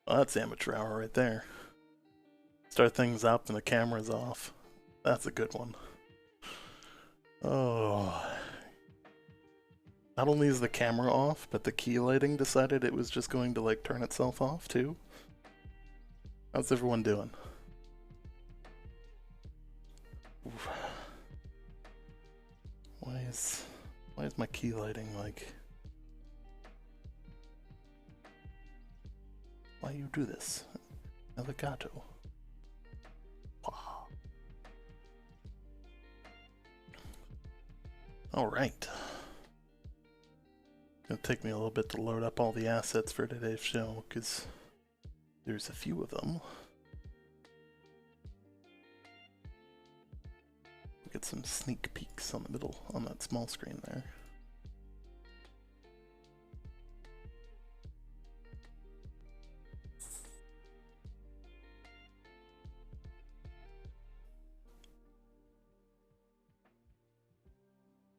Well, that's amateur hour right there. Start things up and the camera's off. That's a good one. Oh. Not only is the camera off, but the key lighting decided it was just going to like turn itself off too. How's everyone doing? Oof. Why is my key lighting like... Why you do this? Navigato. Wow. Alright. Gonna take me a little bit to load up all the assets for today's show, because there's a few of them. Get some sneak peeks on the middle, on that small screen there.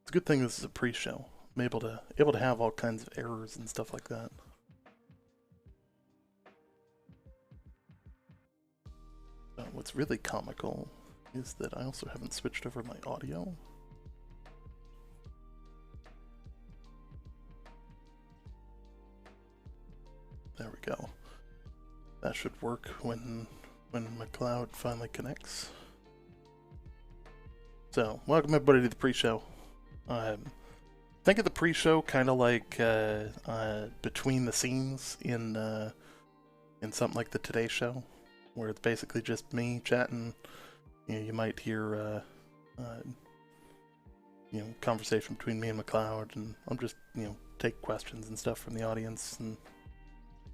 It's a good thing this is a pre-show. I'm able to have all kinds of errors and stuff like that. What's really comical is that I also haven't switched over my audio. There we go. That should work when my cloud finally connects. So, welcome everybody to the pre-show. Think of the pre-show kind of like between the scenes in something like the Today Show, where it's basically just me chatting. You might hear conversation between me and McLeod, and I'm just take questions and stuff from the audience, and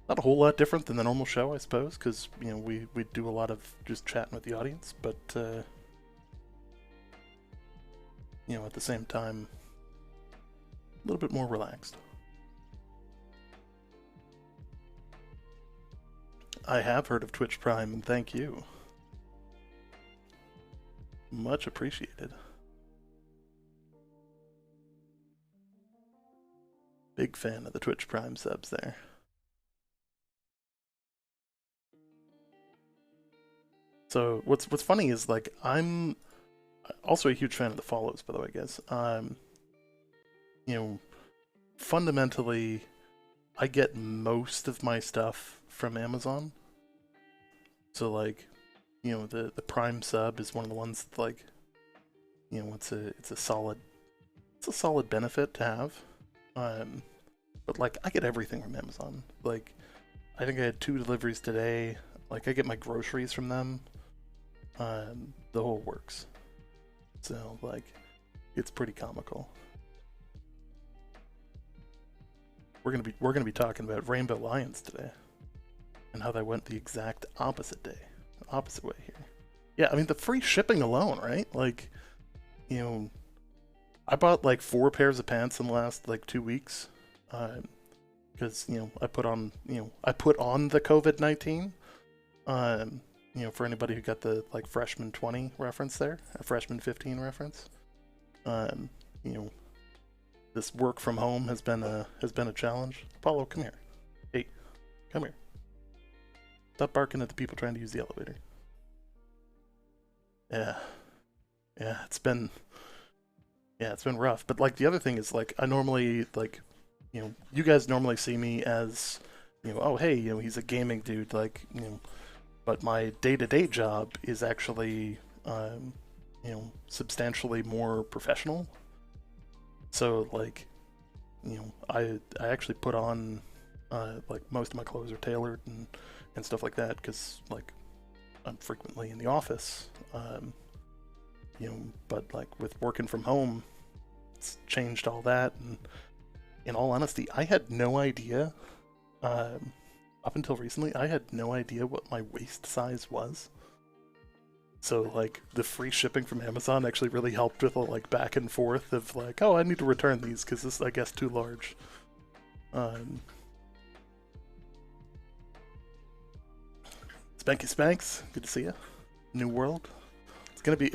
not a whole lot different than the normal show, I suppose, because we do a lot of just chatting with the audience, but at the same time, a little bit more relaxed. I have heard of Twitch Prime, and thank you. Much appreciated. Big fan of the Twitch Prime subs there. So what's funny is like I'm also a huge fan of the follows, by the way, guys. Fundamentally, I get most of my stuff from Amazon. So like, the Prime sub is one of the ones that like, it's a solid benefit to have. But like I get everything from Amazon. Like, I think I had 2 deliveries today. Like I get my groceries from them. The whole works. So like, it's pretty comical. We're gonna be talking about Rainbow Lions today, and how they went the exact opposite way here. Yeah, I mean the free shipping alone, right? Like, I bought like 4 pairs of pants in the last like 2 weeks, because I put on the COVID-19. For anybody who got the like freshman 20 reference there, a freshman 15 reference. This work from home has been a challenge. Apollo, come here. Hey, come here. Stop barking at the people trying to use the elevator. Yeah, it's been rough. But like the other thing is like I normally like, you guys normally see me as, oh hey, he's a gaming dude, like but my day-to-day job is actually substantially more professional. So like, I actually put on like most of my clothes are tailored and stuff like that, because like I'm frequently in the office, but like with working from home, it's changed all that. And in all honesty, I had no idea, up until recently, I had no idea what my waist size was. So like the free shipping from Amazon actually really helped with a like back and forth of like, oh, I need to return these because this is, I guess, too large. Spanky Spanks, good to see you. New World. It's gonna be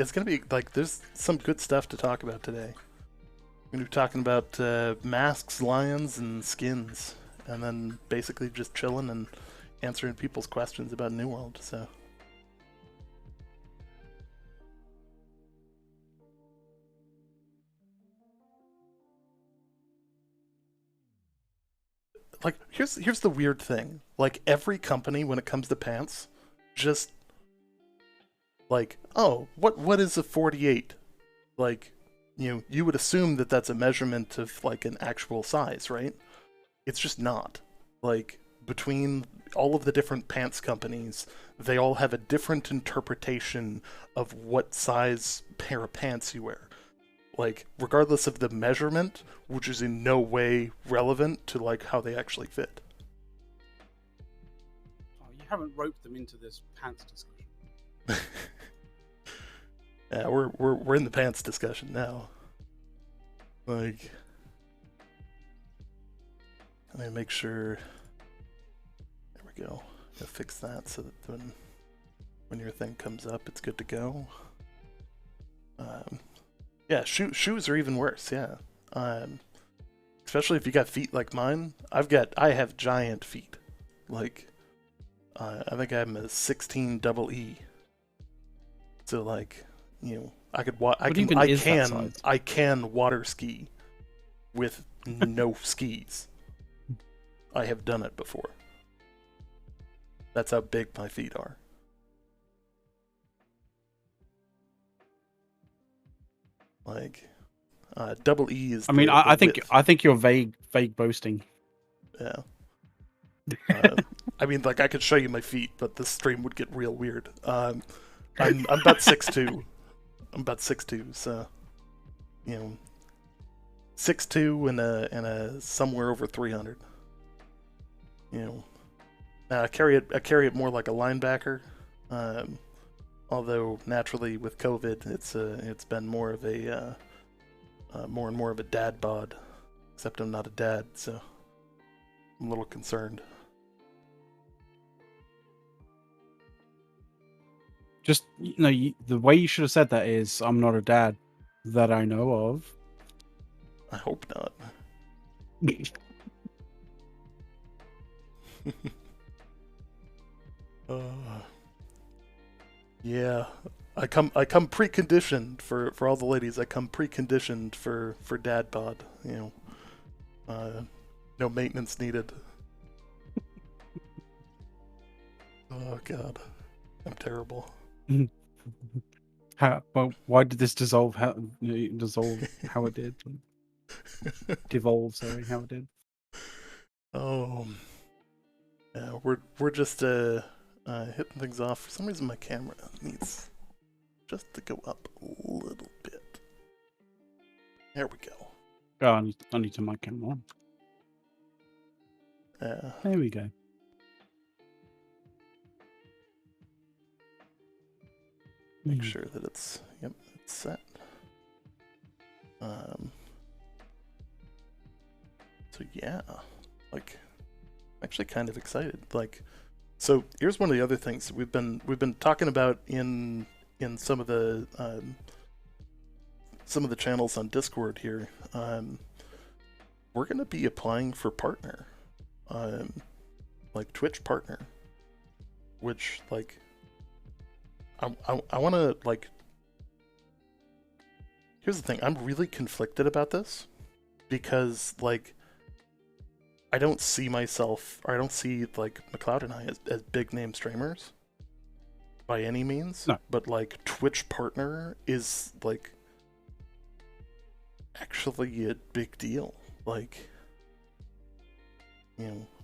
like there's some good stuff to talk about today. We're gonna be talking about masks, lions, and skins, and then basically just chilling and answering people's questions about New World. So, like, here's the weird thing. Like, every company, when it comes to pants, just like, oh, what is a 48? Like, you would assume that that's a measurement of like an actual size, right? It's just not. Like, between all of the different pants companies, they all have a different interpretation of what size pair of pants you wear. Like, regardless of the measurement, which is in no way relevant to like how they actually fit. Oh, you haven't roped them into this pants discussion. Yeah, we're in the pants discussion now. Like, let me make sure. There we go. I'll fix that so that when your thing comes up, it's good to go. Yeah, shoes are even worse. Yeah, especially if you got feet like mine. I have giant feet. Like, I think I'm a 16 double E. So like, I can water ski with no skis. I have done it before. That's how big my feet are. Like, double E is. I think you're vague boasting. Yeah. I mean, like, I could show you my feet, but this stream would get real weird. I'm about 6'2". I'm about 6'2", so 6'2" and a somewhere over 300. I carry it more like a linebacker. Although naturally with COVID, it's been more of a more and more of a dad bod. Except I'm not a dad, so I'm a little concerned. Just, the way you should have said that is, I'm not a dad that I know of. I hope not. Yeah, I come preconditioned for all the ladies. I come preconditioned for dad bod. No maintenance needed. Oh God, I'm terrible. Why did this dissolve? How it did? Devolve, sorry, how it did. Oh, yeah, we're just hitting things off. For some reason, my camera needs just to go up a little bit. There we go. Oh, I need to mic camera on. Yeah. There we go. Make sure that it's set. So yeah, like, I'm actually kind of excited. Like, so here's one of the other things we've been talking about in some of the channels on Discord here. We're gonna be applying for partner, like Twitch partner, which, like, I want to, like, here's the thing. I'm really conflicted about this because, like, I don't see myself, or I don't see, like, McLeod and I as big name streamers by any means. No. But, like, Twitch partner is, like, actually a big deal. Like,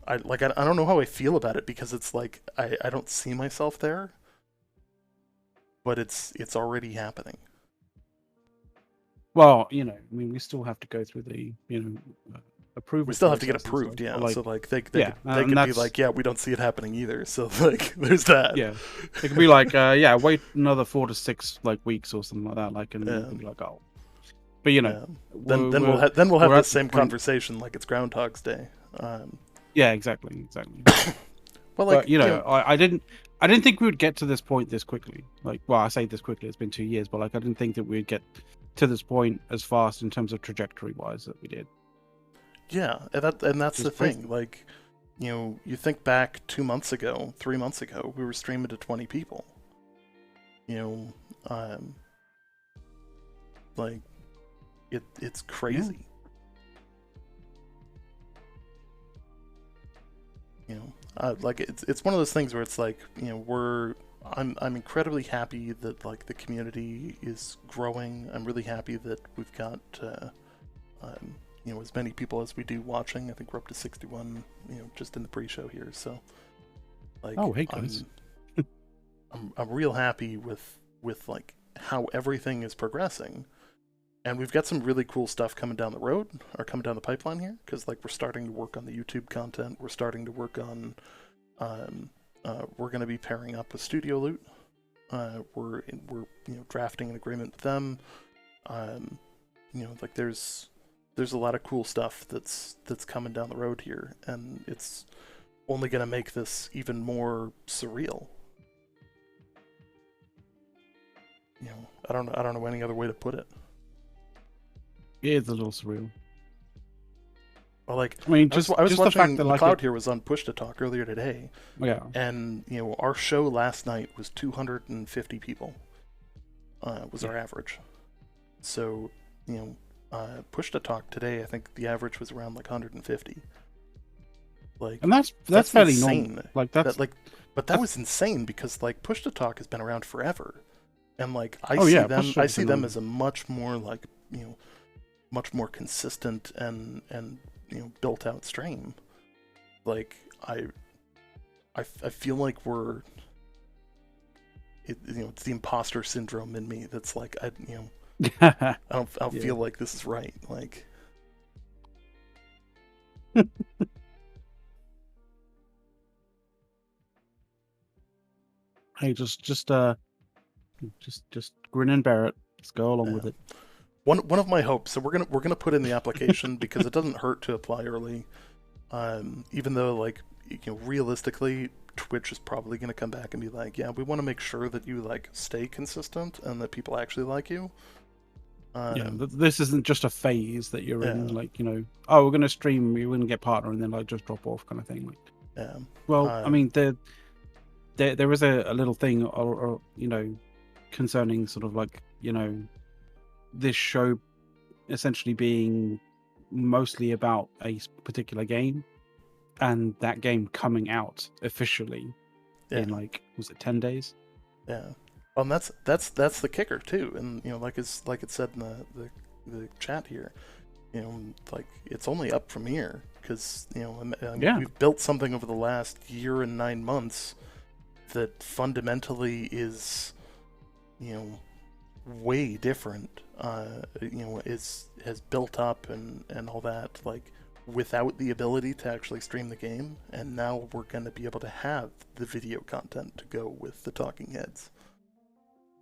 I don't know how I feel about it because it's like I don't see myself there, but it's already happening. Well, we still have to go through the approval. We still have to get approved, yeah. Like, so like they could be like, yeah, we don't see it happening either. So like, there's that. Yeah, it could be like, wait another 4 to 6 weeks or something like that. Like, and it could be like, oh, but then we'll have the same conversation like it's Groundhog's Day. Yeah, exactly. Well, like, but, I didn't think we would get to this point this quickly. Like, well, I say this quickly, it's been 2 years, but like, I didn't think that we'd get to this point as fast in terms of trajectory wise that we did. Yeah, and that's the thing. Like, You know, you think back 2 months ago, 3 months ago, we were streaming to 20 people. You know, like it's crazy. You know, like it's one of those things where it's like, you know, I'm incredibly happy that like the community is growing. I'm really happy that we've got you know, as many people as we do watching. I think we're up to 61, you know, just in the pre-show here. So like, Oh, hey guys. I'm real happy with like how everything is progressing. And we've got some really cool stuff coming down the road, or coming down the pipeline here, because like we're starting to work on the YouTube content. We're starting to work on, we're going to be pairing up with Studio Loot. We're you know, drafting an agreement with them. You know, like there's a lot of cool stuff that's coming down the road here, and it's only going to make this even more surreal. You know, I don't know any other way to put it. It is a little surreal. Well, like, I mean, I was just watching, the fact that McLeod here was on Push to Talk earlier today, yeah, and you know, our show last night was 250 people. Was our average. So, you know, Push to Talk today, I think the average was around like 150. Like, and that's fairly insane. normal. Like that's but that was insane because like Push to Talk has been around forever, and like I see them as a much more like, you know, much more consistent and you know, built out stream. Like I feel like we're you know, it's the imposter syndrome in me that's like, I you know, I don't yeah. feel like this is right. Like hey, just grin and bear it. Just go along with it. One of my hopes. So we're gonna put in the application because it doesn't hurt to apply early. Even though, like, you know, realistically, Twitch is probably gonna come back and be like, yeah, we want to make sure that you like stay consistent and that people actually like you. Yeah, this isn't just a phase that you're in. Like, you know, oh, we're gonna stream, we're gonna get partner, and then like just drop off, kind of thing. Like, yeah. Well, I mean, there is a little thing, or you know, concerning sort of like, you know, this show essentially being mostly about a particular game, and that game coming out officially in like, was it 10 days? Yeah. And that's the kicker too. And you know, like it said in the chat here, you know, like it's only up from here because, you know, we've built something over the last year and 9 months that fundamentally is, you know, way different. You know, has built up and all that, like, without the ability to actually stream the game, and now we're going to be able to have the video content to go with the talking heads.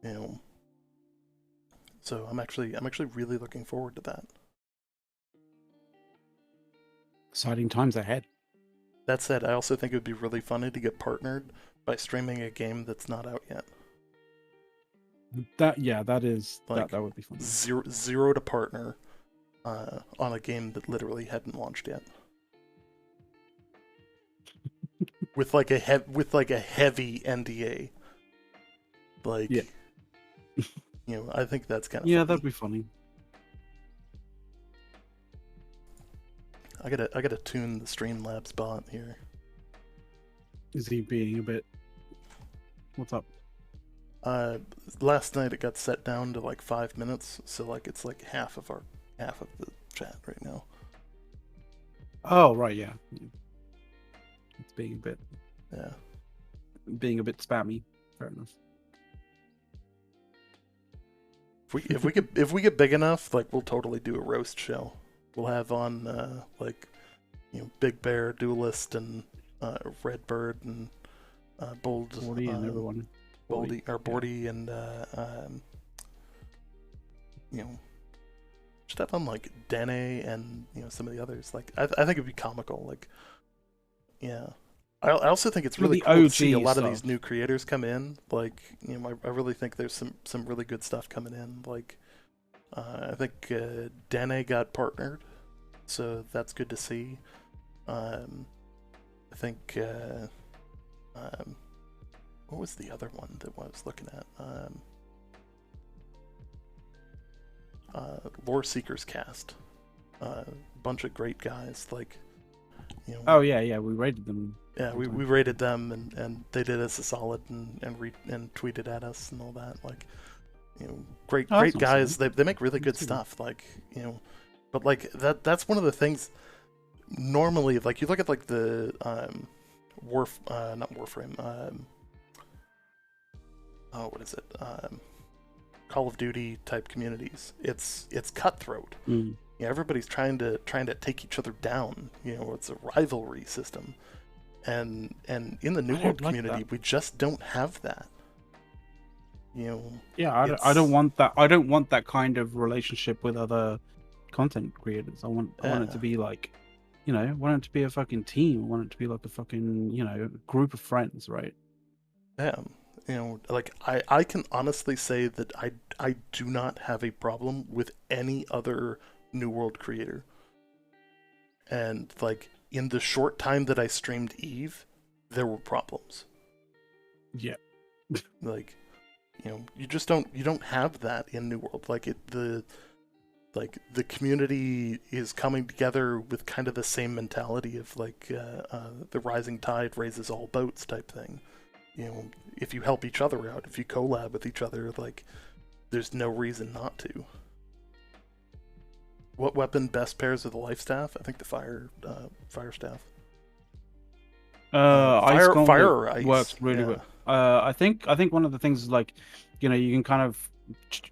You know, so I'm actually really looking forward to that. Exciting times ahead. That said, I also think it would be really funny to get partnered by streaming a game that's not out yet. That is like, that would be fun. Zero to partner on a game that literally hadn't launched yet. with like a heavy NDA. Like, yeah. You know, I think that's kind of funny. That'd be funny. I gotta tune the Streamlabs bot here. Is he being a bit? What's up? Last night it got set down to like 5 minutes, so like it's like half of the chat right now. Oh right, yeah. It's being a bit spammy. Fair enough. If we get big enough, like we'll totally do a roast show. We'll have on like, you know, Big Bear, Duelist, and Redbird, and Bold, Bordy and everyone. Bordy and you know, just have on like Dene and, you know, some of the others. Like I think it'd be comical. Like, yeah. I also think it's really cool to see a lot of these new creators come in. Like, you know, I really think there's some really good stuff coming in. Like, I think Dene got partnered, so that's good to see. I think what was the other one that I was looking at? Lore Seekers Cast. Bunch of great guys, like, you know. Oh yeah, we rated them. Yeah, we rated them, and they did us a solid and tweeted at us and all that. Like, you know, great guys. They make really good stuff. Like, you know, but like that's one of the things. Normally, like you look at like the not Warframe. What is it? Call of Duty type communities. It's cutthroat. Mm. Yeah, everybody's trying to take each other down. You know, it's a rivalry system, and in the New World community, we just don't have that. You know. Yeah, I don't want that. I don't want that kind of relationship with other content creators. I want it to be like, you know, I want it to be a fucking team. I want it to be like a fucking, you know, group of friends, right? Yeah. You know, like I can honestly say that I do not have a problem with any other New World creator. And like in the short time that I streamed Eve, there were problems. Yeah. Like, you know, you don't have that in New World. Like the community is coming together with kind of the same mentality of like the rising tide raises all boats type thing. You know, if you help each other out, if you collab with each other, like, there's no reason not to. What weapon best pairs with the life staff? I think the fire staff. Ice fire or ice works really well. I think one of the things is like, you know, you can kind of,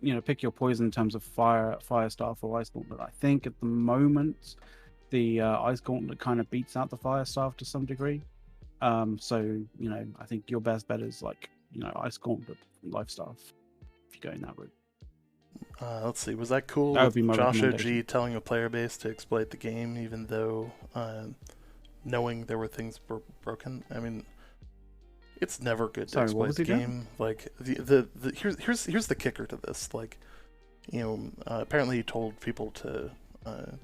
you know, pick your poison in terms of fire staff or ice gauntlet. I think at the moment, the ice gauntlet kind of beats out the fire staff to some degree. So, you know, I think your best bet is like, you know, ice gauntlet life staff if you're going that route. Let's see, was that cool? That would be my Josh OG telling a player base to exploit the game, even though knowing there were things broken. I mean, it's never good to exploit the game. Like here's the kicker to this. Like, you know, apparently he told people to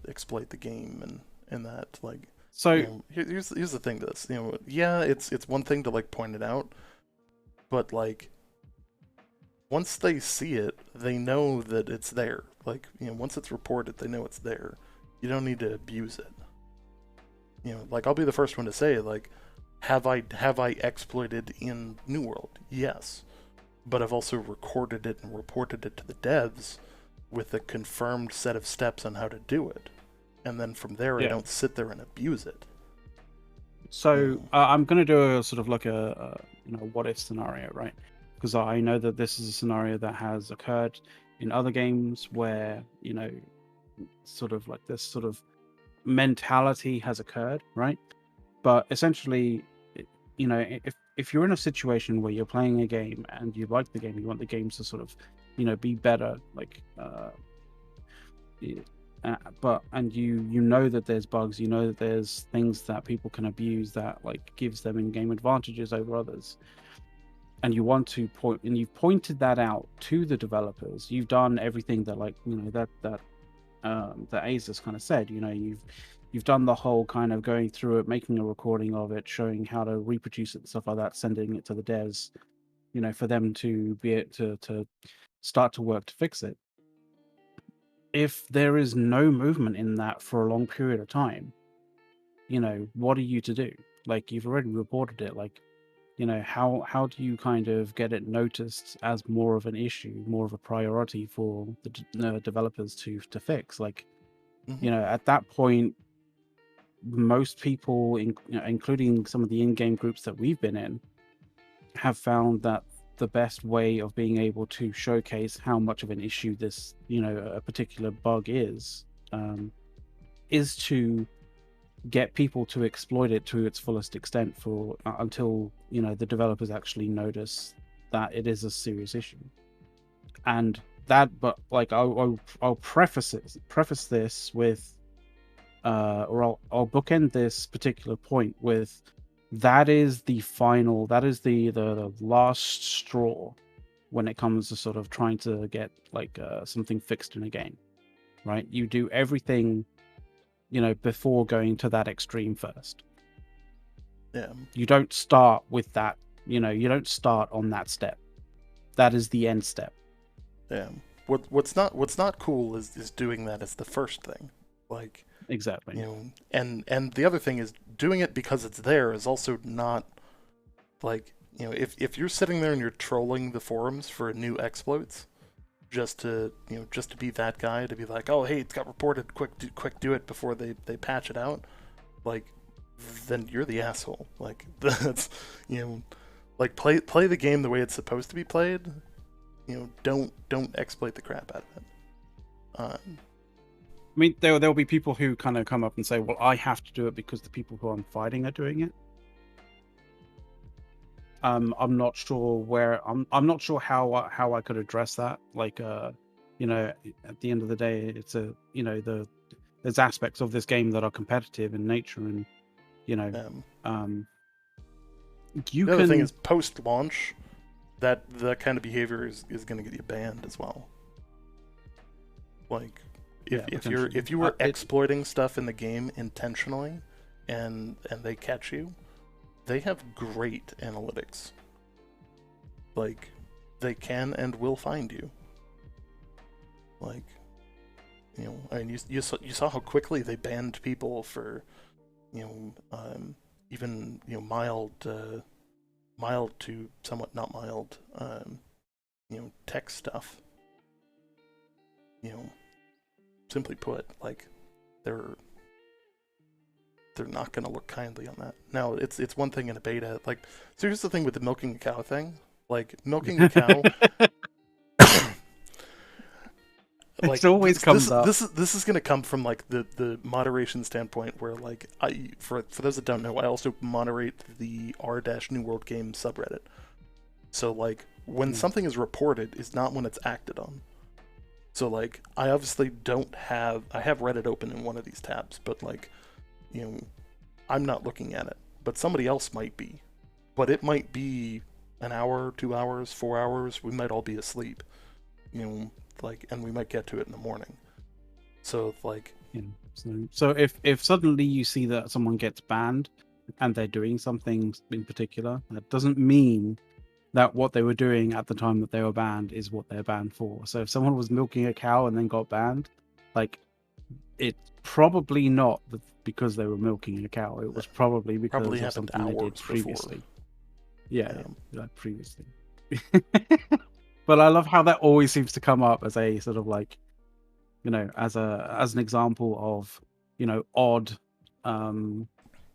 exploit the game and that, like. So you know, here's the thing to this. You know, yeah, it's one thing to like point it out, but like once they see it, they know that it's there. Like, you know, once it's reported, they know it's there. You don't need to abuse it. You know, like I'll be the first one to say, like, have I exploited in New World? Yes, but I've also recorded it and reported it to the devs with a confirmed set of steps on how to do it. And then from there, I don't sit there and abuse it. So I'm going to do a sort of like a you know, what if scenario, right? Because I know that this is a scenario that has occurred in other games where, you know, sort of like this sort of mentality has occurred, right? But essentially, you know, if you're in a situation where you're playing a game and you like the game, you want the games to sort of, you know, be better, like but you know that there's bugs, you know that there's things that people can abuse that like gives them in-game advantages over others, and you want to point, and you've pointed that out to the developers. You've done everything that, like, you know, that Aza's kind of said. You know, you've done the whole kind of going through it, making a recording of it, showing how to reproduce it and stuff like that, sending it to the devs, you know, for them to be able to start to work to fix it. If there is no movement in that for a long period of time, you know, what are you to do? Like, you've already reported it. Like, you know, how do you kind of get it noticed as more of an issue, more of a priority for the developers to fix? Like, you know, at that point, most people, including some of the in-game groups that we've been in, have found that the best way of being able to showcase how much of an issue this, you know, a particular bug is to get people to exploit it to its fullest extent for until, you know, the developers actually notice that it is a serious issue. And that, but like I'll preface this with or I'll bookend this particular point with, that is the last straw when it comes to sort of trying to get like something fixed in a game, right? You do everything, you know, before going to that extreme first. Yeah. You don't start with that. You don't start on that step. That is the end step. Yeah. What's not cool is doing that as the first thing. Like, Exactly. and the other thing is doing it because it's there is also not like, if you're sitting there and you're trolling the forums for new exploits just to be that guy, to be like, oh hey, it's got reported, quick do it before they patch it out, like, then you're the asshole. Like, that's, like, play the game the way it's supposed to be played. Don't exploit the crap out of it. I mean, there'll be people who kind of come up and say, well, I have to do it because the people who I'm fighting are doing it. I'm not sure I'm not sure how I could address that. Like, at the end of the day, it's there's aspects of this game that are competitive in nature, and you the other thing is, post-launch, that kind of behavior is going to get you banned as well. Like, if you were exploiting stuff in the game intentionally, and they catch you, they have great analytics. Like, they can and will find you. Like, I mean, you saw how quickly they banned people for, even mild to somewhat not mild, tech stuff. Simply put, like, they're not going to look kindly on that. Now, it's one thing in a beta. Like, so here's the thing with the milking a cow thing. Like, milking a cow. Like, it always comes up. This is going to come from, like, the moderation standpoint, where, like, for those that don't know, I also moderate the r-New World Game subreddit. So, like, when something is reported is not when it's acted on. So, like, I obviously I have Reddit open in one of these tabs, but, like, I'm not looking at it, but somebody else might be. But it might be an hour, 2 hours, 4 hours. We might all be asleep, like, and we might get to it in the morning. So, like, so if suddenly you see that someone gets banned and they're doing something in particular, that doesn't mean that what they were doing at the time that they were banned is what they're banned for. So if someone was milking a cow and then got banned, like, it's probably not because they were milking a cow. It was probably because of something they did previously. Yeah, previously. But I love how that always seems to come up as a sort of, like, as an example of odd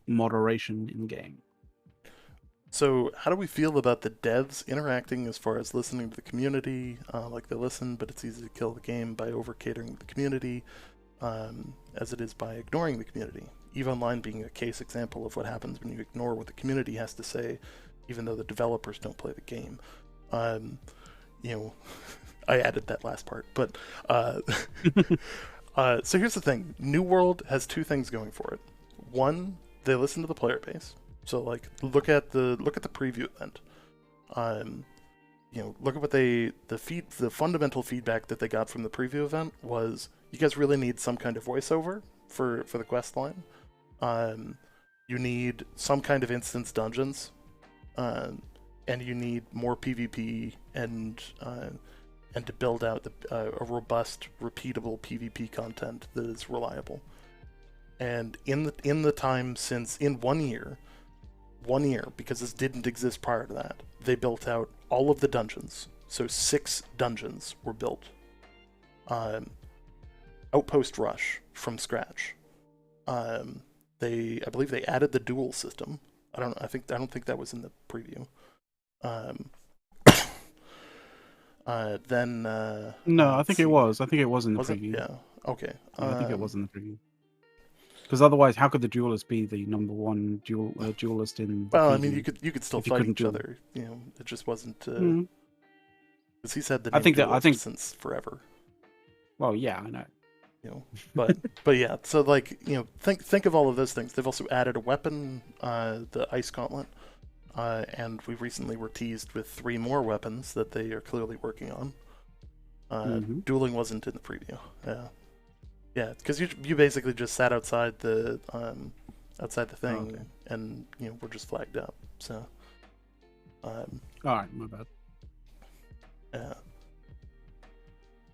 moderation in game. So how do we feel about the devs interacting as far as listening to the community? Like, they listen, but it's easy to kill the game by over-catering the community, as it is by ignoring the community. EVE Online being a case example of what happens when you ignore what the community has to say, even though the developers don't play the game. I added that last part, but so here's the thing. New World has two things going for it. One, they listen to the player base. So, like, look at the preview event. Look at what the fundamental feedback that they got from the preview event was, you guys really need some kind of voiceover for the quest line. You need some kind of instance dungeons, and you need more PvP and to build out a robust, repeatable PvP content that is reliable. And in the time since, in 1 year, because this didn't exist prior to that, they built out all of the dungeons. So 6 dungeons were built. Outpost Rush from scratch. I believe they added the duel system. I don't think that was in the preview. Then no, I think it was. I think it was in the preview. Yeah. Okay. I think it was in the preview. Because otherwise, how could the duelist be the number one duelist in? Well, I mean, you could still fight each other. It just wasn't. Because he's had the name duelist since forever. Well, yeah, I know. But yeah. So, like, think of all of those things. They've also added a weapon, the Ice Gauntlet, and we recently were teased with 3 more weapons that they are clearly working on. Dueling wasn't in the preview. Yeah. Yeah, because you basically just sat outside the outside the thing, okay. and we're just flagged up. So, All right, my bad. yeah.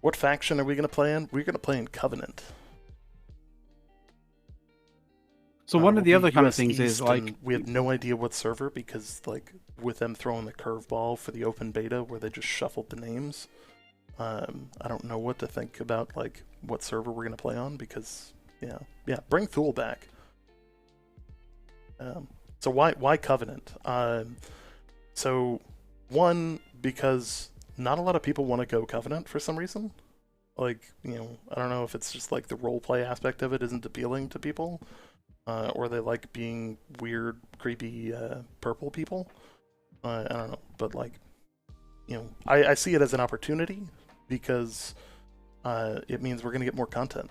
What faction are we gonna play in? We're gonna play in Covenant. So one We'll of the be other kind of US things is East, like and we have no idea what server, because like with them throwing the curveball for the open beta where they just shuffled the names. I don't know what to think about like what server we're gonna play on, because bring Thule back. So why Covenant? So one, because not a lot of people want to go Covenant for some reason. Like, I don't know if it's just like the roleplay aspect of it isn't appealing to people, or they like being weird, creepy purple people. I don't know, but like, I see it as an opportunity, because it means we're gonna get more content.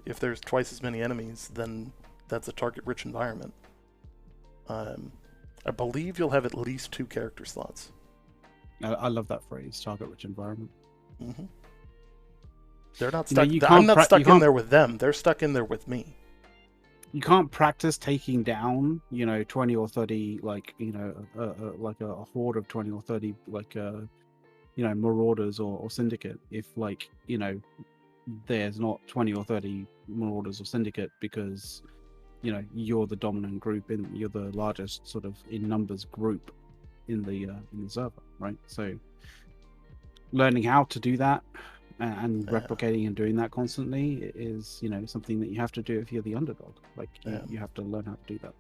If there's twice as many enemies, then that's a target-rich environment. I believe you'll have at least 2 character slots. I love that phrase, target-rich environment. Mm-hmm. They're not You know, stuck. you I'm can't not stuck in there with them. They're stuck in there with me. You can't practice taking down, 20 or 30, like, like a horde of 20 or 30, like, marauders or syndicate if, like, there's not 20 or 30 marauders or syndicate, because, you're the dominant group, and you're the largest sort of in numbers group in the server, right? So learning how to do that and replicating and doing that constantly is, something that you have to do if you're the underdog. Like, you have to learn how to do that.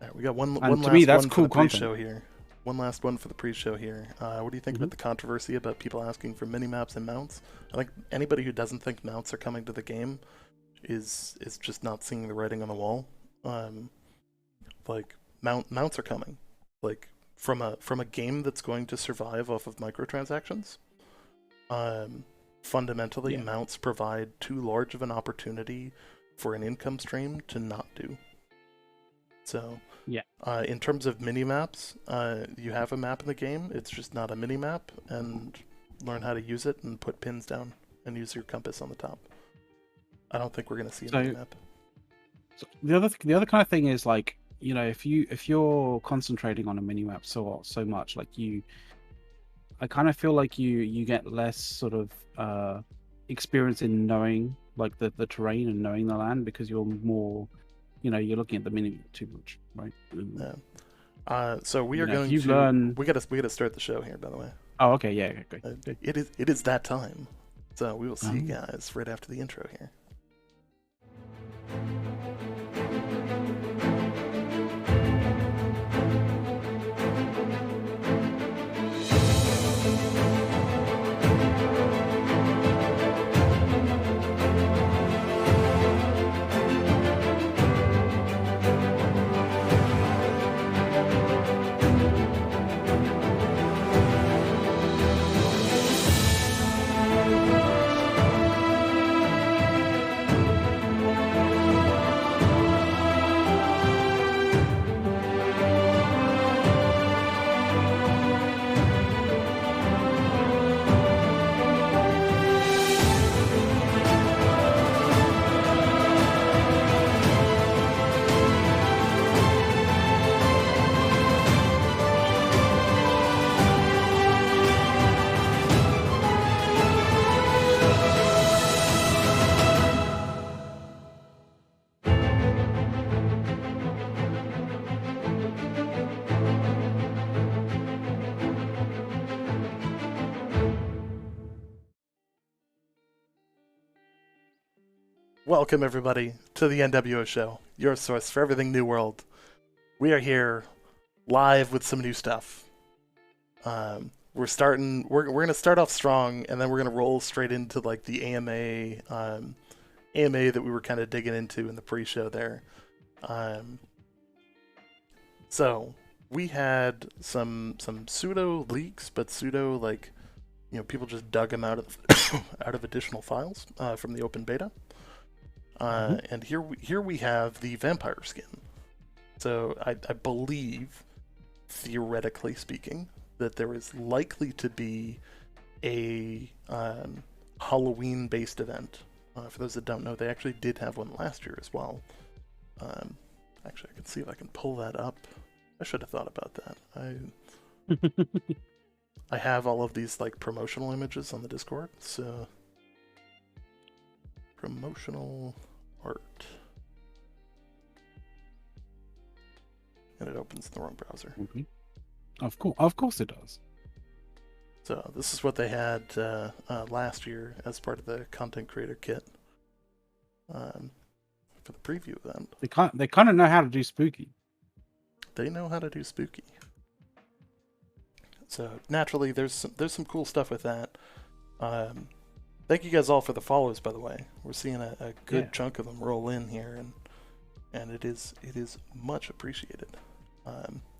All right, we got one And last to me, that's one cool for the pre-show content. here. One last one for the pre-show here. What do you think about the controversy about people asking for mini-maps and mounts? I think anybody who doesn't think mounts are coming to the game is just not seeing the writing on the wall. Like, mounts are coming. Like, from a game that's going to survive off of microtransactions. Fundamentally, mounts provide too large of an opportunity for an income stream to not do. So, in terms of mini-maps, you have a map in the game, it's just not a mini-map, and learn how to use it and put pins down and use your compass on the top. I don't think we're going to see a mini-map. So the other kind of thing is, like, if you're concentrating on a mini-map so much, like, I kind of feel like you get less sort of experience in knowing, like, the terrain and knowing the land, because you're more, you're looking at the mini too much, right? Yeah. So we are going to learn. We gotta start the show here, by the way. Oh, okay, yeah, good. It is that time. So we will see you guys right after the intro here. Welcome, everybody, to the NWO Show, your source for everything New World. We are here live with some new stuff. We're going to start off strong, and then we're going to roll straight into like the AMA that we were kind of digging into in the pre-show there. So we had some pseudo leaks, but pseudo, like, people just dug them out of out of additional files from the open beta. And here we have the vampire skin. So I believe, theoretically speaking, that there is likely to be a Halloween-based event. For those that don't know, they actually did have one last year as well. Actually, I can see if I can pull that up. I should have thought about that. I have all of these like promotional images on the Discord, so promotional art. And it opens in the wrong browser. Of course it does. So this is what they had last year as part of the content creator kit for the preview event. They kind of know how to do spooky. They know how to do spooky. So naturally, there's some cool stuff with that. Thank you guys all for the follows, by the way. We're seeing a good chunk of them roll in here, and it is much appreciated.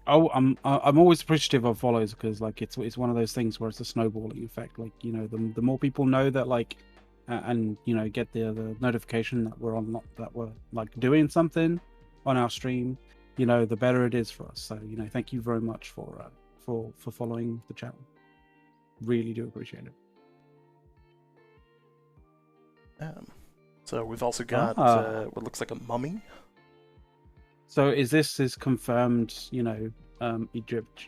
I'm always appreciative of follows because like it's one of those things where it's a snowballing effect. Like, you know, the more people know that like and you know get the notification that we're like doing something on our stream, you know, the better it is for us. So, you know, thank you very much for following the channel. Really do appreciate it. So we've also got what looks like a mummy. So is confirmed, you know,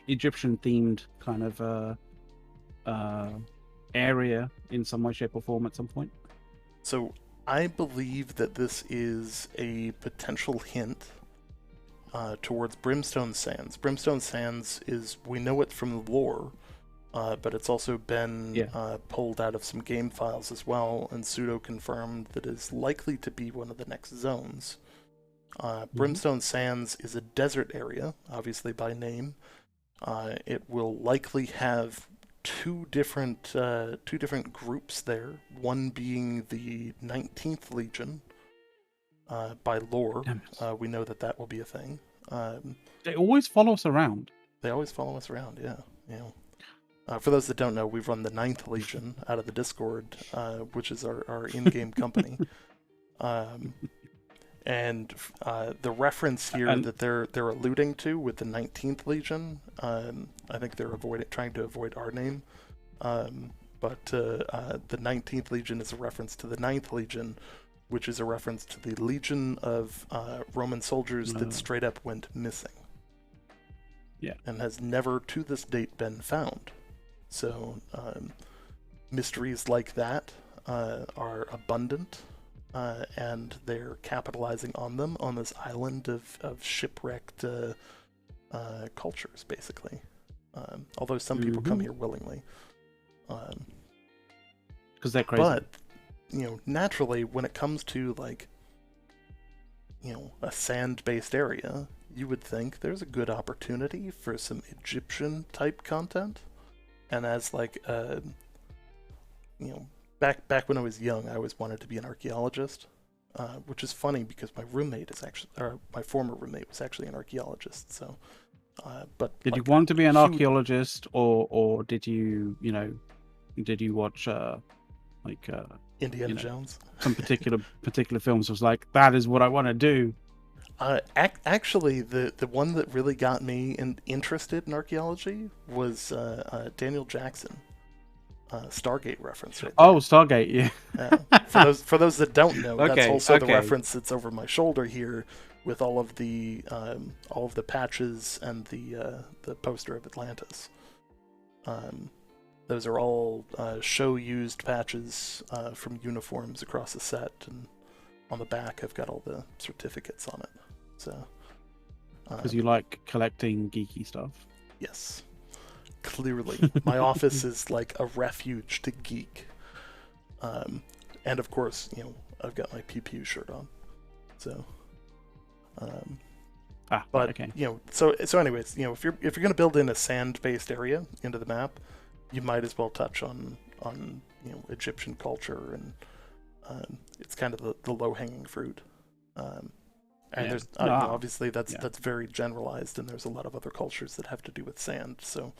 Egyptian themed kind of area in some way, shape, or form at some point? So I believe that this is a potential hint towards Brimstone Sands. Brimstone Sands is, we know it from the lore, but it's also been pulled out of some game files as well, and pseudo confirmed that is likely to be one of the next zones. Brimstone Sands is a desert area, obviously by name. It will likely have two different groups there. One being the 19th Legion. By lore, we know that will be a thing. They always follow us around. They always follow us around, yeah. For those that don't know, we run the 9th Legion out of the Discord, which is our in-game company. And the reference here that they're alluding to with the 19th Legion, I think they're trying to avoid our name. But the 19th Legion is a reference to the 9th Legion, which is a reference to the legion of Roman soldiers that straight up went missing. Yeah. And has never to this date been found. So mysteries like that are abundant. And they're capitalizing on them on this island of shipwrecked cultures, basically. Although some people come here willingly. Because they're crazy. But, you know, naturally, when it comes to, like, you know, a sand-based area, you would think there's a good opportunity for some Egyptian-type content. And as, like, you know, Back when I was young, I always wanted to be an archaeologist, which is funny because my former roommate was actually an archaeologist. So, but did you want to be an archaeologist, or did you, you know, did you watch Indiana Jones? Some particular films was like, that is what I want to do. Actually, the one that really got me interested in archaeology was Daniel Jackson. Stargate reference right there. Oh, Stargate, yeah. For those that don't know, that's also the reference that's over my shoulder here, with all of the patches and the poster of Atlantis. Those are all show used patches from uniforms across the set, and on the back I've got all the certificates on it. So because you like collecting geeky stuff. Yes. Clearly, my office is like a refuge to geek, and of course, you know, I've got my PPU shirt on. So, you know, so anyways, you know, if you're gonna build in a sand-based area into the map, you might as well touch on you know, Egyptian culture, and it's kind of the low-hanging fruit. And there's obviously that's very generalized, and there's a lot of other cultures that have to do with sand. So,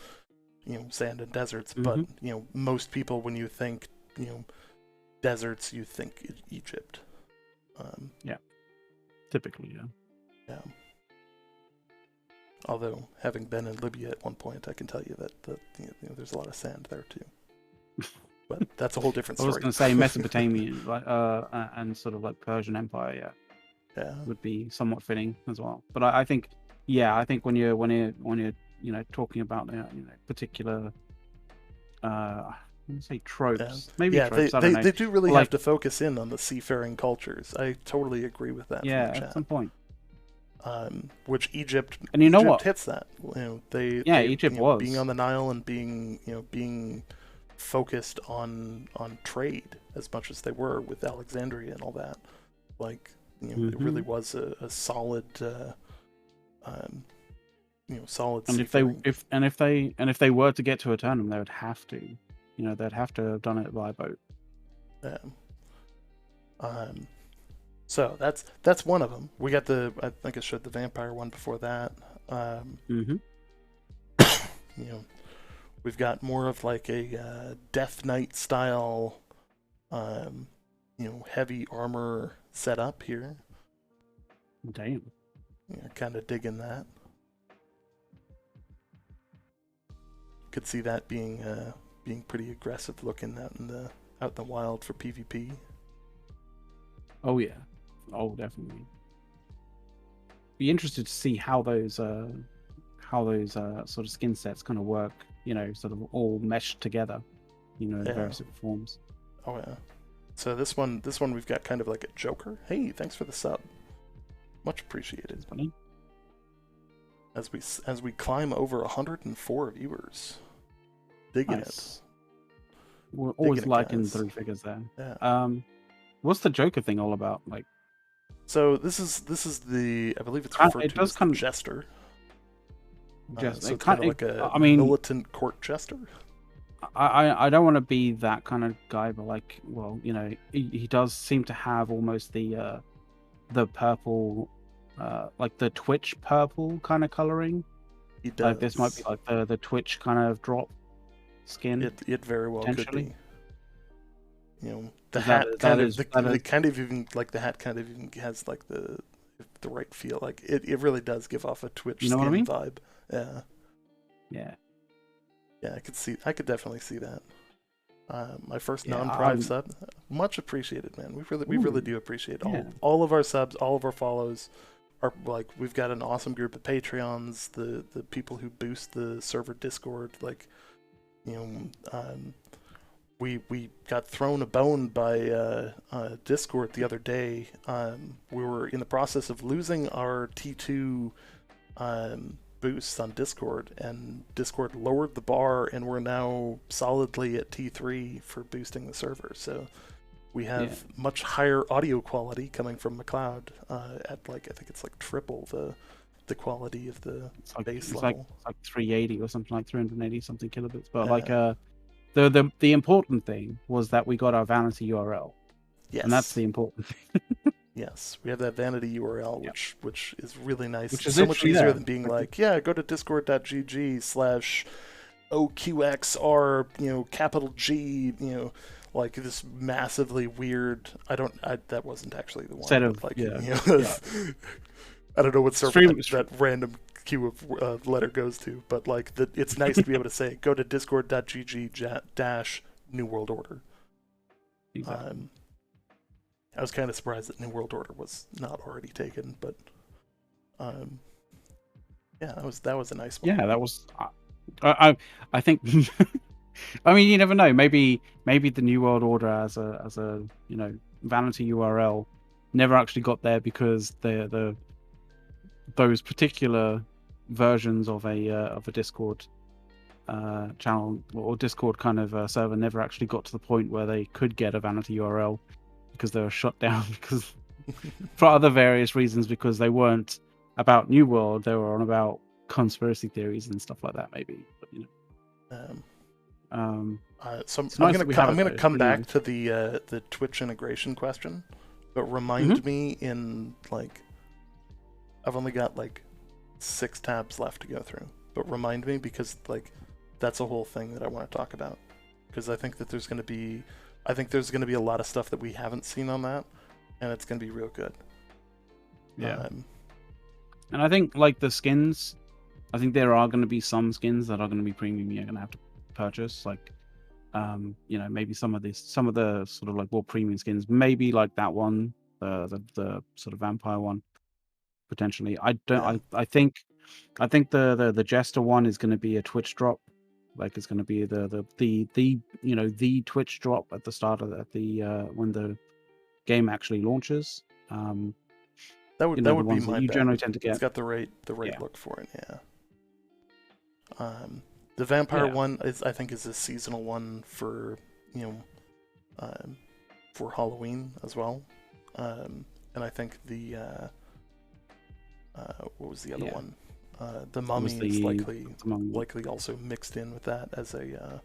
you know, sand and deserts, but, you know, most people, when you think, you know, deserts, you think Egypt. Typically, yeah. Although, having been in Libya at one point, I can tell you that you know, there's a lot of sand there too. But that's a whole different story. I was going to say Mesopotamia, like, and sort of like Persian Empire, yeah. Yeah. would be somewhat fitting as well. But I think, yeah, I think when you're talking about particular I wouldn't say tropes, maybe Yeah, tropes. I don't know. they do really have Like, to focus in on the seafaring cultures. I totally agree with that from yeah, the at chat. some point. Which Egypt And you know Egypt what? hits that. Yeah, They Egypt being was. on the Nile and being focused on trade as much as they were with Alexandria and all that. Like it really was a solid solid And seafaring. if they were to get to Eternum, they would have to, they'd have to have done it by boat. Yeah. So that's one of them. We got I think I showed the vampire one before that. We've got more of like a Death Knight style, heavy armor setup here. Damn. Kind of digging that. Could see that being pretty aggressive looking out in the wild for PvP. Oh yeah. Oh, definitely. Be interested to see how those sort of skin sets kind of work. Sort of all meshed together. In various forms. Oh yeah. So this one we've got kind of like a Joker. Hey, thanks for the sub. Much appreciated. Funny. As we climb over 104 viewers. Digging it. We're always liking guys. 3 figures there. Yeah. What's the Joker thing all about? Like, so this is the, I believe it's referred to as the Jester. So it's kind of like a militant court jester. I don't want to be that kind of guy, but like, well, he does seem to have almost the purple, like the Twitch purple kind of coloring. He does. Like this might be like the Twitch kind of drop skin. It very well could be. The Is hat that- kind that of is- the that is- kind of even like the hat kind of even has like the right feel. Like it really does give off a Twitch skin what I mean? vibe. Yeah. Yeah. Yeah, I could definitely see that. My first Yeah, non-Prive sub, much appreciated, man. We really do appreciate all of our subs, all of our follows. Are like we've got an awesome group of Patreons, the people who boost the server Discord. Like, we got thrown a bone by Discord the other day. We were in the process of losing our T2 boosts on Discord, and Discord lowered the bar, and we're now solidly at T3 for boosting the server. So we have much higher audio quality coming from McLeod at like I think it's like triple the quality of the base level. It's like 380 or something, like 380 something kilobits. But like the important thing was that we got our vanity URL. Yes. And that's the important thing. Yes, we have that vanity URL, which is really nice. Which is so much easier than being like, go to discord.gg/OQXR, capital G, like this massively weird. That wasn't actually the one. Instead of I don't know what server that random queue of letter goes to, but like it's nice to be able to say go to discord.gg/New World Order. Exactly. I was kind of surprised that New World Order was not already taken, but that was a nice one. Yeah, that was. I think. I mean, you never know. Maybe the New World Order as a vanity URL never actually got there because those particular versions of a Discord channel or Discord kind of server never actually got to the point where they could get a vanity URL. Because they were shut down because for other various reasons, because they weren't about New World, they were on about conspiracy theories and stuff like that, maybe. But, so I'm gonna come back to the Twitch integration question, but remind me in like I've only got like 6 tabs left to go through, but remind me because like that's a whole thing that I want to talk about because I think that there's gonna be a lot of stuff that we haven't seen on that, and it's going to be real good. Yeah. And I think, like, the skins, I think there are going to be some skins that are going to be premium you're going to have to purchase. Like, maybe some of the sort of, like, more premium skins. Maybe, like, that one the sort of vampire one potentially. I don't. Yeah. I think the Jester one is going to be a Twitch drop. Like it's going to be the the Twitch drop at the start of the when the game actually launches. That You would know, that the would be ones that my you bet. generally tend to It's get. got the right Yeah. look for it. Yeah. The vampire Yeah. one is, I think, is a seasonal one for for Halloween as well. And I think the what was the other Yeah. one? The It was Mummy is the likely also mixed in with that as a.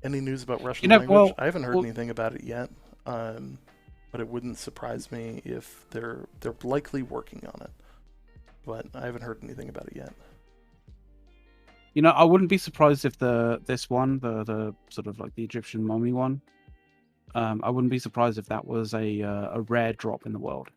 Any news about Russian language? I haven't heard anything about it yet, but it wouldn't surprise me if they're likely working on it. But I haven't heard anything about it yet. You know, I wouldn't be surprised if this one, the sort of like the Egyptian mummy one, I wouldn't be surprised if that was a rare drop in the world,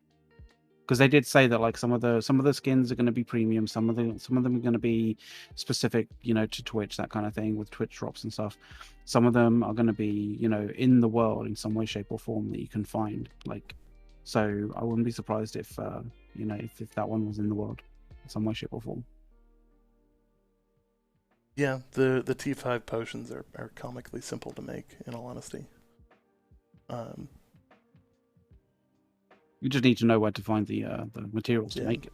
because they did say that like some of the skins are going to be premium, some of them are going to be specific, to Twitch, that kind of thing, with Twitch drops and stuff. Some of them are going to be, in the world in some way, shape, or form that you can find. Like, so I wouldn't be surprised if if that one was in the world in some way, shape, or form. Yeah, the T5 potions are comically simple to make, in all honesty. You just need to know where to find the materials to make it.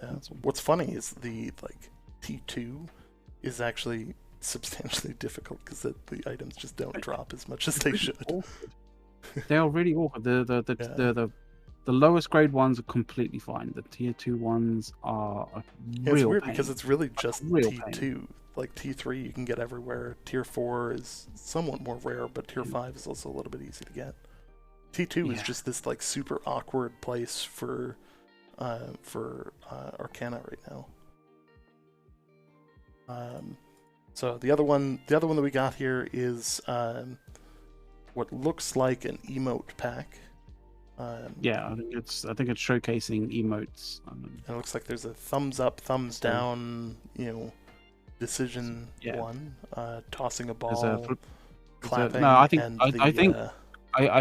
Yeah. What's funny is the T2 is actually substantially difficult because the items just don't drop as much as they should. They are really awkward. The lowest grade ones are completely fine. The tier 2 ones are a real it's weird pain. because it's really just T2. Pain. Like T3 you can get everywhere. Tier 4 is somewhat more rare, but Tier 5 is also a little bit easy to get. T2 is just this like super awkward place for Arcana right now. So the other one that we got here is what looks like an emote pack. Yeah, I think it's showcasing emotes. And it looks like there's a thumbs up, thumbs down, decision one, tossing a ball, clapping. No, I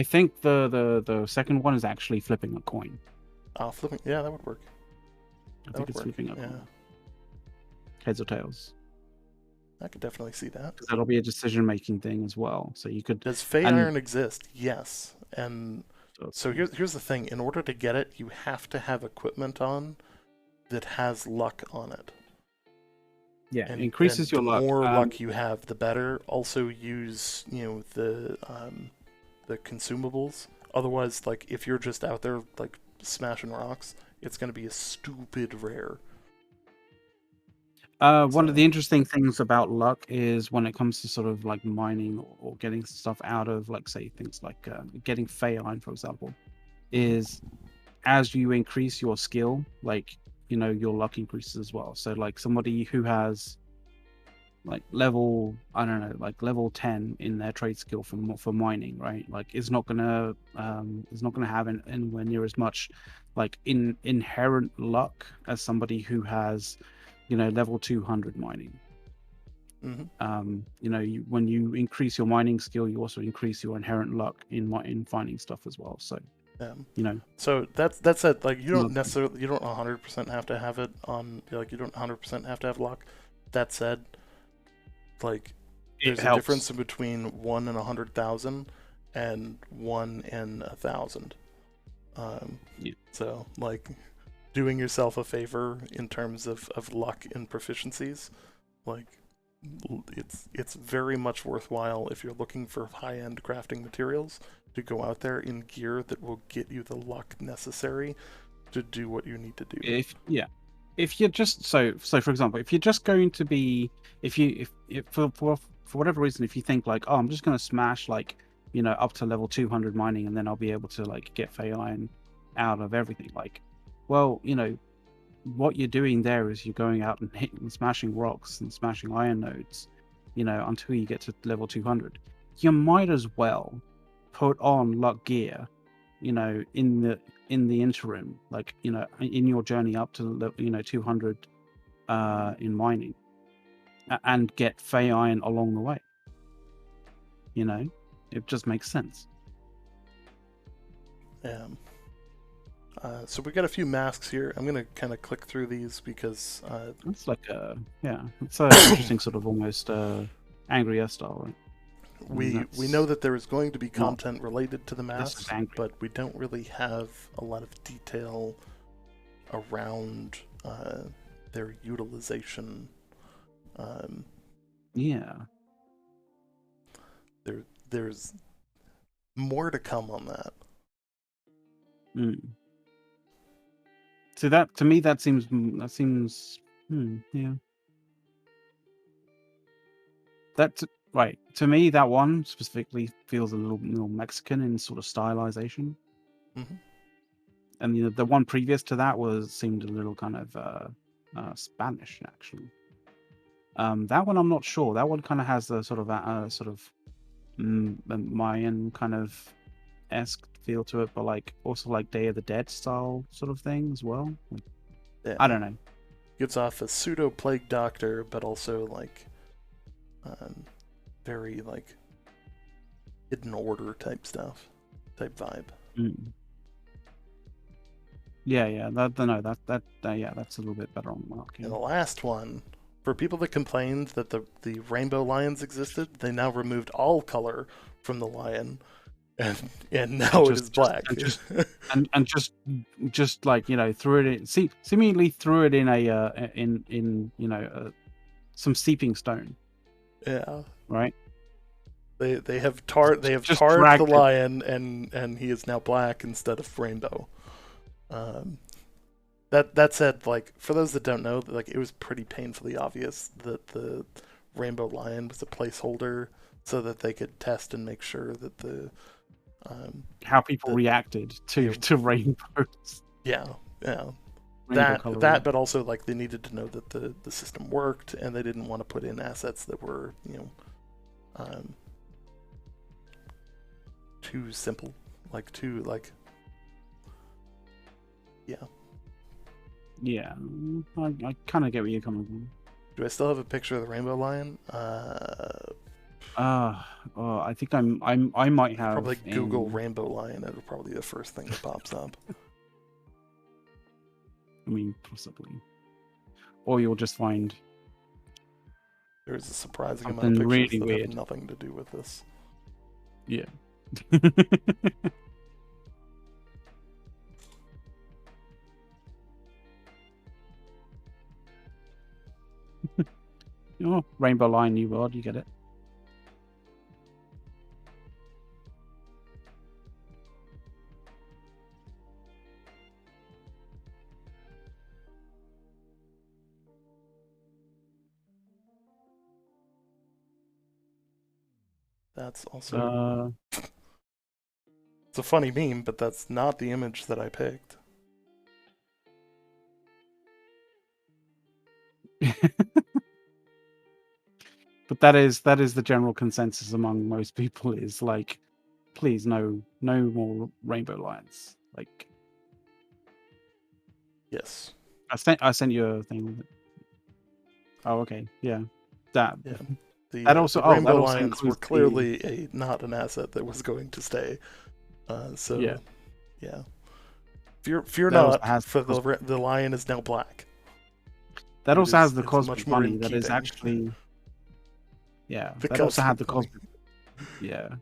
think the second one is actually flipping a coin. Oh, flipping! Yeah, that would work. I think it's flipping a coin. Heads or tails. I could definitely see that. Because that'll be a decision-making thing as well. So you could. Does Fey Iron exist? Yes. And so here's the thing: in order to get it, you have to have equipment on that has luck on it. Yeah, and, it increases your luck. The more luck you have, the better. Also use the consumables. Otherwise, like if you're just out there like smashing rocks, it's going to be a stupid rare. One of the interesting things about luck is when it comes to sort of like mining or getting stuff out of, like, say, things like getting Fey Iron, for example, is as you increase your skill, like, your luck increases as well. So like somebody who has like level 10 in their trade skill for mining, right? Like is not gonna have anywhere near as much like inherent luck as somebody who has level 200 mining. When you increase your mining skill, you also increase your inherent luck in finding stuff as well. So so that's it. Like you don't 100% have to have it on. Like you don't 100% have to have luck. That said, like there's a difference in between 1 in 100,000 and 1 in 1,000. So like doing yourself a favor in terms of luck and proficiencies, like it's very much worthwhile if you're looking for high-end crafting materials to go out there in gear that will get you the luck necessary to do what you need to do. If you're just so for example, if you're just going to be if for whatever reason, if you think like, oh, I'm just going to smash like up to level 200 mining and then I'll be able to like get Fey Iron out of everything, like, well, what you're doing there is you're going out and hitting and smashing rocks and smashing iron nodes, until you get to level 200. You might as well put on luck gear, in the interim, like, in your journey up to 200 in mining, and get Fey Iron along the way. It just makes sense. So we got a few masks here. I'm gonna kind of click through these because It's like it's an interesting sort of almost angry style, right? we know that there is going to be not- content related to the this is masks, angry. but we don't really have a lot of detail around their utilization. Yeah. There's more to come on that. Mm. So that to me that seems yeah. That's right. To me, that one specifically feels a little more Mexican in sort of stylization. Mm-hmm. And the one previous to that seemed a little kind of Spanish actually. That one I'm not sure. That one kind of has a sort of Mayan kind of esque feel to it, but like also like Day of the Dead style sort of thing as well. Like, Yeah. I don't know. Gives off a pseudo plague doctor, but also like very like hidden order type vibe. Mm. Yeah. That's a little bit better on the mark. Yeah. And the last one, for people that complained that the rainbow lions existed, they now removed all color from the lion, and now it is black. And just like threw it in. Seemingly threw it in a in some seeping stone. Yeah. Right. They have tarred the lion, and he is now black instead of rainbow. That said, like, for those that don't know, like, it was pretty painfully obvious that the rainbow lion was a placeholder so that they could test and make sure that the how people reacted to rainbows. Yeah. Rainbow that, but also like they needed to know that the system worked, and they didn't want to put in assets that were too simple, Yeah, I kind of get where you're coming from. Do I still have a picture of the rainbow lion? I think I might have. Probably Google rainbow lion. It'll probably be the first thing that pops up. I mean, possibly. Or you'll just find. There's a surprising amount of pictures really that weird. have nothing to do with this. Yeah. Oh, rainbow line, new world. You get it. That's also. It's a funny meme, but that's not the image that I picked. But that is the general consensus among most people is like, please no more rainbow lions. Like, yes, I sent you a thing. Oh, okay, yeah, that. Yeah. The rainbow lions were clearly not an asset that was going to stay. Yeah. Fear not, for the lion is now black. That also has the cosmic bunny that is actually. Yeah, that also had the cosmic. Yeah.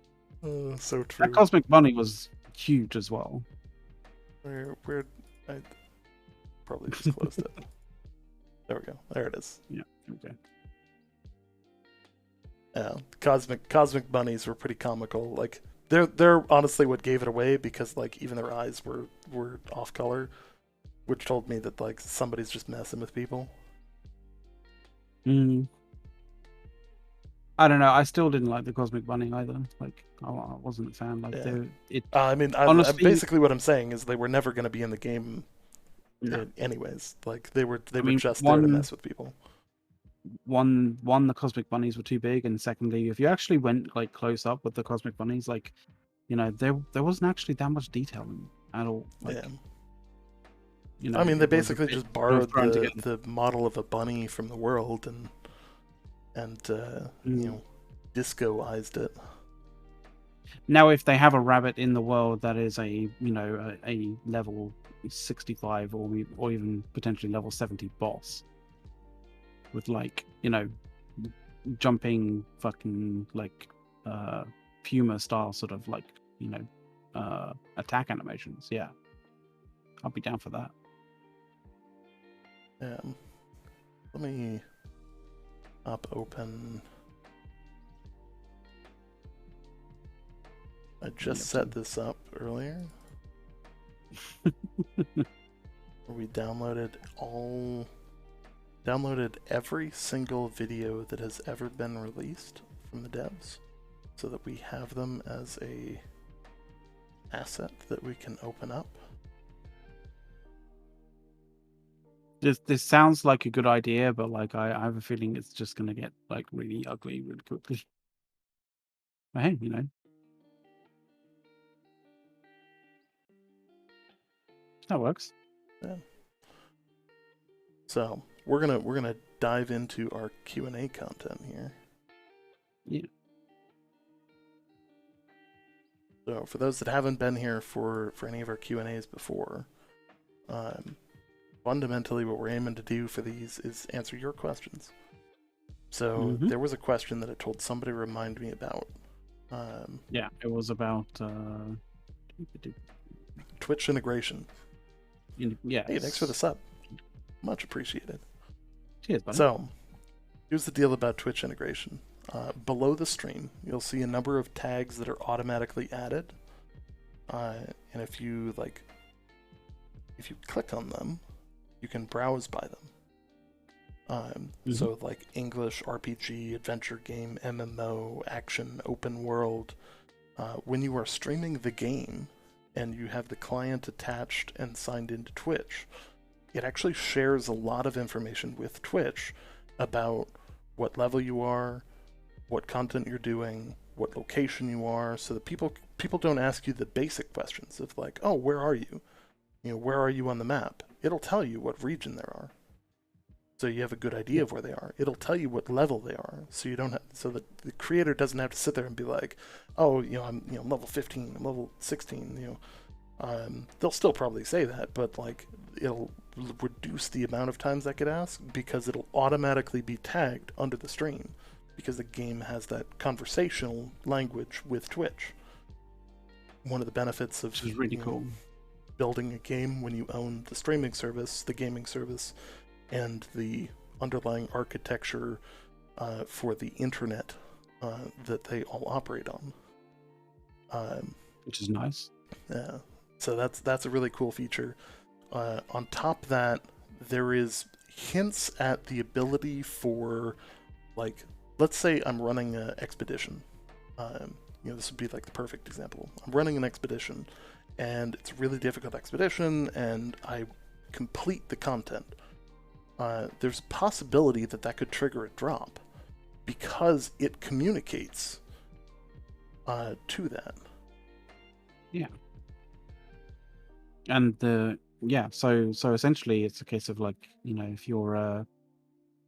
So true. That cosmic bunny was huge as well. I probably just closed it. There we go. There it is. Yeah. Okay. Yeah, cosmic bunnies were pretty comical. Like they're honestly what gave it away, because like even their eyes were off color, which told me that like somebody's just messing with people. I don't know. I still didn't like the cosmic bunny either. Like I wasn't a fan. Like honestly, basically what I'm saying is they were never going to be in the game, anyways. Like they were just there to mess with people. One, the cosmic bunnies were too big, and secondly, if you actually went like close up with the cosmic bunnies, like there wasn't actually that much detail in them at all. Like, I mean, they basically just borrowed the model of a bunny from the world and disco-ized it. Now, if they have a rabbit in the world that is a level 65 or even potentially level 70 boss with jumping fucking Puma style sort of attack animations, yeah, I'll be down for that. Let me open. I just set this up earlier. We downloaded every single video that has ever been released from the devs, so that we have them as a asset that we can open up. This sounds like a good idea, but I have a feeling it's just gonna get really ugly really quickly. But hey, that works. Yeah. So we're gonna dive into our Q&A content here. Yeah. So for those that haven't been here for any of our Q&As before, fundamentally what we're aiming to do for these is answer your questions. So there was a question that I told somebody to remind me about. Yeah, it was about Twitch integration. Yeah. Hey, thanks for the sub. Much appreciated. Cheers, buddy. So, here's the deal about Twitch integration. Below the stream, you'll see a number of tags that are automatically added. And if you click on them, you can browse by them. So English, RPG, adventure game, MMO, action, open world. When you are streaming the game and you have the client attached and signed into Twitch, it actually shares a lot of information with Twitch about what level you are, what content you're doing, what location you are, so that people don't ask you the basic questions of oh, where are you? Where are you on the map? It'll tell you what region there are, so you have a good idea of where they are. It'll tell you what level they are, so so that the creator doesn't have to sit there and be like, oh, I'm level 15, I'm level 16. They'll still probably say that, but it'll reduce the amount of times that get asked, because it'll automatically be tagged under the stream, because the game has that conversational language with Twitch. One of the benefits of really cool building a game when you own the streaming service, the gaming service, and the underlying architecture for the internet that they all operate on. Which is nice. Yeah. So that's a really cool feature. On top of that, there is hints at the ability for, let's say I'm running an expedition. This would be the perfect example. I'm running an expedition, and it's a really difficult expedition, and I complete the content. There's a possibility that could trigger a drop, because it communicates to that. Yeah. And so essentially it's a case of if you're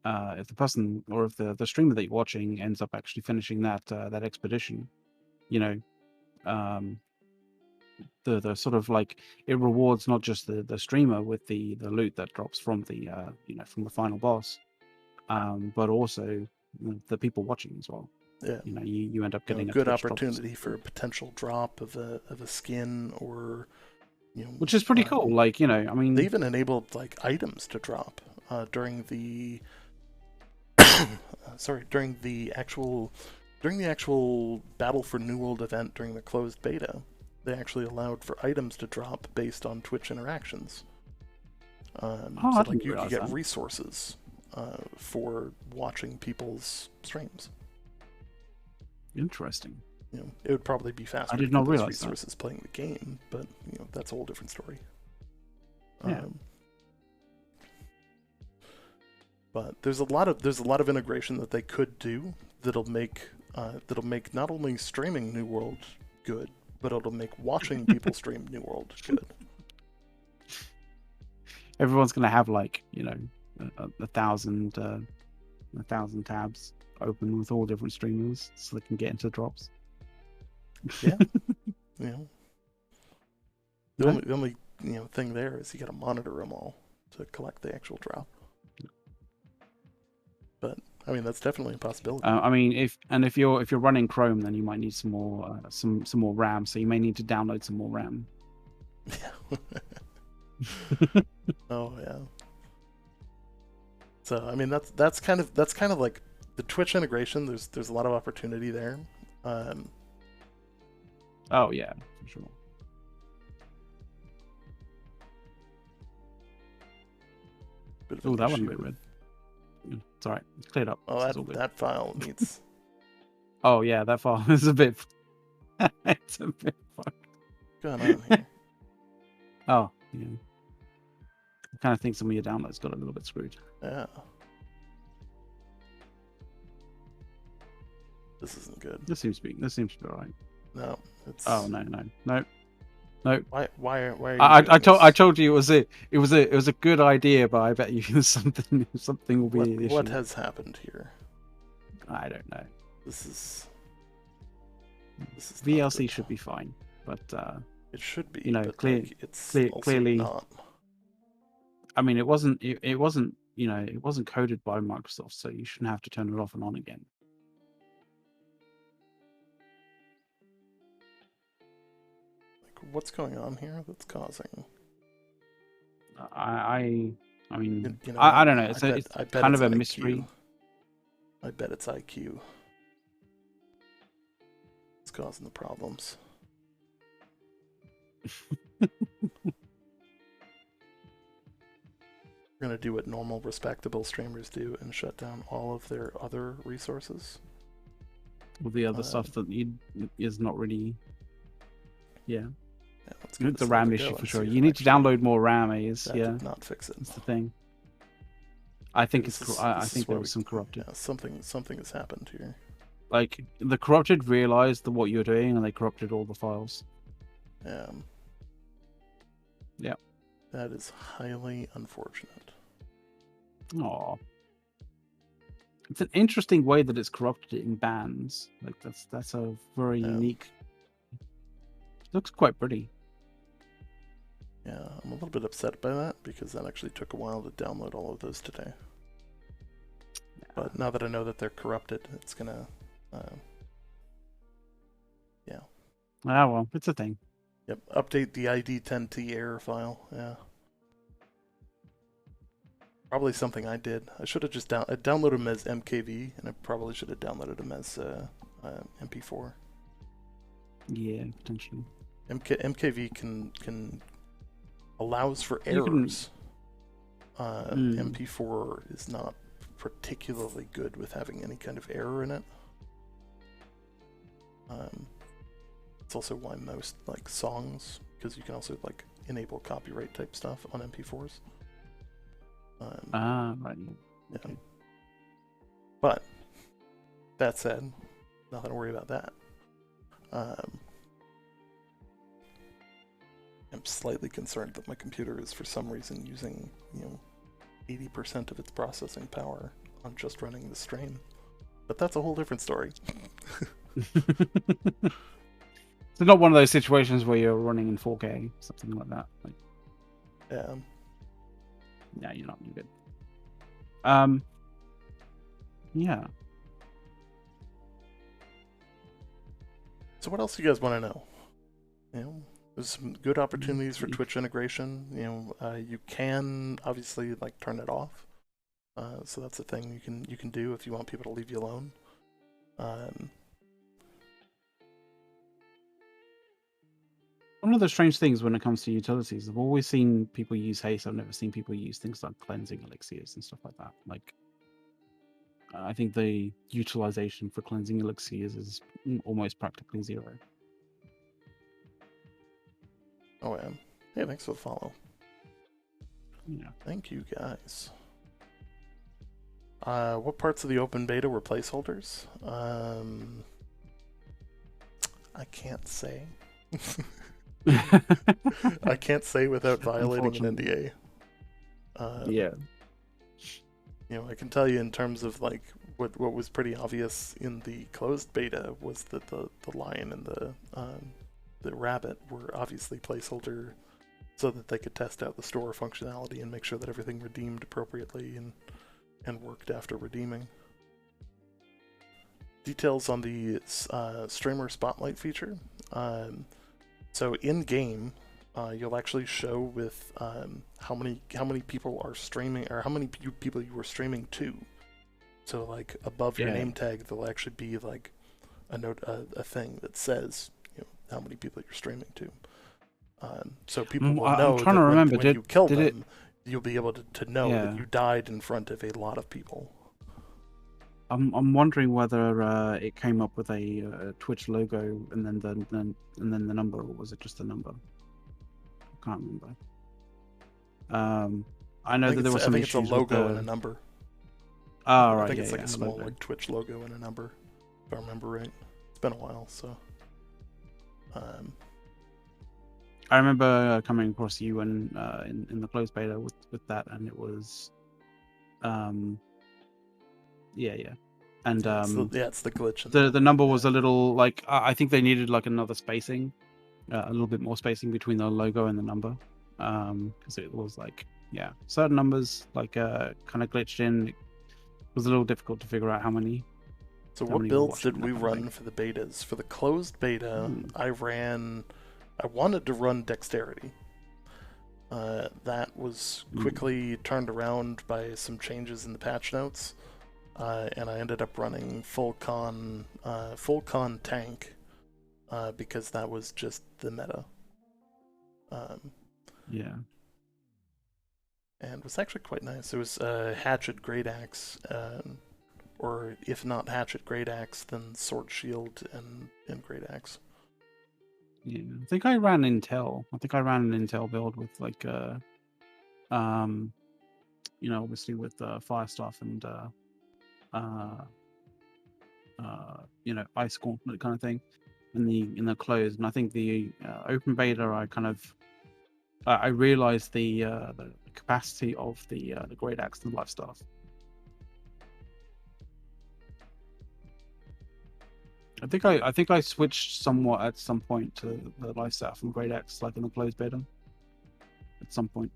if the person or if the streamer that you're watching ends up actually finishing that expedition, the sort of it rewards not just the streamer with the loot that drops from the from the final boss, but also the people watching as well. Yeah. You end up getting a good opportunity for a potential drop of a skin, or which is pretty cool. I mean, they even enabled items to drop during the during the actual Battle for New World event during the closed beta. They actually allowed for items to drop based on Twitch interactions. You could get resources for watching people's streams. Interesting. It would probably be faster. I did not realize resources playing the game, but that's a whole different story. Yeah. But there's a lot of integration that they could do that'll make not only streaming New World good, but it'll make watching people stream New World good. Everyone's gonna have 1,000 tabs open with all different streamers, so they can get into drops. Yeah. You know, the Yeah. only thing there is you got to monitor them all to collect the actual drop. But I mean, that's definitely a possibility. I mean, if you're running Chrome, then you might need some more RAM. So you may need to download some more RAM. Yeah. Oh yeah. So I mean, that's kind of like the Twitch integration. There's a lot of opportunity there. Oh yeah, for sure. Oh, that one a bit red. It's alright. It's cleared up. Oh, that file needs. Oh yeah, that file is a bit. It's a bit fucked. What's going on here? Oh yeah. I kind of think some of your downloads got a little bit screwed. Yeah. This isn't good. This seems to be alright. No, it's. Oh no. Why are you? I told you it was a good idea, but I bet you something will be the issue. What has happened here? I don't know. This is VLC should be fine, but it should be. But clearly not. I mean, it wasn't coded by Microsoft, so you shouldn't have to turn it off and on again. What's going on here that's causing? I mean, I don't know. It's kind of a mystery. I bet it's IQ. It's causing the problems. We're gonna do what normal, respectable streamers do and shut down all of their other resources. All the other stuff that is not really. Yeah. It's a RAM issue for sure. You need to download more RAM. Did not fix it. That's the thing. I think I think there was some corrupted. Yeah, something has happened here. Like the corrupted realized what you're doing, and they corrupted all the files. Yeah. That is highly unfortunate. Aw. It's an interesting way that it's corrupted it in bands. Like that's a very unique. It looks quite pretty. Yeah, I'm a little bit upset by that because that actually took a while to download all of those today. Yeah. But now that I know that they're corrupted, it's gonna, yeah. Ah, well, it's a thing. Yep, update the ID10T error file. Yeah. Probably something I did. I should have just downloaded them as MKV, and I probably should have downloaded them as MP4. Yeah, potentially. MKV can allows for errors. MP4 is not particularly good with having any kind of error in it. It's also why most songs, because you can also enable copyright type stuff on MP4s. Right. Yeah. Okay. But that said, nothing to worry about that. I'm slightly concerned that my computer is for some reason using 80% of its processing power on just running the stream. But that's a whole different story. It's not one of those situations where you're running in 4K, something like that. Yeah. Yeah, you're not. You're good. Yeah. So what else do you guys want to know? There's some good opportunities for Twitch integration. You can obviously turn it off. So that's a thing you can do if you want people to leave you alone. One of the strange things when it comes to utilities, I've always seen people use haste. I've never seen people use things like cleansing elixirs and stuff like that. I think the utilization for cleansing elixirs is almost practically zero. Oh, yeah. Hey, thanks for the follow. Yeah. Thank you, guys. What parts of the open beta were placeholders? I can't say. I can't say without violating an NDA. Yeah. I can tell you in terms of what was pretty obvious in the closed beta was that the lion and the rabbit were obviously placeholder so that they could test out the store functionality and make sure that everything redeemed appropriately and worked after redeeming. Details on the streamer spotlight feature. So in game, you'll actually show with how many people are streaming, or how many people you were streaming to. So like above your name tag, there'll actually be like a thing that says, you know, how many people you're streaming to. So people will know I'm trying that to remember. when you kill them, it... you'll be able to know that you died in front of a lot of people. I'm wondering whether it came up with a Twitch logo and then the number, or was it just the number? I can't remember. I know that there was some issues. I think it's a logo and a number. Oh, right. I think it's like a small like Twitch logo and a number, if I remember right. It's been a while, so. I remember coming across you in the closed beta with that, and it was, and it's the glitch. The number was a little like, I think they needed like another spacing, a little bit more spacing between the logo and the number, because it was like certain numbers like kind of glitched in. It was a little difficult to figure out how many. So what builds did we run for the betas? For the closed beta, I wanted to run dexterity. That was quickly turned around by some changes in the patch notes, and I ended up running full con tank because that was just the meta. And it was actually quite nice. It was hatchet, great axe, or if not hatchet, great axe, then sword, shield, and great axe. Yeah, I think I ran Intel. I think I ran an Intel build with like, obviously with fire stuff and ice gauntlet kind of thing in the closed. And I think the open beta, I realized the capacity of the great axe and life staff. I think I switched somewhat at some point to the life staff and great axe, like in the closed beta. At some point,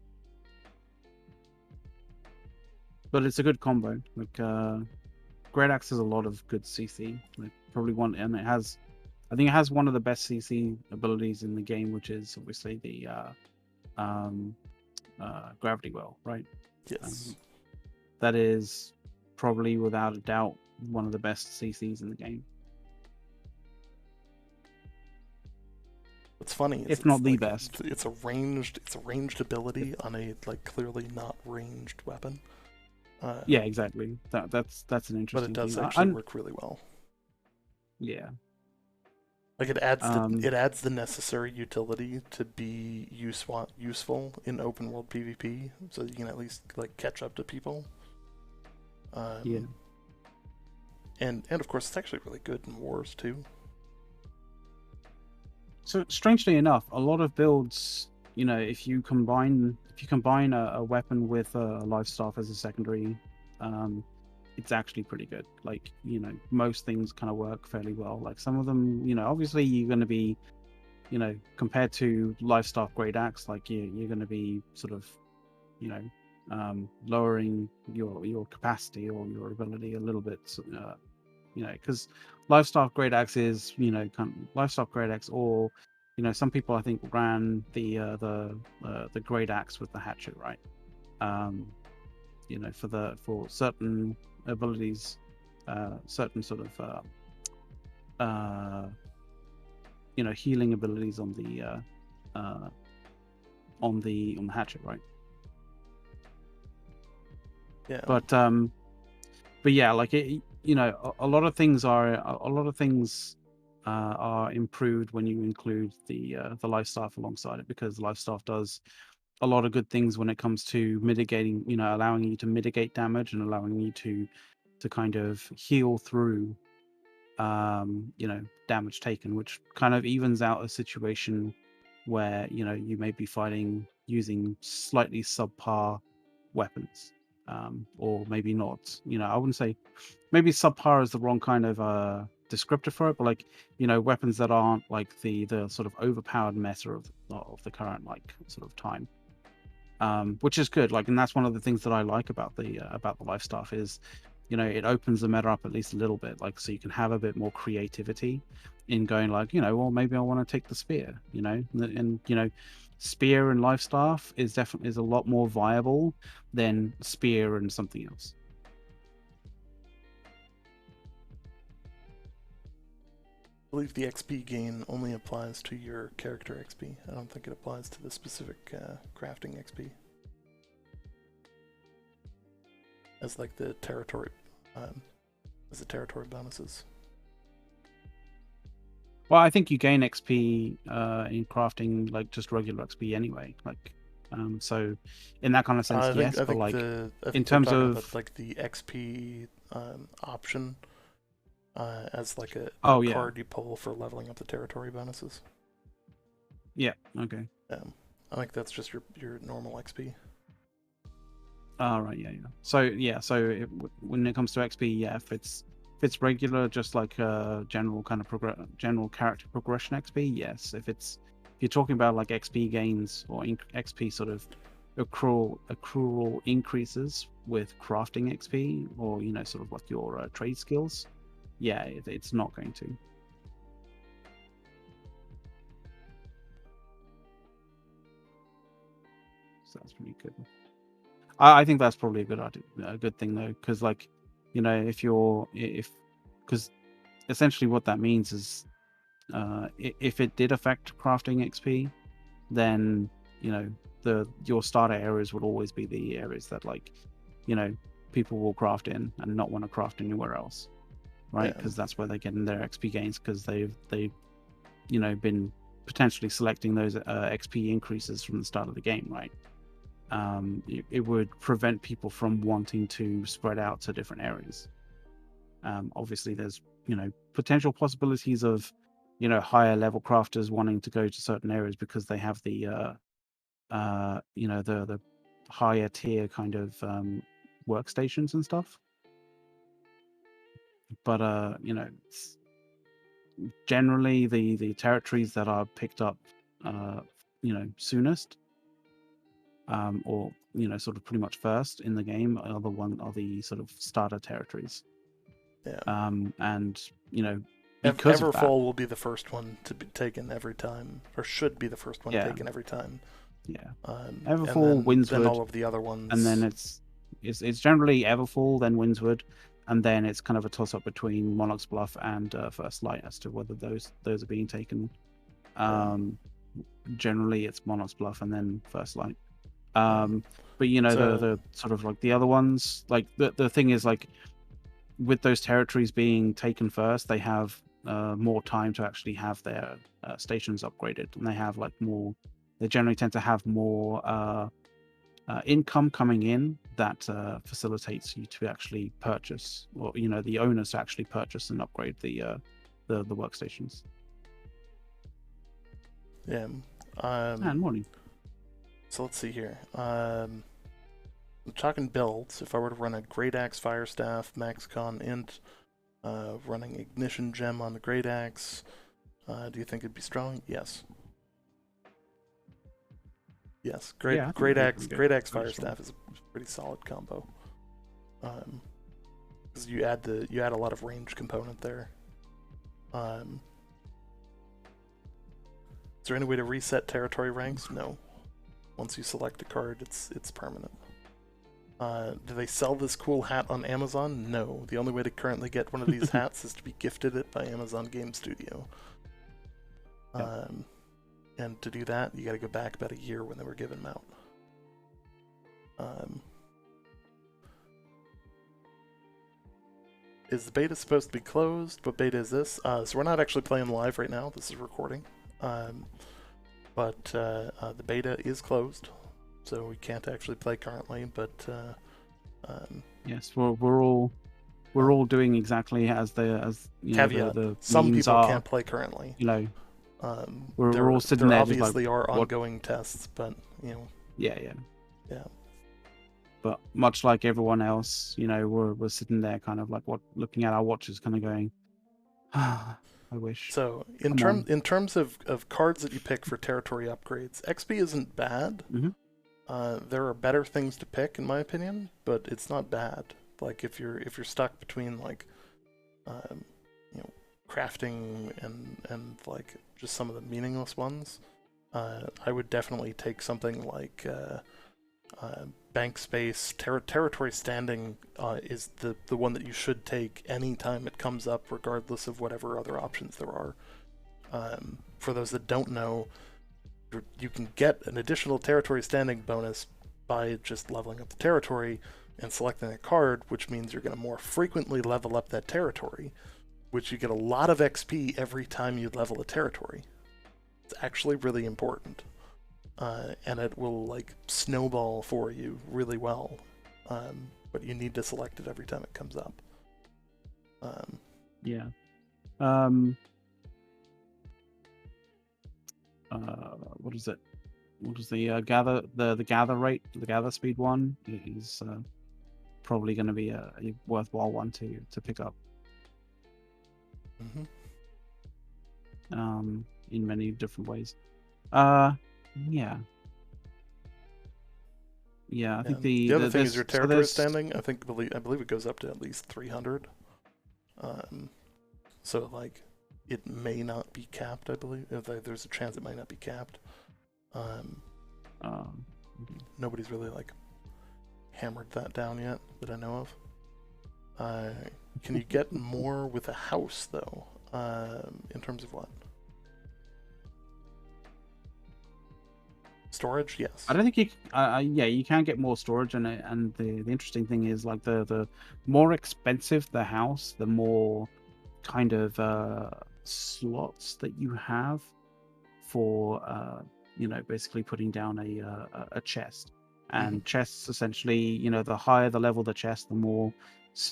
but it's a good combo. Like great axe has a lot of good CC. Like probably one, and I think it has one of the best CC abilities in the game, which is obviously the gravity well, right? Yes. That is probably without a doubt one of the best CCs in the game. What's funny is if not the best. It's a ranged ability on a like clearly not ranged weapon. Yeah, exactly. That's an interesting. But it does thing. actually work really well. Yeah. Like it adds the necessary utility to be useful in open world PvP, so you can at least like catch up to people. Yeah. And of course it's actually really good in wars too. So strangely enough, a lot of builds, if you combine a weapon with a life staff as a secondary, it's actually pretty good. Like, most things kind of work fairly well. Like some of them, obviously you're going to be, compared to life staff great axe, like you're going to be sort of, lowering your capacity or your ability a little bit, because livestock great axe is livestock great axe, or some people I think ran the great axe with the hatchet, right? For certain abilities, certain sort of healing abilities on the hatchet, right? Yeah. But yeah, like it, a lot of things are improved when you include the life staff alongside it, because life staff does a lot of good things when it comes to mitigating, allowing you to mitigate damage and allowing you to kind of heal through damage taken, which kind of evens out a situation where you may be fighting using slightly subpar weapons. or maybe not. I wouldn't say, maybe subpar is the wrong kind of descriptor for it, but like, weapons that aren't like the sort of overpowered meta of the current like sort of time. Which is good. Like, and that's one of the things that I like about the life stuff is, it opens the meta up at least a little bit, like, so you can have a bit more creativity in going like, well, maybe I want to take the spear, and spear and life staff is a lot more viable than spear and something else. I believe the XP gain only applies to your character XP. I don't think it applies to the specific crafting XP. As like the territory, bonuses. Well, I think you gain XP in crafting, like just regular XP anyway. Like, so in that kind of sense, yes. But like, in terms of like the XP option. As like a card you pull for leveling up the territory bonuses. Yeah. Okay. I think that's just your normal XP. Right. Yeah. So when it comes to XP, if it's regular, just like general kind of general character progression XP, yes. If you're talking about like XP gains or XP sort of accrual increases with crafting XP, or sort of like your trade skills. Yeah, it's not going to. So that's pretty good. I think that's probably a good thing though, because like, because essentially what that means is, if it did affect crafting XP, then your starter areas would always be the areas that like, people will craft in and not want to craft anywhere else. Right, because that's where they're getting their XP gains, because they've been potentially selecting those XP increases from the start of the game, right? It would prevent people from wanting to spread out to different areas. Obviously, there's potential possibilities of higher level crafters wanting to go to certain areas because they have the the higher tier kind of workstations and stuff. But generally the territories that are picked up soonest, or sort of pretty much first in the game are the sort of starter territories. Yeah. And because Everfall will be the first one to be taken every time, or should be the first one taken every time. Yeah. Everfall, Windswood, then all of the other ones, and then it's generally Everfall, then Windswood, and then it's kind of a toss-up between Monarch's Bluff and First Light as to whether those are being taken. Generally, it's Monarch's Bluff and then First Light. But the sort of like the other ones, like the thing is, like, with those territories being taken first, they have more time to actually have their stations upgraded, and they have like more. They generally tend to have more income coming in that facilitates you to actually purchase, or the owners to actually purchase and upgrade the workstations. Yeah. And morning. So let's see here. I'm talking builds. If I were to run a Great Axe Fire Staff, MaxCon Int, running Ignition Gem on the Great Axe, do you think it'd be strong? Yes. Yes, Great Axe Fire Staff is a pretty solid combo. Because you add a lot of range component there. Is there any way to reset territory ranks? No. Once you select a card, it's permanent. Do they sell this cool hat on Amazon? No. The only way to currently get one of these hats is to be gifted it by Amazon Game Studio. And to do that, you got to go back about a year when they were given them out. Is the beta supposed to be closed? What beta is this? So we're not actually playing live right now. This is recording. But the beta is closed, so we can't actually play currently. But yes, we're all doing exactly as caveat. Some people can't play currently. We're all sitting there. There obviously are ongoing tests, but Yeah. But much like everyone else, we're sitting there kind of like looking at our watches, kind of going, I wish. So Come on. in terms of cards that you pick for territory upgrades, XP isn't bad. There are better things to pick, in my opinion, but it's not bad. Like if you're stuck between like, crafting and like just some of the meaningless ones, I would definitely take something like bank space. Territory standing is the one that you should take anytime it comes up, regardless of whatever other options there are. For those that don't know, you can get an additional territory standing bonus by just leveling up the territory and selecting a card, which means you're going to more frequently level up that territory, which you get a lot of XP every time you level a territory. It's actually really important. And it will like snowball for you really well, but you need to select it every time it comes up. Yeah. What is it? What is the gather rate? The gather speed one is probably going to be a worthwhile one to pick up. In many different ways. Yeah. I think the other thing is your territory standing. I believe it goes up to at least 300. So like, it may not be capped. I believe there's a chance it might not be capped. Nobody's really like hammered that down yet that I know of. Can you get more with a house though? In terms of what? Storage, yes. I don't think you. You can get more storage, and the interesting thing is like the more expensive the house, the more kind of slots that you have for basically putting down a chest. And chests essentially, the higher the level of the chest, the more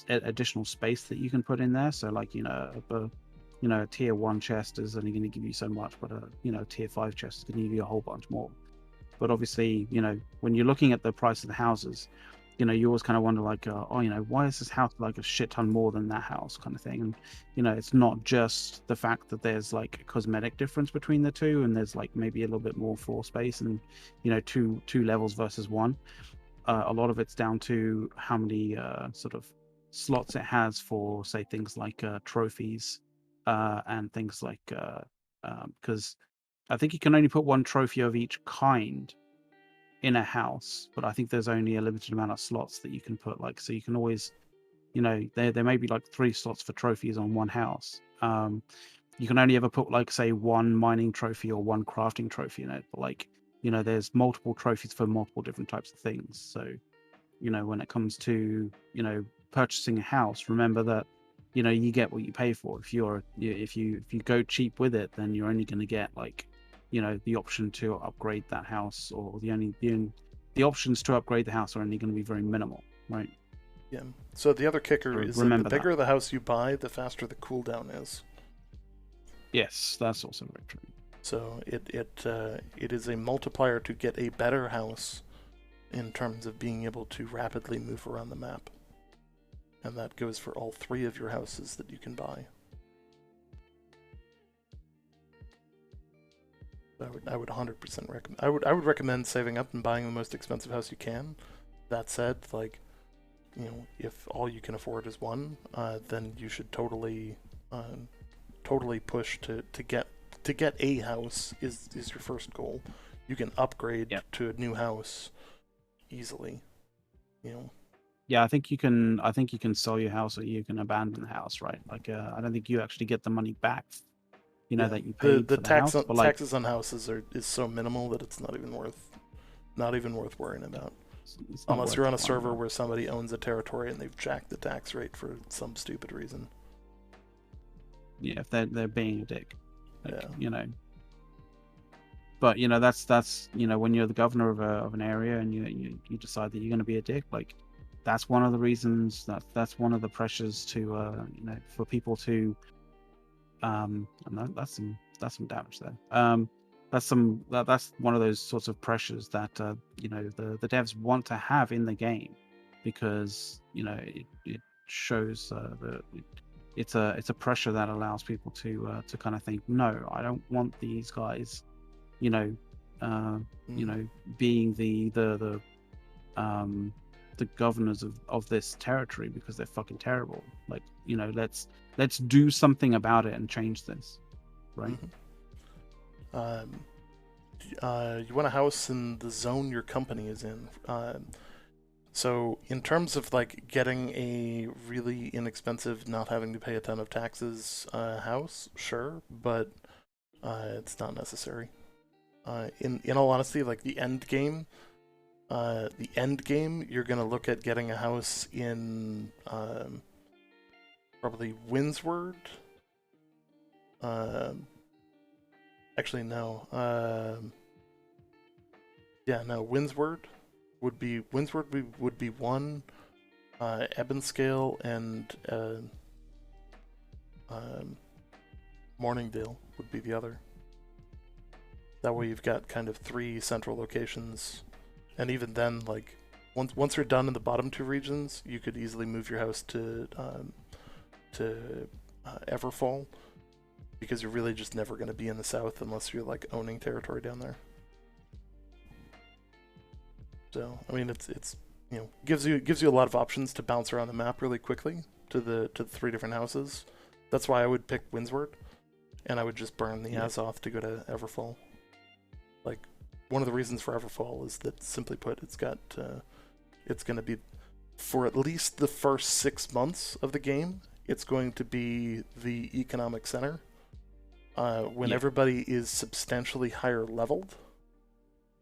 additional space that you can put in there. So like a tier 1 chest is only going to give you so much, but a tier 5 chest is going to give you a whole bunch more. But obviously, when you're looking at the price of the houses, you always kind of wonder like, why is this house like a shit ton more than that house kind of thing? And, it's not just the fact that there's like a cosmetic difference between the two, and there's like maybe a little bit more floor space and, two levels versus one. A lot of it's down to how many sort of slots it has for, say, things like trophies and things like, because I think you can only put one trophy of each kind in a house, but I think there's only a limited amount of slots that you can put. Like, so you can always, there may be like 3 slots for trophies on one house. You can only ever put like, say, 1 mining trophy or 1 crafting trophy in it. But like, there's multiple trophies for multiple different types of things. So, when it comes to, purchasing a house, remember that, you get what you pay for. If you go cheap with it, then you're only going to get like, the option to upgrade that house, or the options to upgrade the house are only going to be very minimal, right? Yeah. So the other kicker is that the bigger the house you buy, the faster the cooldown is. Yes, that's also very true. So it is a multiplier to get a better house in terms of being able to rapidly move around the map, and that goes for all 3 of your houses that you can buy. I would 100% recommend. I would recommend saving up and buying the most expensive house you can. That said, like, if all you can afford is 1, then you should totally push to get a house is your first goal. You can upgrade to a new house easily. Yeah, I think you can sell your house, or you can abandon the house, right? Like, I don't think you actually get the money back. That you paid the for the tax house, taxes on houses is so minimal that it's not even worth worrying about. Unless you're on a server where somebody owns a territory and they've jacked the tax rate for some stupid reason. Yeah, if they're being a dick. But that's when you're the governor of an area and you decide that you're going to be a dick, like that's one of the reasons, that's one of the pressures to for people to and that's some damage there. that's one of those sorts of pressures that the devs want to have in the game, because it shows it's a pressure that allows people to kind of think, no, I don't want these guys, you know, being the governors of this territory, because they're fucking terrible. Like, let's do something about it and change this, right? You want a house in the zone your company is in. So in terms of like getting a really inexpensive, not having to pay a ton of taxes house, sure, but it's not necessary. In all honesty, like the end game, you're gonna look at getting a house in probably Windsward. Actually, no. Yeah, no. Windsward would be one. Ebonscale and Morningdale would be the other. That way, you've got kind of 3 central locations, and even then, like once you're done in the bottom 2 regions, you could easily move your house to Everfall, because you're really just never going to be in the south unless you're like owning territory down there. So I mean, it's gives you a lot of options to bounce around the map really quickly to the 3 different houses. That's why I would pick Windsward, and I would just burn the Azoth to go to Everfall. Like, one of the reasons for Everfall is that, simply put, it's going to be, for at least the first 6 months of the game, it's going to be the economic center. When everybody is substantially higher leveled,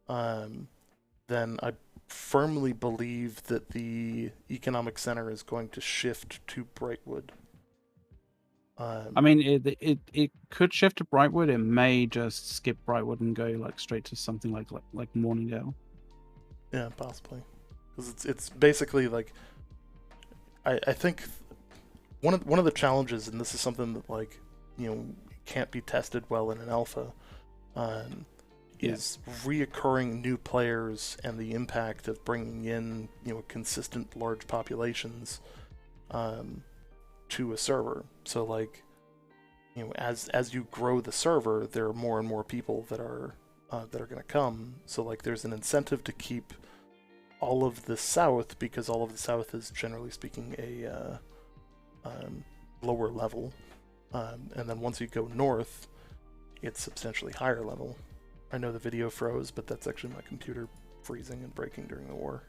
then I firmly believe that the economic center is going to shift to Brightwood. I mean, it could shift to Brightwood. It may just skip Brightwood and go like straight to something like Morningdale. Yeah, possibly, because it's basically like, I think one of the challenges, and this is something that like can't be tested well in an alpha, is reoccurring new players and the impact of bringing in consistent large populations to a server. So like as you grow the server, there are more and more people that are going to come. So like there's an incentive to keep all of the south, because all of the south is generally speaking a lower level, and then once you go north, it's substantially higher level. I know the video froze, but that's actually my computer freezing and breaking during the war.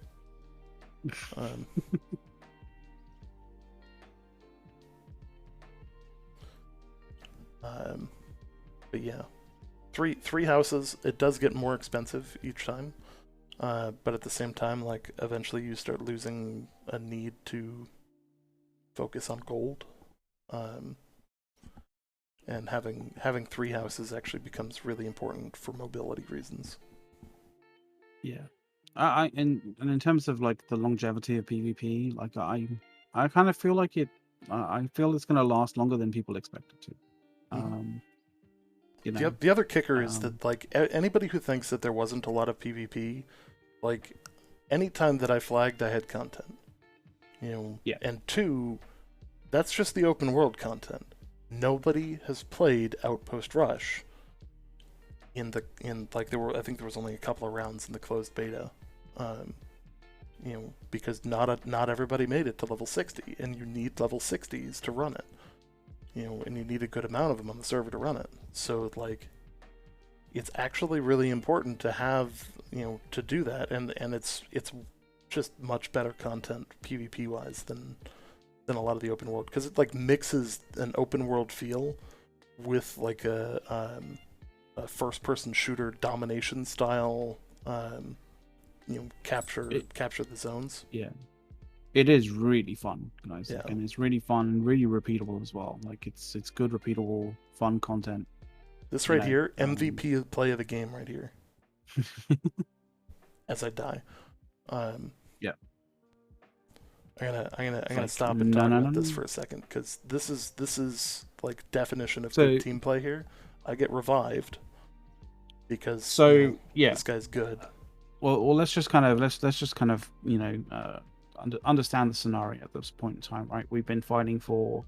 But yeah, three houses. It does get more expensive each time, but at the same time, like eventually you start losing a need to focus on gold, and having 3 houses actually becomes really important for mobility reasons. Yeah, and in terms of like the longevity of PvP, like I kind of feel like I feel it's going to last longer than people expect it to. The other kicker is that like anybody who thinks that there wasn't a lot of PvP, like anytime that I flagged, I had content. And 2, that's just the open world content. Nobody has played Outpost Rush I think there was only a couple of rounds in the closed beta, because not everybody made it to level 60, and you need level 60s to run it, and you need a good amount of them on the server to run it. So like, it's actually really important to have to do that, and it's just much better content PvP wise than a lot of the open world, because it like mixes an open world feel with like a first-person shooter domination style, capture the zones. Yeah, it is really fun, guys. Yeah. And it's really fun and really repeatable as well. Like it's good, repeatable, fun content. This right here, MVP play of the game right here. As I die. Yeah. I'm gonna stop and talk about this for a second, because this is like definition of good team play here. I get revived, because So yeah, this guy's good. well, let's just kind of understand the scenario at this point in time, right? We've been fighting for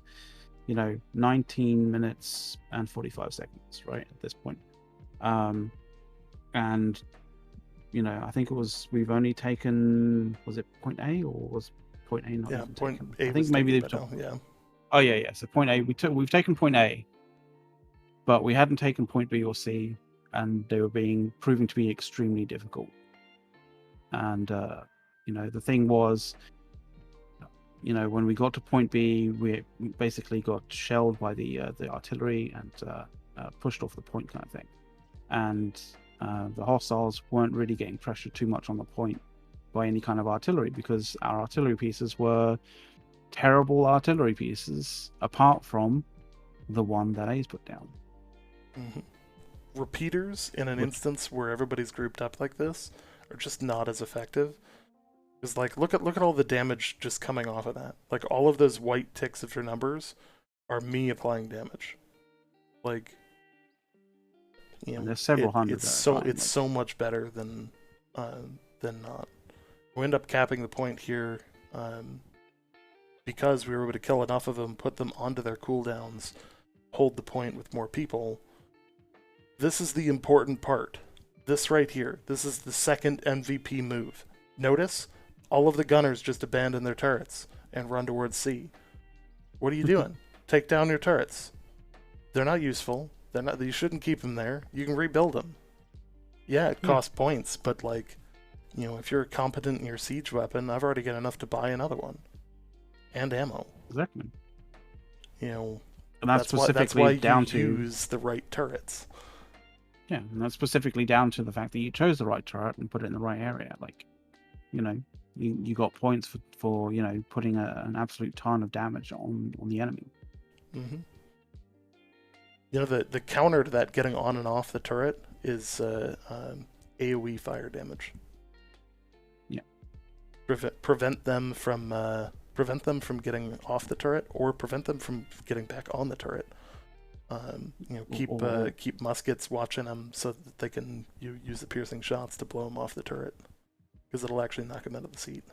19 minutes and 45 seconds, right, at this point. And I think we've only taken, was it point A, or was point A not even point taken? A I think was maybe taken they've by now, yeah. Oh yeah. So point A, we've taken point A, but we hadn't taken point B or C, and they were proving to be extremely difficult. And the thing was, when we got to point B, we basically got shelled by the artillery and pushed off the point, kind of thing. And the hostiles weren't really getting pressured too much on the point by any kind of artillery, because our artillery pieces were terrible artillery pieces, apart from the one that A's put down. Mm-hmm. Repeaters in an instance where everybody's grouped up like this are just not as effective. Because look at all the damage just coming off of that. Like, all of those white ticks of your numbers are me applying damage. Like, there's several hundred. It's so much better than not. We end up capping the point here because we were able to kill enough of them, put them onto their cooldowns, hold the point with more people. This is the important part. This right here. This is the second MVP move. Notice? All of the gunners just abandon their turrets and run towards C. What are you doing? Take down your turrets. They're not useful. They're not. You shouldn't keep them there. You can rebuild them. Yeah, it costs points, but if you're competent in your siege weapon, I've already got enough to buy another one. And ammo. Exactly. And that's specifically down to use the right turrets. Yeah, and that's specifically down to the fact that you chose the right turret and put it in the right area. You got points for putting an absolute ton of damage on the enemy. Mm-hmm. The counter to that getting on and off the turret is AoE fire damage. Yeah. Prevent them from getting off the turret, or prevent them from getting back on the turret. Keep muskets watching them so that they can use the piercing shots to blow them off the turret, because it'll actually knock them out of the seat.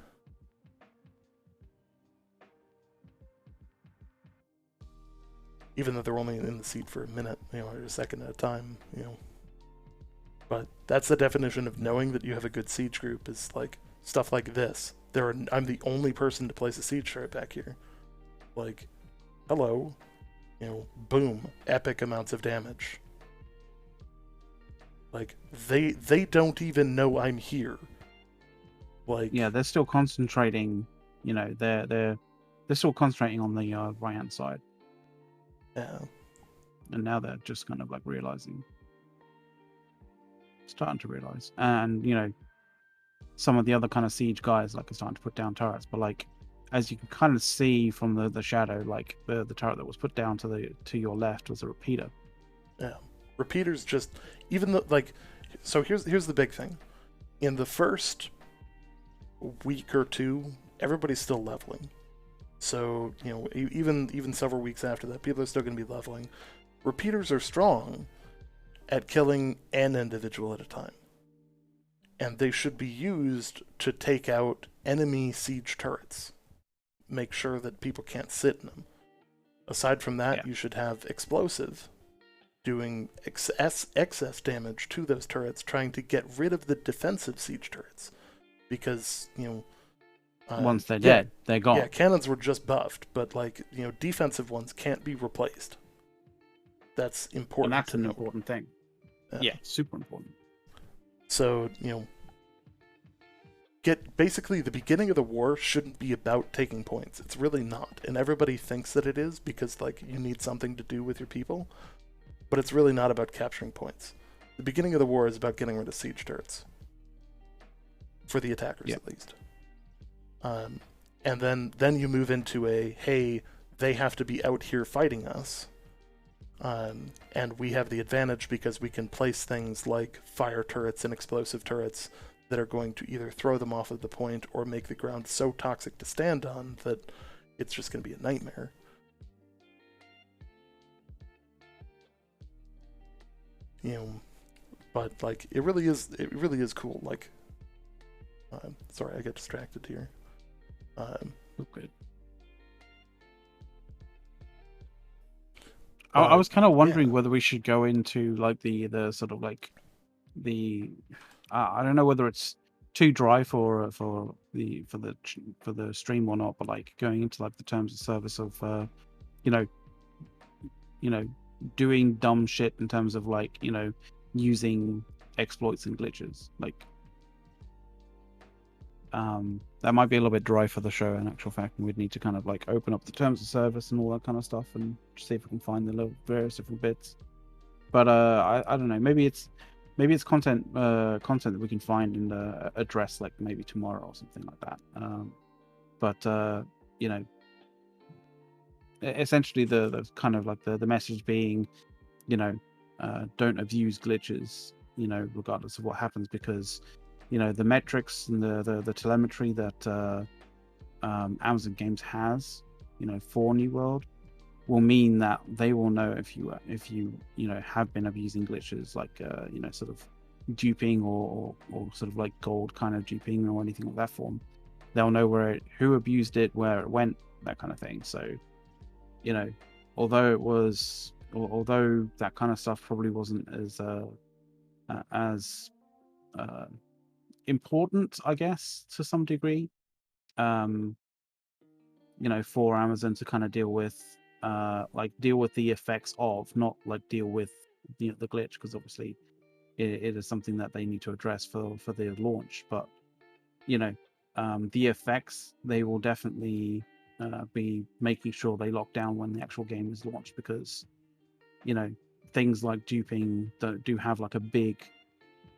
Even though they're only in the seat for a minute, or a second at a time, But that's the definition of knowing that you have a good siege group, is stuff like this. I'm the only person to place a siege turret back here. Hello. Boom, epic amounts of damage. They don't even know I'm here. They're still concentrating. They're still concentrating on the right hand side. Yeah. And now they're just kind of starting to realize, and some of the other kind of siege guys are starting to put down turrets, but as you can kind of see from the shadow, the turret that was put down to your left was a repeater. Yeah, repeaters just, even though so here's the big thing. In the first week or two, everybody's still leveling. So even several weeks after that, people are still going to be leveling. Repeaters are strong at killing an individual at a time, and they should be used to take out enemy siege turrets. Make sure that people can't sit in them. Aside from that, you should have explosive doing excess damage to those turrets, trying to get rid of the defensive siege turrets. Because, once they're dead, they're gone. Yeah, cannons were just buffed, but defensive ones can't be replaced. That's important. And that's an important thing. Yeah, super important. So, basically the beginning of the war shouldn't be about taking points. It's really not. And everybody thinks that it is because you need something to do with your people. But it's really not about capturing points. The beginning of the war is about getting rid of siege turrets. For the attackers, at least. And then you move into hey, they have to be out here fighting us. And we have the advantage because we can place things like fire turrets and explosive turrets that are going to either throw them off of the point or make the ground so toxic to stand on that it's just going to be a nightmare. But like it really is cool. Like, sorry, I get distracted here. Okay. I But was kind of yeah, wondering whether we should go into like the sort of like the I don't know whether it's too dry for the stream or not, but like going into like the terms of service of you know you know doing dumb shit in terms of like using exploits and glitches, like that might be a little bit dry for the show in actual fact, and we'd need to kind of like open up the terms of service and all that kind of stuff and see if we can find the little various different bits. But I don't know, maybe it's content that we can find and address like maybe tomorrow or something like that. But you know essentially the kind of like the message being don't abuse glitches regardless of what happens, because the metrics and the telemetry that Amazon Games has for New World will mean that they will know if you have been abusing glitches, like sort of duping or sort of like gold kind of duping or anything of that form. They'll know who abused it, where it went, that kind of thing. So although that kind of stuff probably wasn't as important, I guess, to some degree, for Amazon to kind of deal with the effects of, not like deal with the glitch, because obviously it is something that they need to address for the launch. But the effects, they will definitely be making sure they lock down when the actual game is launched, because things like duping do have like a big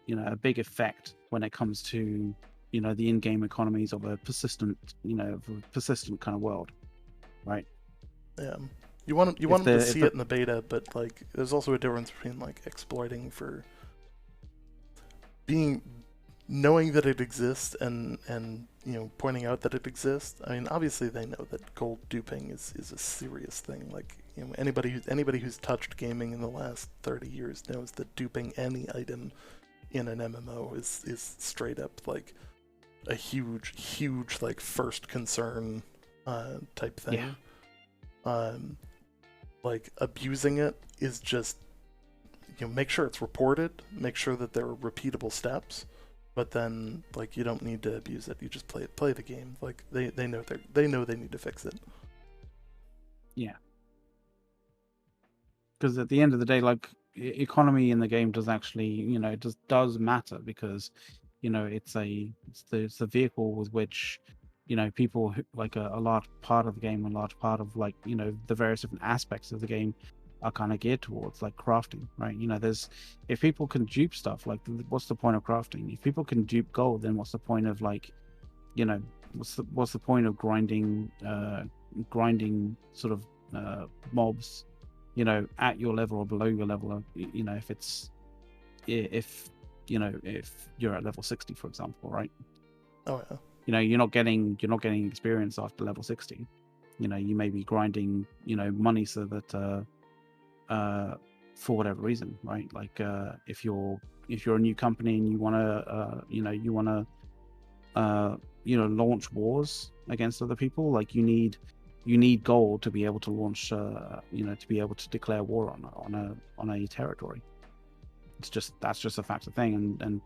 effect when it comes to the in-game economies of a persistent kind of world, right? yeah. You want them to see it in the beta, but like there's also a difference between like exploiting for knowing that it exists and pointing out that it exists. I mean, obviously they know that gold duping is a serious thing. Like anybody who's touched gaming in the last 30 years knows that duping any item in an MMO is straight up like a huge like first concern type thing. Yeah. Like abusing it is just make sure it's reported, make sure that there are repeatable steps, but then like you don't need to abuse it. You just play the game. Like they know they need to fix it. Yeah. Because at the end of the day, like economy in the game does actually, it does matter, because it's the vehicle with which people like a large part of the game, a large part of like the various different aspects of the game are kind of geared towards, like crafting, right? If people can dupe stuff, like what's the point of crafting? If people can dupe gold, then what's the point of like what's the point of grinding sort of mobs at your level or below your level? If you're at level 60, for example, right? Oh yeah. You're not getting experience after level 60. You may be grinding money so that for whatever reason, right? Like if you're a new company and you want to launch wars against other people, like you need gold to be able to launch to be able to declare war on a territory. That's just a fact of thing. And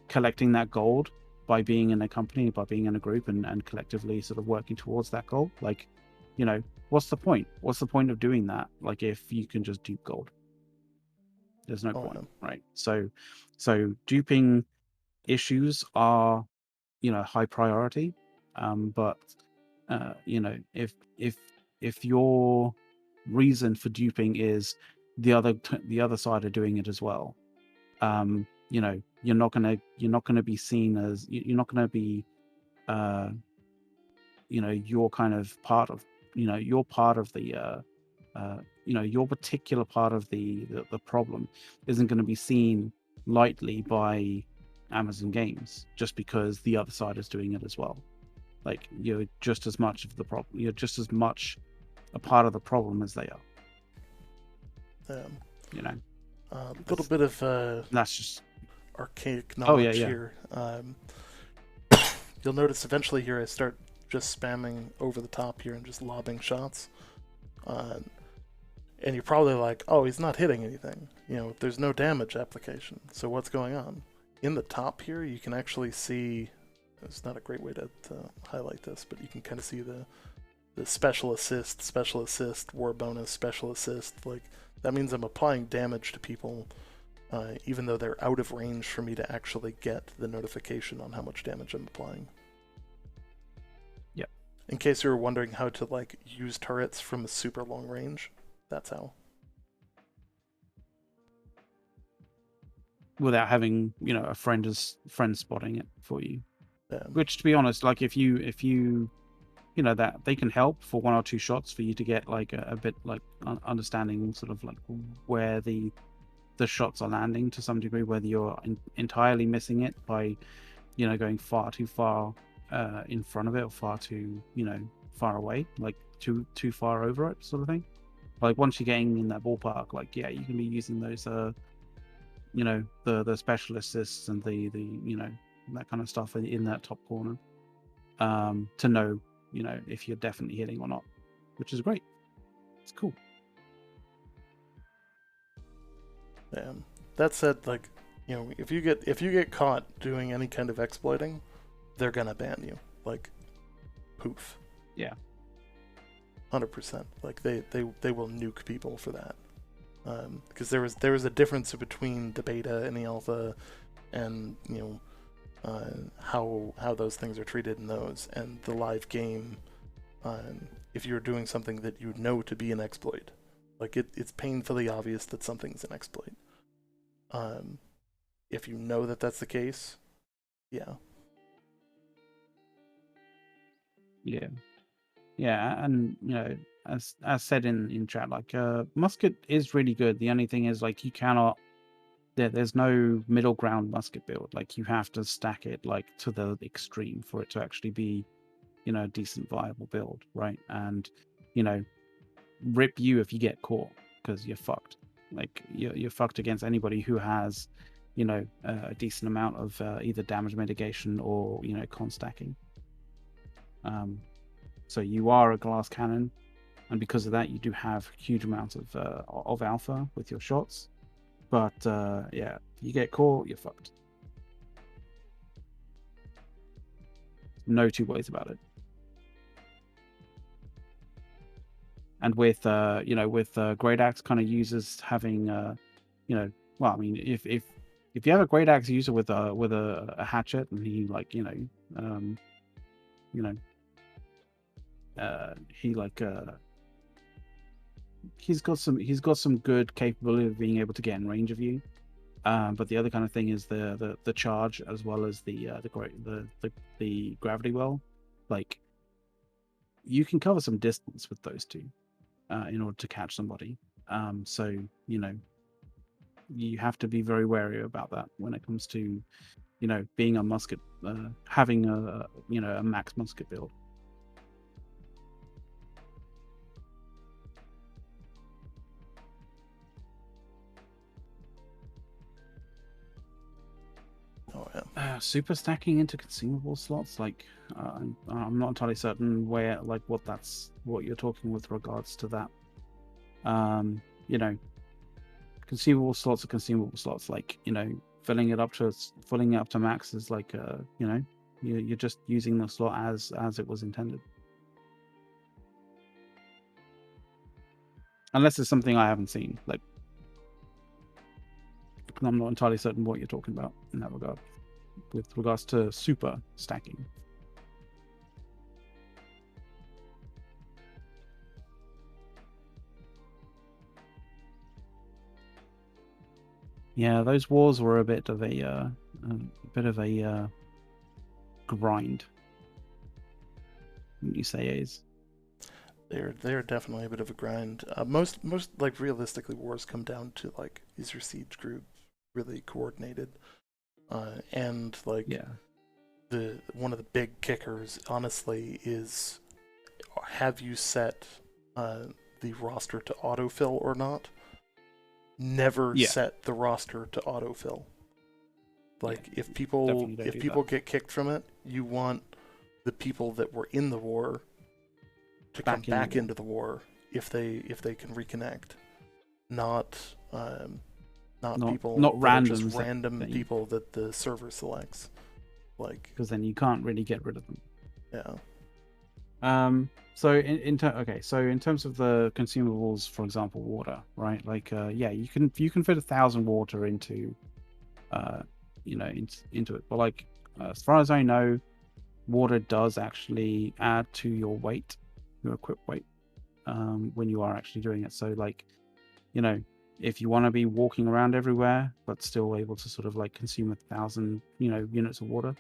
collecting that gold by being in a company, by being in a group and collectively sort of working towards that goal, like what's the point of doing that, like if you can just dupe gold? There's no point, right? So duping issues are high priority, but if your reason for duping is the other side are doing it as well, you're not gonna be seen as, you're not gonna be you're kind of part of you're part of the your particular part of the problem isn't going to be seen lightly by Amazon Games just because the other side is doing it as well. Like you're just as much of the problem. You're just as much a part of the problem as they are. A little bit of That's just. archaic Oh yeah, knowledge yeah. here. You'll notice eventually here I start just spamming over the top here and just lobbing shots. Uh, and you're probably like, oh, he's not hitting anything. There's no damage application. So what's going on? In the top here, you can actually see. It's not a great way to highlight this, but you can kind of see the special assist, war bonus, special assist. Like, that means I'm applying damage to people, even though they're out of range for me to actually get the notification on how much damage I'm applying. Yep. In case you were wondering how to like use turrets from a super long range, that's how. Without having a friend spotting it for you. Um, Which, to be honest, like if you that they can help for 1 or 2 shots for you to get like a bit like understanding sort of like where the shots are landing to some degree, whether you're entirely missing it by going far too far in front of it or far too far away, like too far over it, sort of thing. Like once you're getting in that ballpark, like yeah, you can be using those the special assists and the that kind of stuff in that top corner to know if you're definitely hitting or not, which is great. It's cool. That said, like, if you get caught doing any kind of exploiting, they're gonna ban you. Like, poof. Yeah. 100%. Like they will nuke people for that. Because there was a difference between the beta and the alpha, and how those things are treated in those, and the live game. If you're doing something that you know to be an exploit, like it's painfully obvious that something's an exploit. If you know that that's the case, yeah. Yeah, and as said in chat, like musket is really good. The only thing is like you cannot. There's no middle ground musket build. Like you have to stack it like to the extreme for it to actually be a decent viable build, right? And rip you if you get caught, because you're fucked. Like you're fucked against anybody who has a decent amount of either damage mitigation or con stacking. So you are a glass cannon, and because of that you do have huge amounts of alpha with your shots, but yeah, if you get caught, you're fucked. No two ways about it. And with Great Axe kind of users having well, I mean, if you have a Great Axe user with a hatchet, and he like he like he's got some good capability of being able to get in range of you, but the other kind of thing is the charge, as well as the gravity well. Like you can cover some distance with those two in order to catch somebody. So you have to be very wary about that when it comes to being a musket, having a max musket build. Oh yeah. Super stacking into consumable slots, like I'm not entirely certain where, like, what you're talking with regards to that. Consumable slots are consumable slots. Like filling it up to max is like you're just using the slot as it was intended. Unless it's something I haven't seen, like I'm not entirely certain what you're talking about in that regard, with regards to super stacking. Yeah, those wars were a bit of a grind. Wouldn't you say, A's? They're definitely a bit of a grind. Most like realistically wars come down to like, is your siege group really coordinated? And like one of the big kickers, honestly, is have you set the roster to autofill or not? never Yeah. set the roster to autofill. Like Yeah, if people definitely don't if do people that. get kicked from it, you want the people that were in the war to come Back in the back war. into the war if they can reconnect, not not Not people that are just randoms random that you, people that the server selects. Like, because then you can't really get rid of them. yeah. So okay, so in terms of the consumables, for example, water, right? Like, yeah, you can fit 1,000 water into, uh, into it. But like, as far as I know, water does actually add to your weight, your equip weight, when you are actually doing it. So like, you know, if you want to be walking around everywhere but still able to sort of like consume 1,000, units of water,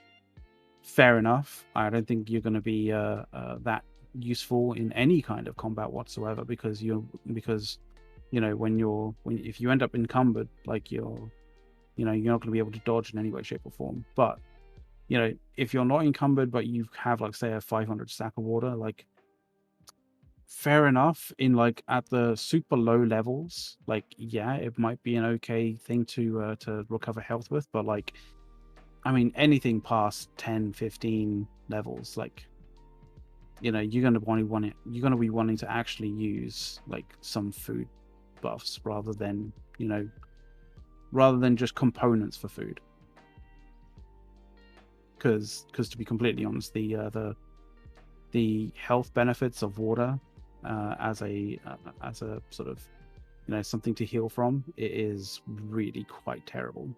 fair enough. I don't think you're going to be that useful in any kind of combat whatsoever, because when if you end up encumbered, like you're not going to be able to dodge in any way, shape, or form. But if you're not encumbered but you have, like, say, a 500 stack of water, like, fair enough. In, like, at the super low levels, like, yeah, it might be an okay thing to recover health with, but like, I mean, anything past 10, 15 levels, like, you're going to you're going to be wanting to actually use, like, some food buffs rather than just components for food. Because to be completely honest, the health benefits of water, as a sort of, something to heal from, it is really quite terrible.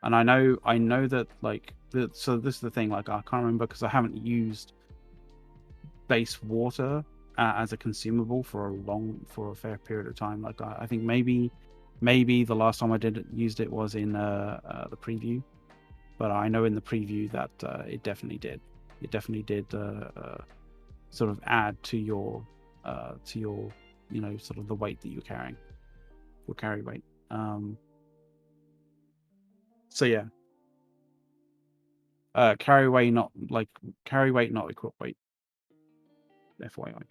And I know that, like, so this is the thing, like, I can't remember because I haven't used base water as a consumable for a fair period of time. Like, I think maybe the last time I used it was in the preview, but I know in the preview that it definitely did. It definitely did sort of add to your sort of the weight that you're carrying, or carry weight. So yeah, carry weight, not equip weight. FYI.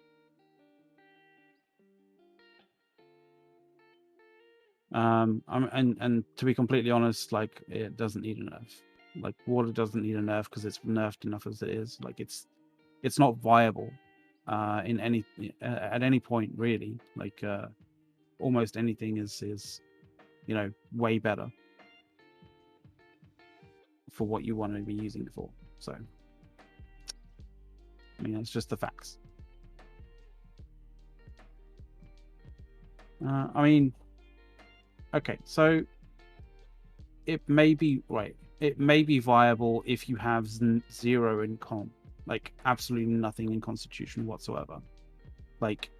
And to be completely honest, like, it doesn't need a nerf. Like, water doesn't need a nerf because it's nerfed enough as it is. Like, it's not viable in any at any point, really. Like, almost anything is way better for what you want to be using it for. So, I mean, it's just the facts. I mean, okay, so it may be right. It may be viable if you have zero in con, like absolutely nothing in constitution whatsoever. Like,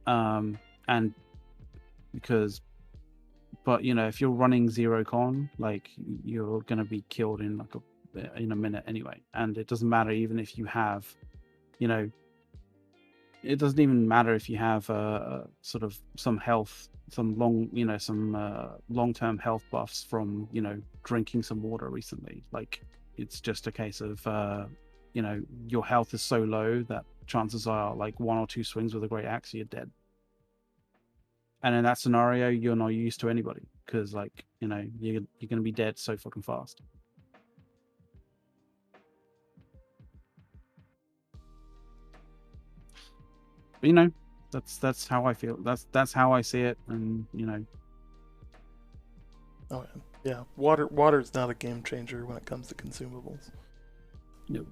and because, but if you're running zero con, like, you're gonna be killed in a minute anyway, and it doesn't matter even if you have, it doesn't even matter if you have sort of some health, some long-term health buffs from drinking some water recently. Like, it's just a case of your health is so low that chances are, like, one or two swings with a great axe, you're dead. And in that scenario, you're not used to anybody, because, like, you're gonna be dead so fucking fast. But that's how I feel. That's how I see it, and Oh yeah. Water's not a game changer when it comes to consumables. no.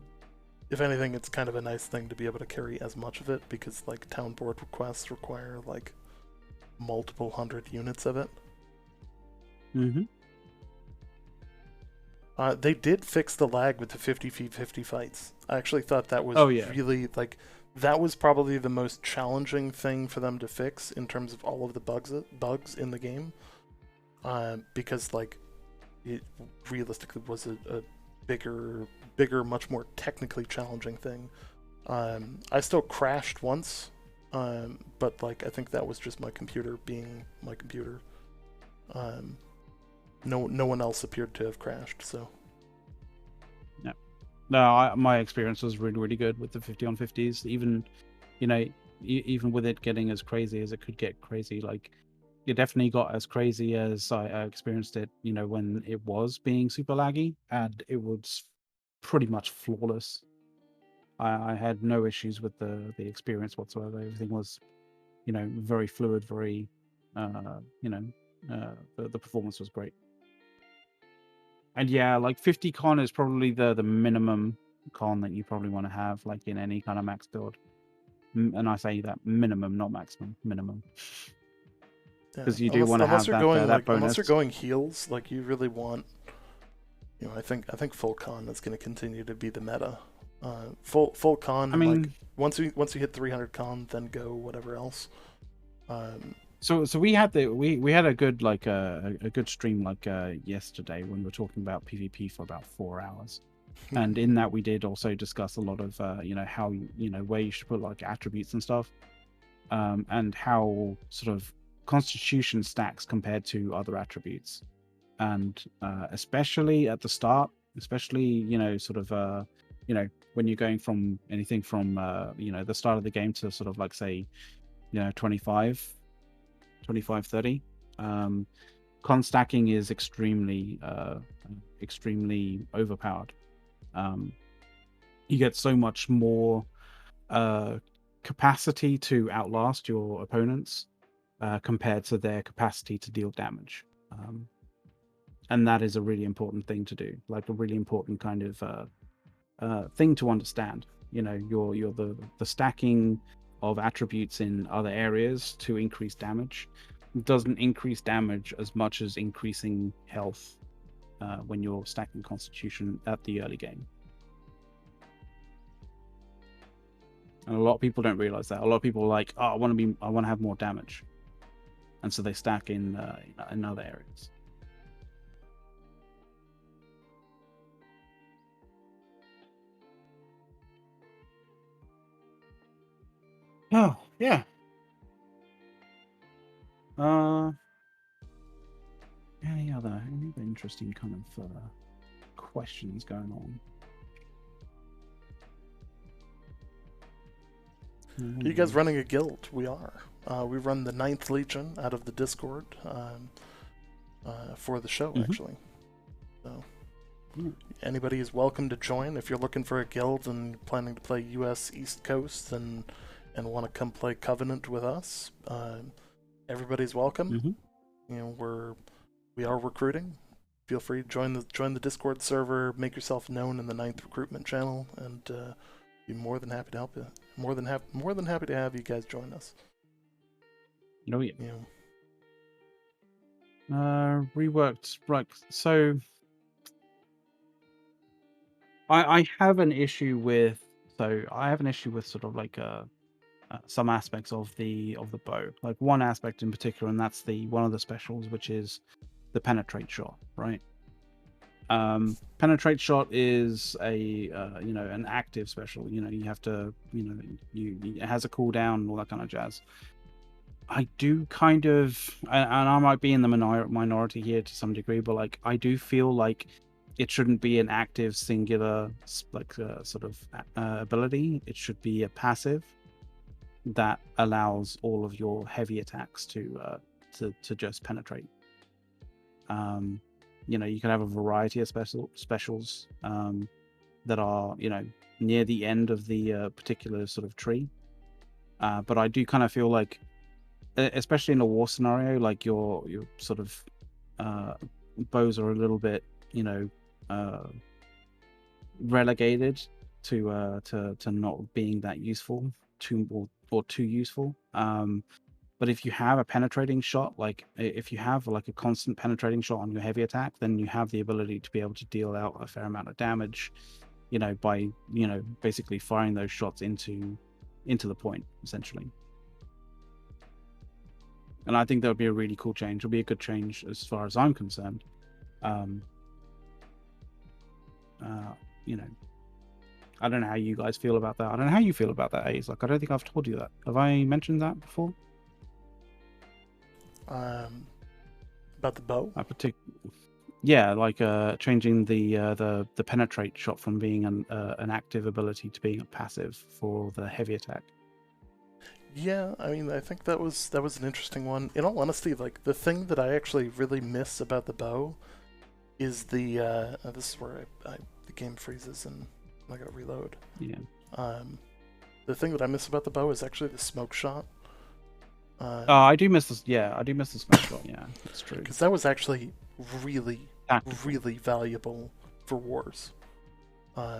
If anything, it's kind of a nice thing to be able to carry as much of it, because like town board requests require like multiple hundred units of it. Mm-hmm. They did fix the lag with the 50v50 fights. I actually thought that was really, like, that was probably the most challenging thing for them to fix in terms of all of the bugs in the game. Because, like, it realistically was a bigger, much more technically challenging thing. I still crashed once, but, like, I think that was just my computer being my computer. No one else appeared to have crashed, so. Yeah. No, my experience was really good with the 50 on 50s. Even, you know, even with it getting as crazy as it could get crazy, like it definitely got as crazy as I experienced it. You know, when it was being super laggy, and it was pretty much flawless. I had no issues with the experience whatsoever. Everything was, you know, very fluid, very, you know, the performance was great. And yeah, like 50 con is probably the minimum con that you probably want to have, like in any kind of max build. And I say that minimum, not maximum, minimum, Yeah, because you do want to unless have you're that going that unless you're bonus. going heals, like you really want. You know, I think full con is going to continue to be the meta. Full con, I and like mean, once you hit 300 con, then go whatever else. so we had we had a good like a good stream like yesterday when we were talking about PvP for about 4 hours. And in that we did also discuss a lot of you know, how you know, where you should put like attributes and stuff, and how sort of constitution stacks compared to other attributes, and especially at the start, especially, you know, sort of you know, when you're going from anything from you know, the start of the game to sort of like, say, you know, 25 30, con stacking is extremely extremely overpowered. You get so much more capacity to outlast your opponents compared to their capacity to deal damage. And that is a really important thing to do, like a really important kind of thing to understand. You know, you're the stacking of attributes in other areas to increase damage doesn't increase damage as much as increasing health when you're stacking constitution at the early game. And a lot of people don't realize that. A lot of people are like, oh, I want to have more damage, and so they stack in other areas. Oh yeah. Any other interesting kind of questions going on? Are you guys running a guild? We are. We run the 9th Legion out of the Discord for the show, actually. So anybody is welcome to join. If you're looking for a guild and planning to play US East Coast and want to come play Covenant with us, everybody's welcome. You know, we are recruiting. Feel free to join the Discord server, make yourself known in the 9th recruitment channel, and be more than happy to help you. More than happy to have you guys join us. No, yeah. You know. Reworked, right? So I have an issue with sort of like some aspects of the bow, like one aspect in particular, and that's one of the specials, which is the penetrate shot, right? Penetrate shot is a you know, an active special. You know, you have to, you know, it has a cooldown and all that kind of jazz. I do kind of, and I might be in the minority here to some degree, but like I do feel like it shouldn't be an active singular like sort of ability. It should be a passive that allows all of your heavy attacks to just penetrate. You know, you can have a variety of specials that are, you know, near the end of the particular sort of tree. But I do kind of feel like, especially in a war scenario, like your sort of bows are a little bit, you know, relegated to not being that useful, or too useful. But if you have a penetrating shot, like if you have like a constant penetrating shot on your heavy attack, then you have the ability to be able to deal out a fair amount of damage, you know, by, you know, basically firing those shots into the point, essentially. And I think that would be a really cool change. It'll be a good change as far as I'm concerned. You know, I don't know how you guys feel about that. I don't know how you feel about that, Ace. Like, I don't think I've told you that. Have I mentioned that before? About the bow? Yeah, like changing the penetrate shot from being an active ability to being a passive for the heavy attack. Yeah, I mean, I think that was an interesting one. In all honesty, like the thing that I actually really miss about the bow is this is where the game freezes and I gotta reload. Yeah. The thing that I miss about the bow is actually the smoke shot. I do miss this. Yeah, I do miss the smoke shot. Yeah, that's true. Because that was actually really, Tactical. really valuable for wars.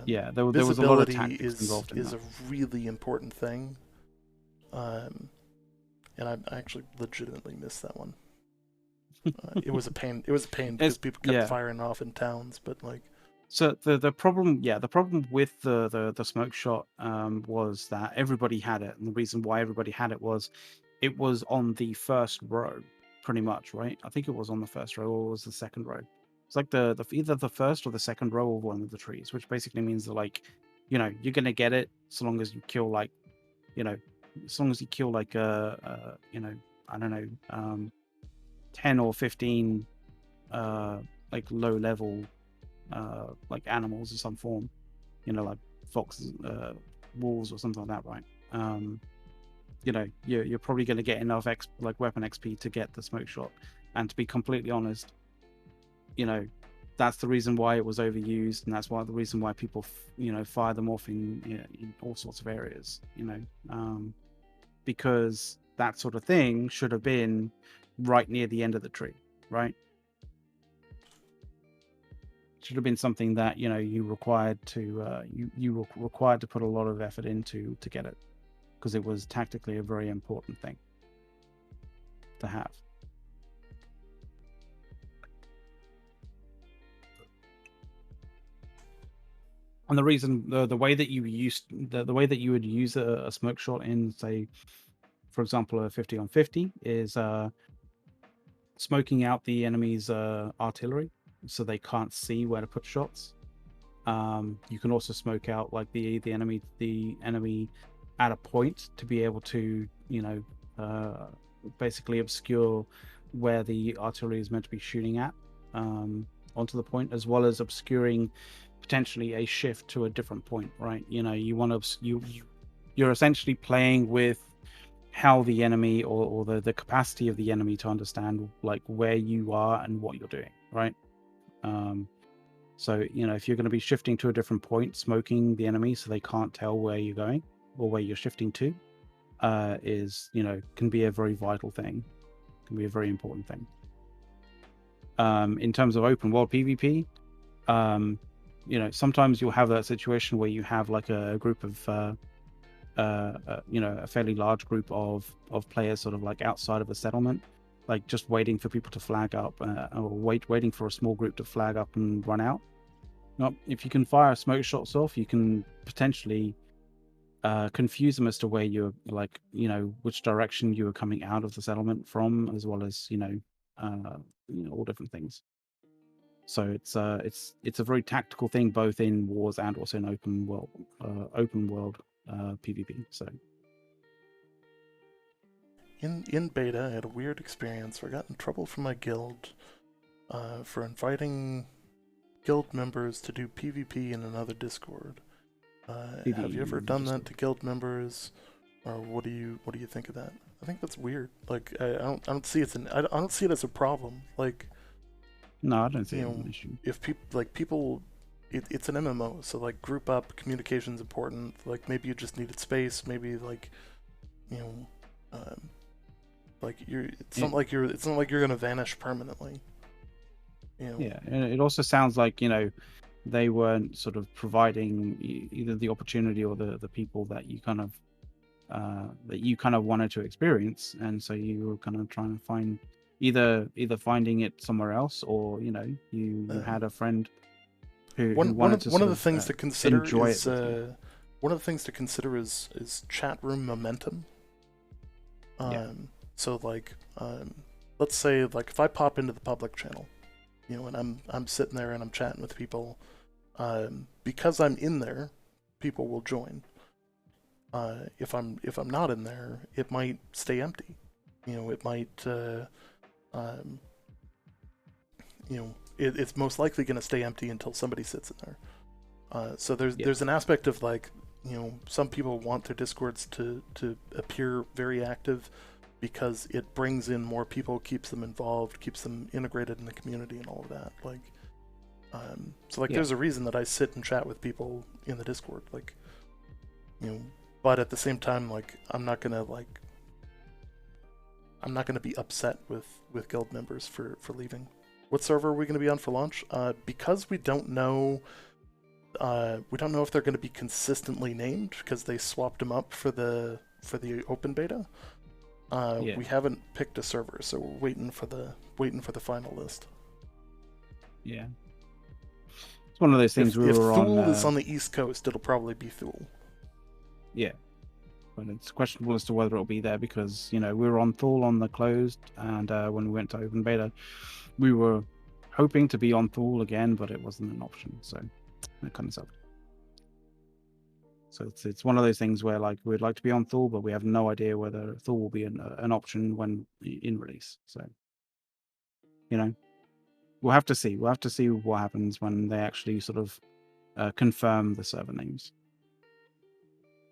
Yeah, there was a lot of Visibility tactics involved in is that. a really important thing, and I actually legitimately missed that one. It was a pain. It was a pain because people kept Yeah. firing off in towns, but like. So the problem, the problem with the smoke shot was that everybody had it, and the reason why everybody had it was on the first row, pretty much, right? I think it was on the first row or was the second row. It's like the either the first or the second row of one of the trees, which basically means that like, you're gonna get it so long as you kill like, you know, as long as you kill like I don't know, 10 or 15 like low level like animals of some form, like foxes, wolves, or something like that, right? You're probably going to get enough like weapon XP to get the smoke shot. And to be completely honest, that's the reason why it was overused, and that's why the reason why people, fire them off in all sorts of areas, because that sort of thing should have been right near the end of the tree, right? Should have been something that you required to required to put a lot of effort into to get it, because it was tactically a very important thing to have. And the reason the way that you used the way that you would use a smoke shot in, say, for example, a 50 on 50 is smoking out the enemy's artillery so they can't see where to put shots. You can also smoke out like the enemy at a point to be able to basically obscure where the artillery is meant to be shooting at onto the point, as well as obscuring potentially a shift to a different point, right? You want to you're essentially playing with how the enemy or the capacity of the enemy to understand like where you are and what you're doing, right? So, if you're going to be shifting to a different point, smoking the enemy so they can't tell where you're going or where you're shifting to can be a very vital thing, can be a very important thing. In terms of open world PvP, sometimes you'll have that situation where you have like a group of, a fairly large group of players sort of like outside of a settlement, like just waiting for people to flag up or waiting for a small group to flag up and run out. If you can fire smoke shots off, you can potentially confuse them as to where you're like, which direction you are coming out of the settlement from, as well as all different things. So it's a very tactical thing, both in wars and also in open world PvP. So In beta, I had a weird experience where I got in trouble from my guild for inviting guild members to do PvP in another Discord. Have you ever done that to guild members, or what do you think of that? I think that's weird. Like I don't see I don't see it as a problem. Like, no, I don't see it as an issue. If people, it's an MMO, so like group up, communication's important. Like maybe you just needed space. Maybe like like it's not like you're gonna vanish permanently. Yeah, and it also sounds like they weren't sort of providing either the opportunity or the people that you kind of wanted to experience, and so you were kind of trying to find either finding it somewhere else, or you had a friend who wanted to one of the things to consider is one of the things to consider is chat room momentum. So like let's say like if I pop into the public channel, and I'm sitting there and I'm chatting with people, because I'm in there, people will join. If I'm not in there, it might stay empty. It might it's most likely going to stay empty until somebody sits in there. So there's Yeah. there's an aspect of like, some people want their discords to appear very active because it brings in more people, keeps them involved, keeps them integrated in the community and all of that. Like, so like Yeah. there's a reason that I sit and chat with people in the Discord, like, but at the same time, like I'm not gonna be upset with guild members for leaving. What server are we gonna be on for launch? Because we don't know if they're going to be consistently named because they swapped them up for the open beta. Yeah. We haven't picked a server, so we're waiting for the final list. Yeah. It's one of those things If Thule is on the East Coast, it'll probably be Thule. Yeah. But it's questionable as to whether it'll be there because, we were on Thule on the closed, and when we went to open beta, we were hoping to be on Thule again, but it wasn't an option, so that kind of sucked. So it's one of those things where like we'd like to be on Thule, but we have no idea whether Thule will be an option when in release. So, we'll have to see. We'll have to see what happens when they actually sort of confirm the server names.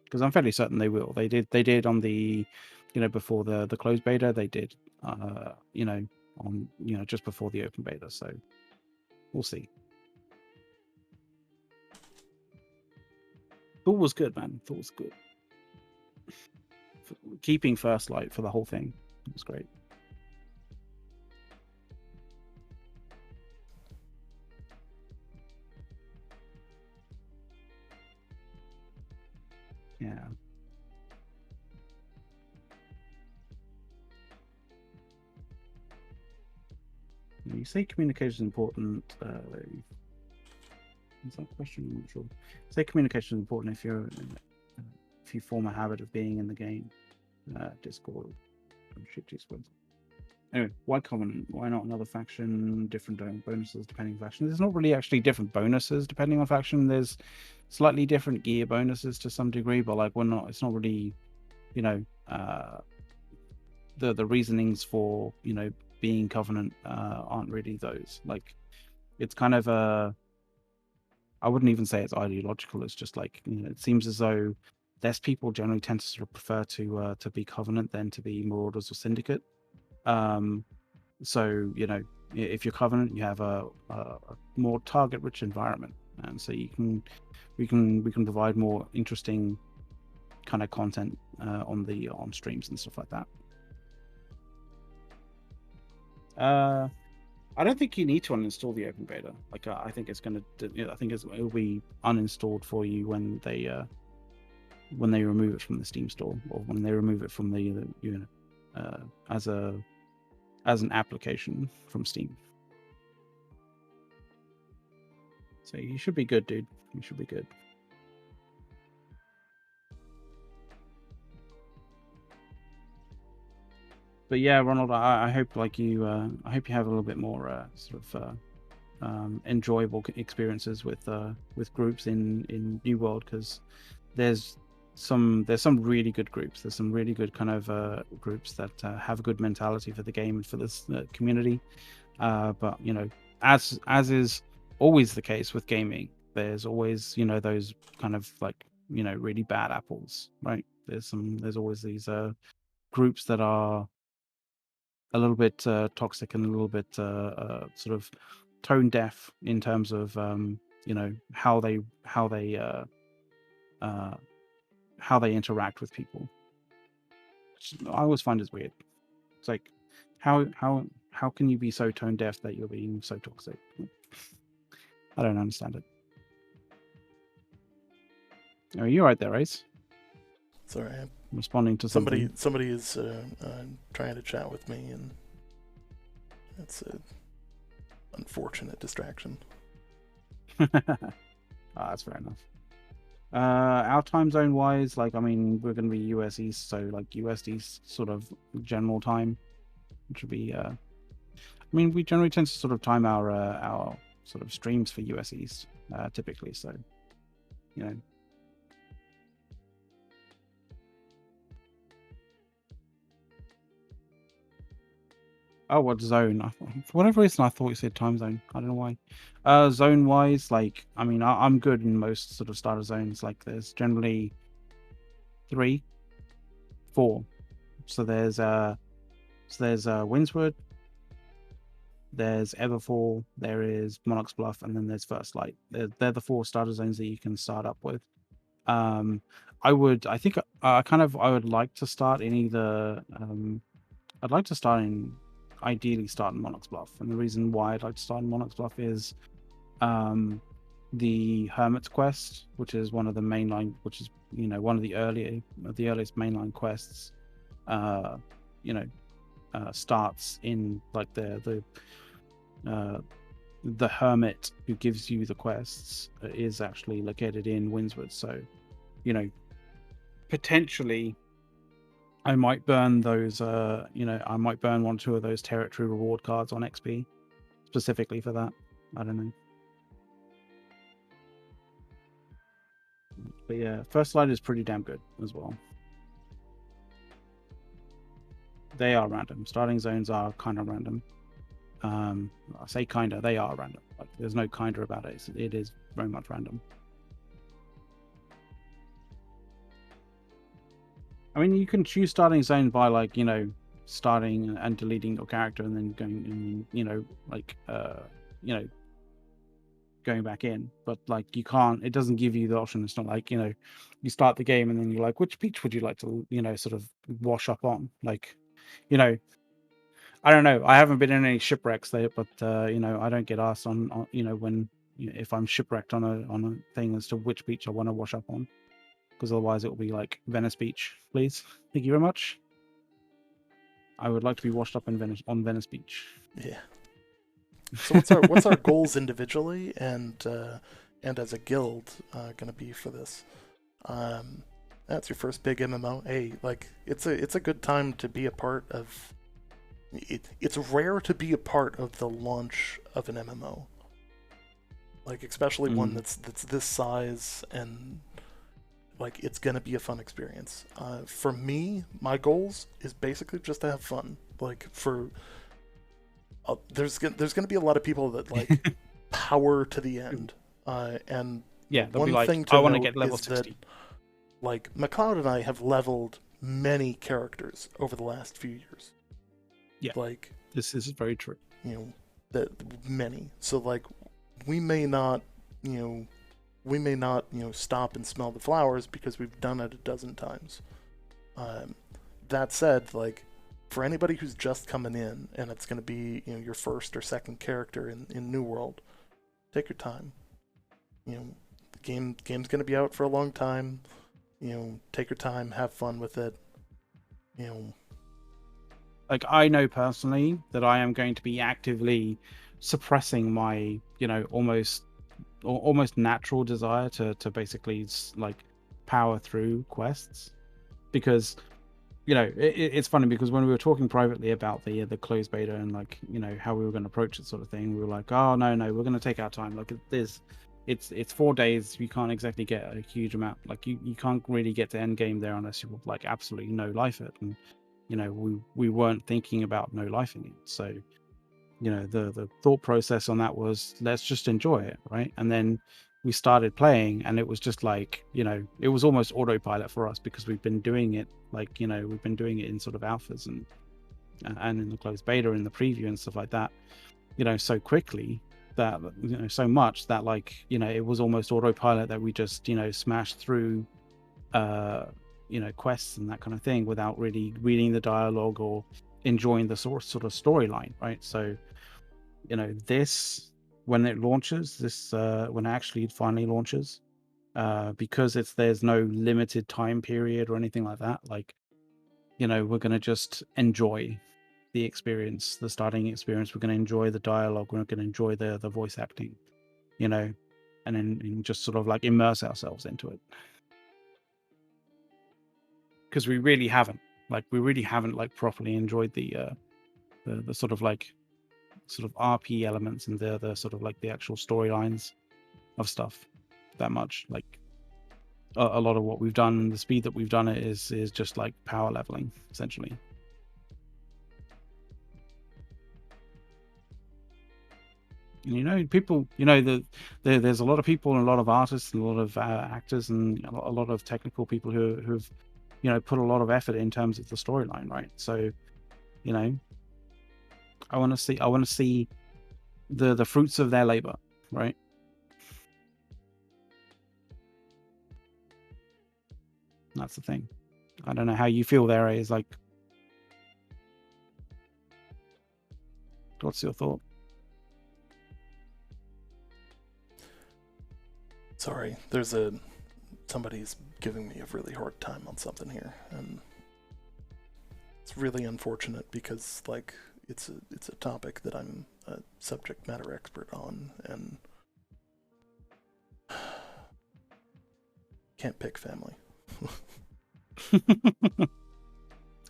Because I'm fairly certain they will. They did on the, before the closed beta. They did, on just before the open beta. So we'll see. Thule was good, man. Thule was good. Keeping First Light for the whole thing was great. Yeah. You say communication is important. Is that question? I'm not sure. Say communication is important if you form a habit of being in the game. Discord. Anyway, why Covenant? Why not another faction? Different bonuses depending on faction. There's not really actually different bonuses depending on faction. There's slightly different gear bonuses to some degree, but like it's not really, the reasonings for being Covenant aren't really those. Like, it's kind of I wouldn't even say it's ideological. It's just like, it seems as though less people generally tend to sort of prefer to be Covenant than to be Marauders or Syndicate. So if you're Covenant, you have a more target-rich environment, and so we can provide more interesting kind of content on streams and stuff like that. I don't think you need to uninstall the open beta. Like, I think it's going to. I think it'll be uninstalled for you when they remove it from the Steam store, or when they remove it from the as an application from Steam. So you should be good, dude. You should be good. But yeah, Ronald, I hope I hope you have a little bit more sort of enjoyable experiences with groups in New World, because there's some really good groups. There's some really good kind of groups that have a good mentality for the game and for this community. But as is always the case with gaming, there's always those kind of like really bad apples, right? There's always these groups that are a little bit toxic and a little bit sort of tone deaf in terms of how they interact with people. I always find it weird. It's like, how can you be so tone deaf that you're being so toxic? I don't understand it. Oh, you're right there, Ace. Sorry, I'm responding to something. Somebody is trying to chat with me, and it's an unfortunate distraction. That's fair enough. Our time zone wise, like, I mean, we're going to be US East, so like US East sort of general time, which would be. I mean, we generally tend to sort of time our sort of streams for US East typically, so Oh, what zone? For whatever reason, I thought you said time zone. I don't know why. Zone wise, like, I mean, I'm good in most sort of starter zones. Like, there's generally 3, 4. So there's Windswood, there's Everfall, there is Monarch's Bluff, and then there's First Light. They're the 4 starter zones that you can start up with. I would like to start in either. I'd like to ideally start in Monarch's Bluff, and the reason why I'd like to start in Monarch's Bluff is the Hermit's Quest, which is one of the mainline, which is one of the earliest mainline quests. Starts in like the hermit who gives you the quests is actually located in Windswood. So, potentially I might burn those. I might burn 1 or 2 of those territory reward cards on XP specifically for that. I don't know. But yeah, First Light is pretty damn good as well. They are random. Starting zones are kind of random. I say kinda, they are random. Like, there's no kinda about it. It is very much random. I mean, you can choose starting zone by like, starting and deleting your character and then going and going back in. But like, you can't. It doesn't give you the option. It's not like you start the game and then you're like, which beach would you like to sort of wash up on? Like, I don't know. I haven't been in any shipwrecks there, but I don't get asked on when if I'm shipwrecked on a thing as to which beach I want to wash up on, because otherwise it will be like Venice Beach, please. Thank you very much. I would like to be washed up in Venice Beach. Yeah. So what's our goals individually and as a guild gonna be for this? That's your first big MMO. Hey, like it's a good time to be a part of. It's rare to be a part of the launch of an MMO. Like, especially one that's this size, and like it's gonna be a fun experience. For me, my goals is basically just to have fun. Like, there's gonna be a lot of people that like power to the end, and yeah, one like, thing to I want to note get level is 60. that like McLeod and I have leveled many characters over the last few years. Yeah, like this is very true. That many. So like, we may not stop and smell the flowers because we've done it a dozen times. That said, like, for anybody who's just coming in and it's going to be your first or second character in New World, take your time. The game's going to be out for a long time. Take your time, have fun with it. Like, I know personally that I am going to be actively suppressing my almost natural desire to basically like power through quests, because it's funny, because when we were talking privately about the closed beta and like how we were going to approach it sort of thing, we were like, oh no, we're going to take our time. Like, it's 4 days. You can't exactly get a huge amount. Like, you can't really get to end game there unless you like absolutely no life it. And we weren't thinking about no lifing it. So the thought process on that was, let's just enjoy it, right? And then we started playing, and it was just like it was almost autopilot for us, because we've been doing it like we've been doing it in sort of alphas and in the closed beta, in the preview and stuff like that, so quickly that so much that like it was almost autopilot that we just smashed through quests and that kind of thing without really reading the dialogue or enjoying the sort of storyline, right? So this, when it launches, when it actually finally launches, because there's no limited time period or anything like that, like we're going to just enjoy the experience, the starting experience. We're going to enjoy the dialogue, we're going to enjoy the voice acting, and then just sort of like immerse ourselves into it, because we really haven't like properly enjoyed the sort of RP elements and the sort of like the actual storylines of stuff that much. Like, a lot of what we've done and the speed that we've done it is just like power leveling, essentially. People, there's a lot of people and a lot of artists and a lot of actors and a lot of technical people who've put a lot of effort in terms of the storyline, right? So I want to see the fruits of their labor, right? That's the thing. I don't know how you feel there is like, what's your thought? Sorry, somebody's giving me a really hard time on something here, and it's really unfortunate because like it's a topic that I'm a subject matter expert on, and can't pick family.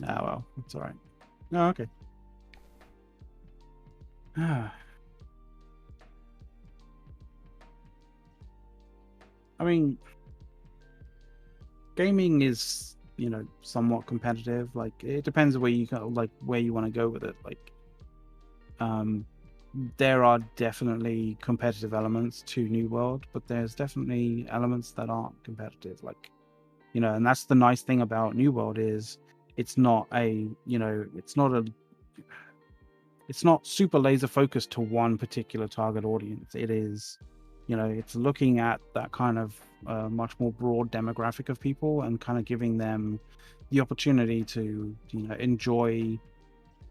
Well, it's all right. Oh, okay. I mean, gaming is somewhat competitive. Like, it depends where you where you want to go with it. Like, there are definitely competitive elements to New World, but there's definitely elements that aren't competitive. Like, and that's the nice thing about New World is it's not it's not super laser focused to one particular target audience. It is, it's looking at that kind of much more broad demographic of people and kind of giving them the opportunity to enjoy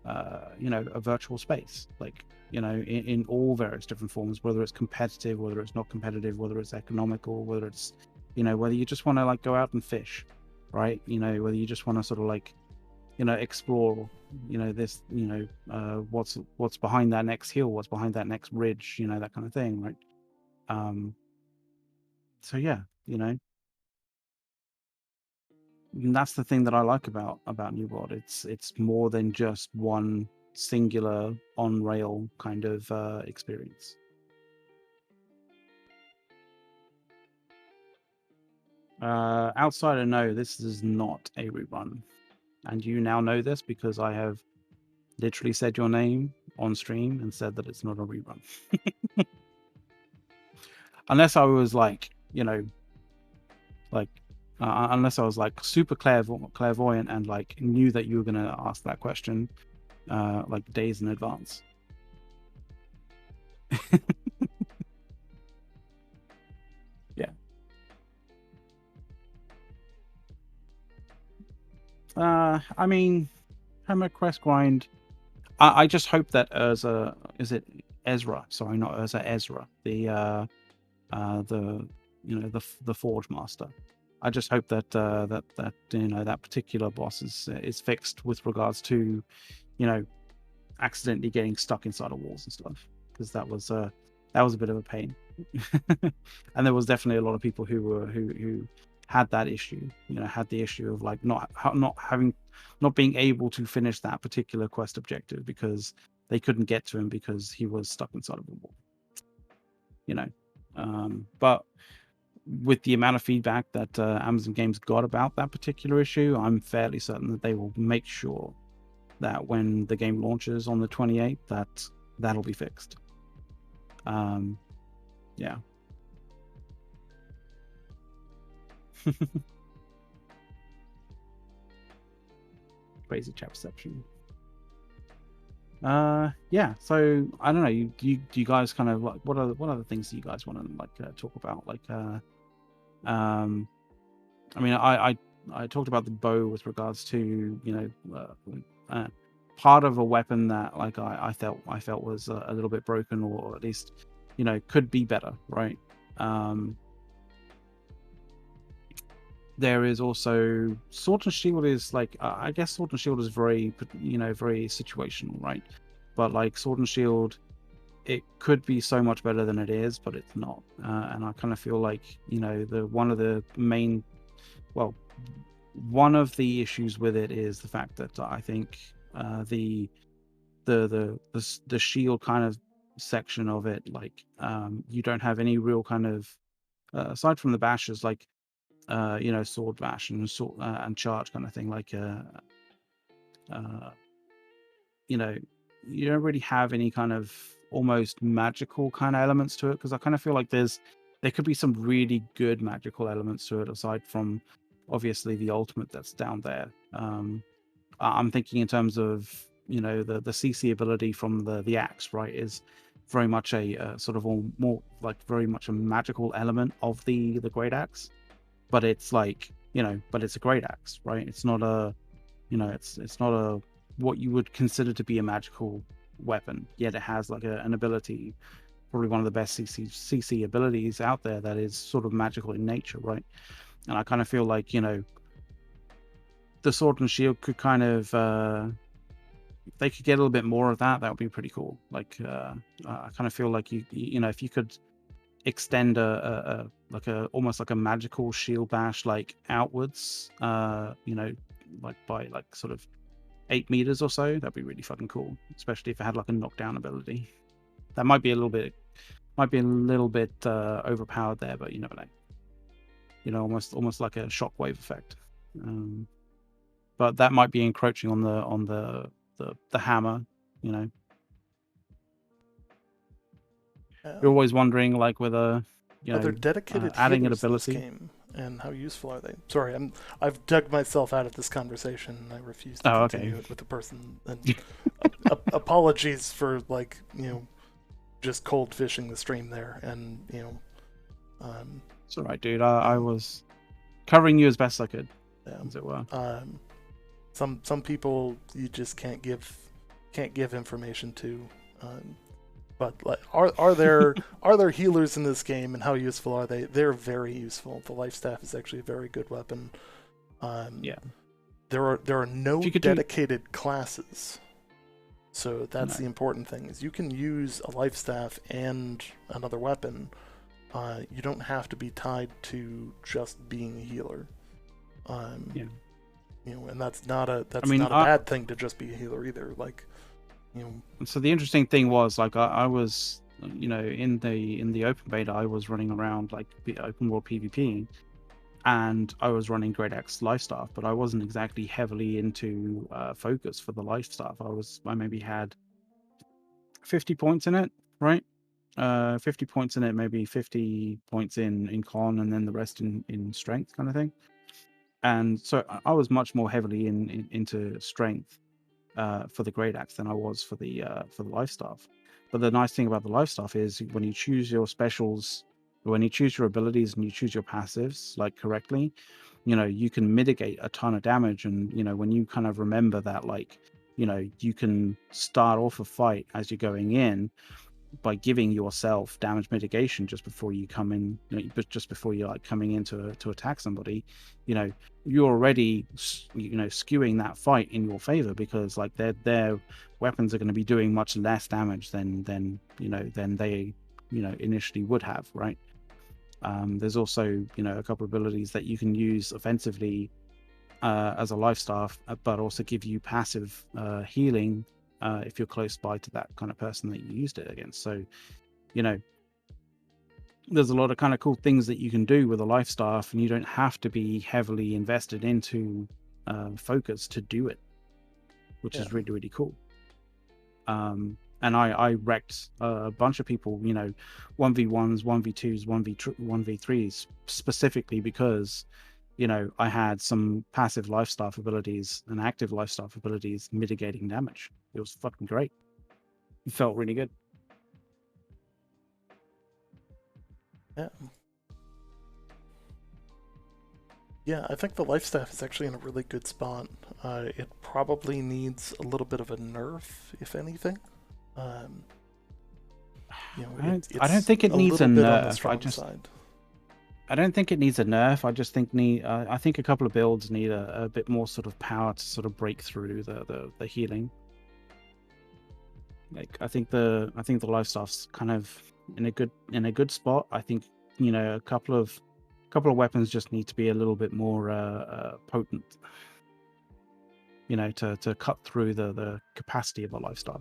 a virtual space, like in all various different forms, whether it's competitive, whether it's not competitive, whether it's economical, whether it's whether you just want to like go out and fish, right? Whether you just want to sort of like explore this what's behind that next hill, what's behind that next ridge, that kind of thing, right? So yeah, and that's the thing that I like about New World. It's more than just one singular on rail kind of experience. Outsider, no, this is not a rerun, and you now know this because I have literally said your name on stream and said that it's not a rerun. Unless I was like, unless I was like super clairvoyant and like knew that you were gonna ask that question like days in advance. Yeah. I mean, Hammer Quest Grind. I just hope that Urza, is it Ezra? Sorry, not Urza, Ezra. The the Forge Master. I just hope that that particular boss is fixed with regards to accidentally getting stuck inside of walls and stuff, because that was a bit of a pain. And there was definitely a lot of people who had that issue, had the issue of like not being able to finish that particular quest objective because they couldn't get to him because he was stuck inside of a wall. But with the amount of feedback that Amazon Games got about that particular issue, I'm fairly certain that they will make sure that when the game launches on the 28th, that'll be fixed. Yeah. Crazy chat perception. Yeah. So I don't know. Do you guys kind of like what are the things that you guys want to like talk about? Like, I mean, I talked about the bow with regards to part of a weapon that like I felt was a little bit broken, or at least could be better, right? There is also Sword and Shield is like I guess Sword and Shield is very very situational, right? But like Sword and Shield, it could be so much better than it is, but it's not. And I kind of feel like one of the main, well, one of the issues with it is the fact that I think the shield kind of section of it, like you don't have any real kind of aside from the bashes, like sword bash and sword and charge kind of thing, like you you don't really have any kind of almost magical kind of elements to it, because I kind of feel like there could be some really good magical elements to it aside from obviously the ultimate that's down there. I'm thinking in terms of, you know, the CC ability from the axe, right, is very much a sort of more like very much a magical element of the great axe, but it's like, you know, but it's a great axe, right? It's not a, you know, it's not a what you would consider to be a magical weapon, yet it has like an ability, probably one of the best CC abilities out there, that is sort of magical in nature, right? And I kind of feel like, you know, the sword and shield could kind of if they could get a little bit more of that, that would be pretty cool. Like I kind of feel like you know, if you could extend a like a almost like a magical shield bash like outwards, you know, like by like sort of 8 meters or so, that'd be really fucking cool, especially if it had like a knockdown ability. That might be a little bit overpowered there, but you never know. You know, almost like a shockwave effect. But that might be encroaching on the hammer, you know. You're always wondering like whether, you know, are there dedicated adding an healers in this ability game, and how useful are they? Sorry, I've dug myself out of this conversation, and I refuse to continue it with the person. And apologies for, like, you know, just cold fishing the stream there, and you know. It's all right, dude. I was covering you as best I could, as it were. Some people you just can't give information to. But like, are there healers in this game, and how useful are they? They're very useful. The life staff is actually a very good weapon. Yeah. There are no dedicated classes, so that's the important thing. Is you can use a life staff and another weapon. You don't have to be tied to just being a healer. Yeah. You know, and that's not a bad thing to just be a healer either. Like, you know. So the interesting thing was, like, I was, you know, in the open beta, I was running around like the open world PvP, and I was running Great Axe life staff, but I wasn't exactly heavily into focus for the life staff. I maybe had 50 points in it, right? 50 points in it, maybe 50 points in con, and then the rest in strength, kind of thing. And so I was much more heavily into strength for the Great Axe than I was for the life staff. But the nice thing about the life staff is when you choose your specials, when you choose your abilities and you choose your passives like correctly, you know, you can mitigate a ton of damage. And you know, when you kind of remember that, like, you know, you can start off a fight as you're going in by giving yourself damage mitigation just before you come in, you know, just before you're like coming in to attack somebody, you know, you're already, you know, skewing that fight in your favor, because like their weapons are going to be doing much less damage than you know, than they, you know, initially would have, right? There's also, you know, a couple of abilities that you can use offensively as a life staff, but also give you passive healing if you're close by to that kind of person that you used it against. So, you know, there's a lot of kind of cool things that you can do with a life staff, and you don't have to be heavily invested into focus to do it, which is really, really cool. And I wrecked a bunch of people, you know, 1v1s, 1v2s, 1v3s, specifically because, you know, I had some passive life staff abilities and active life staff abilities mitigating damage. It was fucking great. It felt really good. Yeah. Yeah, I think the life staff is actually in a really good spot. It probably needs a little bit of a nerf, if anything. You know, I don't think it needs a nerf. I don't think it needs a nerf. I just think I think a couple of builds need a bit more sort of power to sort of break through the healing. Like I think the life staff's kind of in a good spot. I think, you know, a couple of weapons just need to be a little bit more potent, you know, to cut through the capacity of a life staff.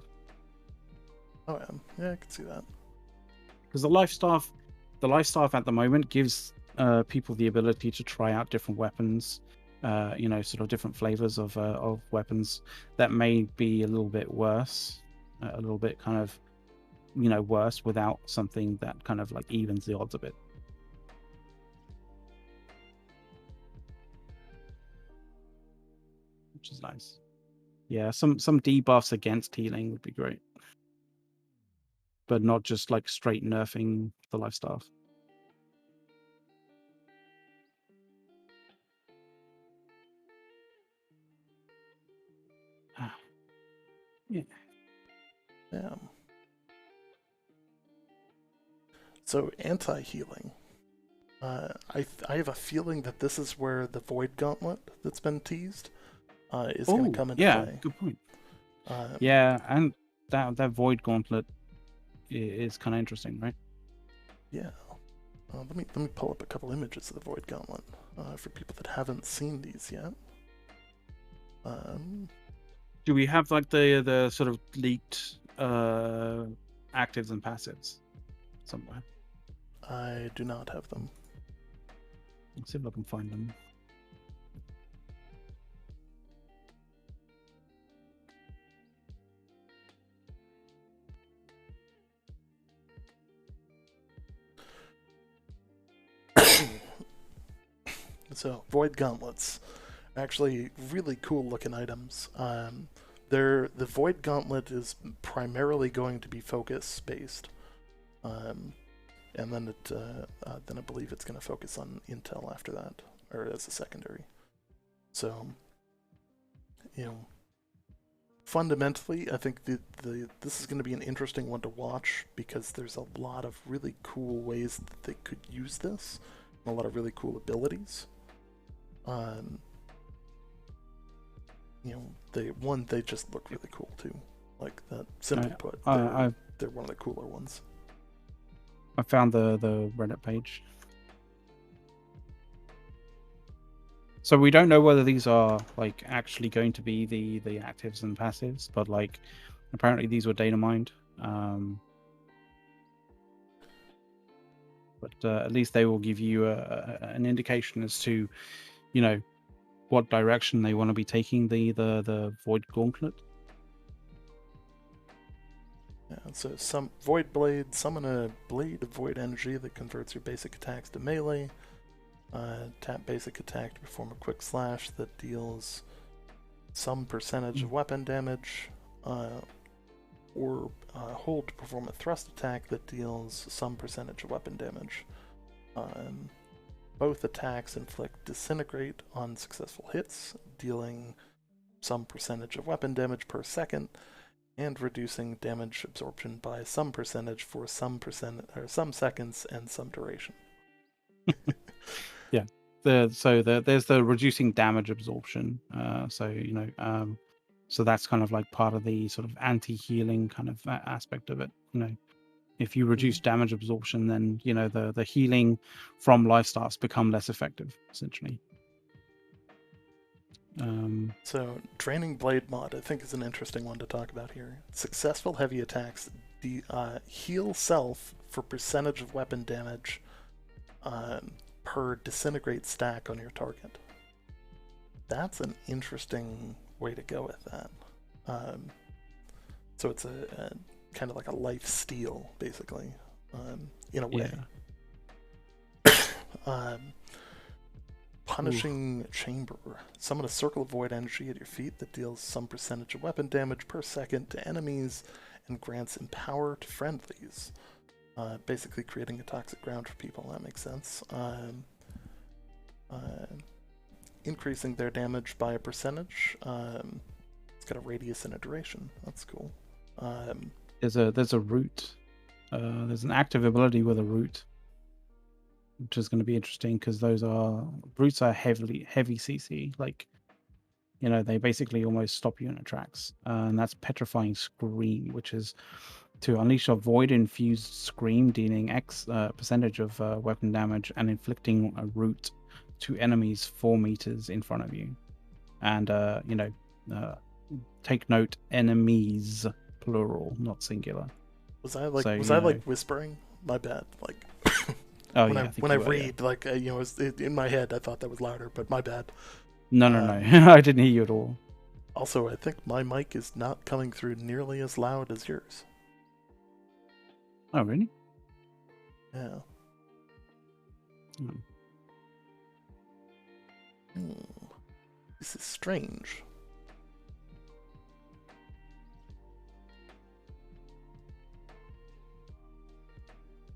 Oh yeah, I can see that. Because the life staff at the moment gives people the ability to try out different weapons, you know, sort of different flavors of weapons that may be a little bit worse a little bit kind of, worse without something that kind of like evens the odds a bit. Which is nice. Yeah, some debuffs against healing would be great. But not just like straight nerfing the life staff. Yeah. Yeah. So anti-healing. I have a feeling that this is where the Void Gauntlet that's been teased is going to come into play. Good point. Yeah, and that Void Gauntlet is kind of interesting, right? Yeah. Let me pull up a couple images of the Void Gauntlet for people that haven't seen these yet. Do we have like the sort of leaked actives and passives somewhere? I do not have them. Let's see if I can find them. So, Void Gauntlets. Actually, really cool looking items. The Void Gauntlet is primarily going to be focus based. And then I believe it's going to focus on intel after that, or as a secondary. So, fundamentally, I think this is going to be an interesting one to watch because there's a lot of really cool ways that they could use this, and a lot of really cool abilities. They just look really cool too. Like that, simply put, they're one of the cooler ones. I found the Reddit page. So we don't know whether these are like actually going to be the actives and passives, but like apparently these were data mined. But at least they will give you an indication as to, what direction they want to be taking the Void Gauntlet. Yeah, so some Void Blade, summon a blade of Void energy that converts your basic attacks to melee. Tap basic attack to perform a quick slash that deals some percentage of weapon damage, or hold to perform a thrust attack that deals some percentage of weapon damage. Both attacks inflict disintegrate on successful hits, dealing some percentage of weapon damage per second, and reducing damage absorption by some percentage for some seconds and some duration. Yeah. There's the reducing damage absorption. So that's kind of like part of the sort of anti-healing kind of aspect of it. If you reduce damage absorption, then the healing from life starts become less effective, essentially. So Draining Blade mod, I think, is an interesting one to talk about here. Successful heavy attacks heal self for percentage of weapon damage per disintegrate stack on your target. That's an interesting way to go with that. So it's a kind of like a life steal, basically, in a way. Yeah. Punishing Chamber. Summon a circle of void energy at your feet that deals some percentage of weapon damage per second to enemies and grants empower to friendlies. Basically creating a toxic ground for people. That makes sense. Increasing their damage by a percentage. It's got a radius and a duration. That's cool. There's a root. There's an active ability with a root, which is going to be interesting because roots are heavy CC. Like, they basically almost stop you in its tracks. And that's Petrifying Scream, which is to unleash a void-infused scream, dealing X percentage of weapon damage and inflicting a root to enemies 4 meters in front of you. And take note, enemies plural, not singular. Was I whispering? My bad. Like when I read, in my head, I thought that was louder, but my bad. No. I didn't hear you at all. Also, I think my mic is not coming through nearly as loud as yours. Oh, really? Yeah. Hmm. This is strange.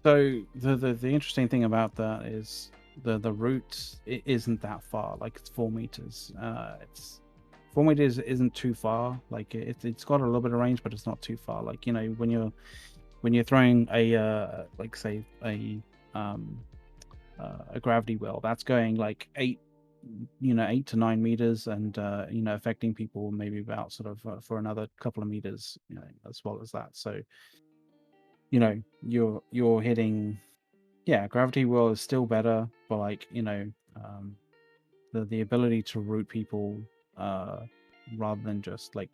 So the interesting thing about that is the route isn't that far. Like it's 4 meters. It's 4 meters isn't too far. Like it's got a little bit of range, but it's not too far. Like when you're throwing a like say a gravity well, that's going like 8 to 9 meters, and affecting people maybe about sort of for another couple of meters, as well as that. So you're hitting. Yeah, gravity well is still better, but like the ability to root people rather than just like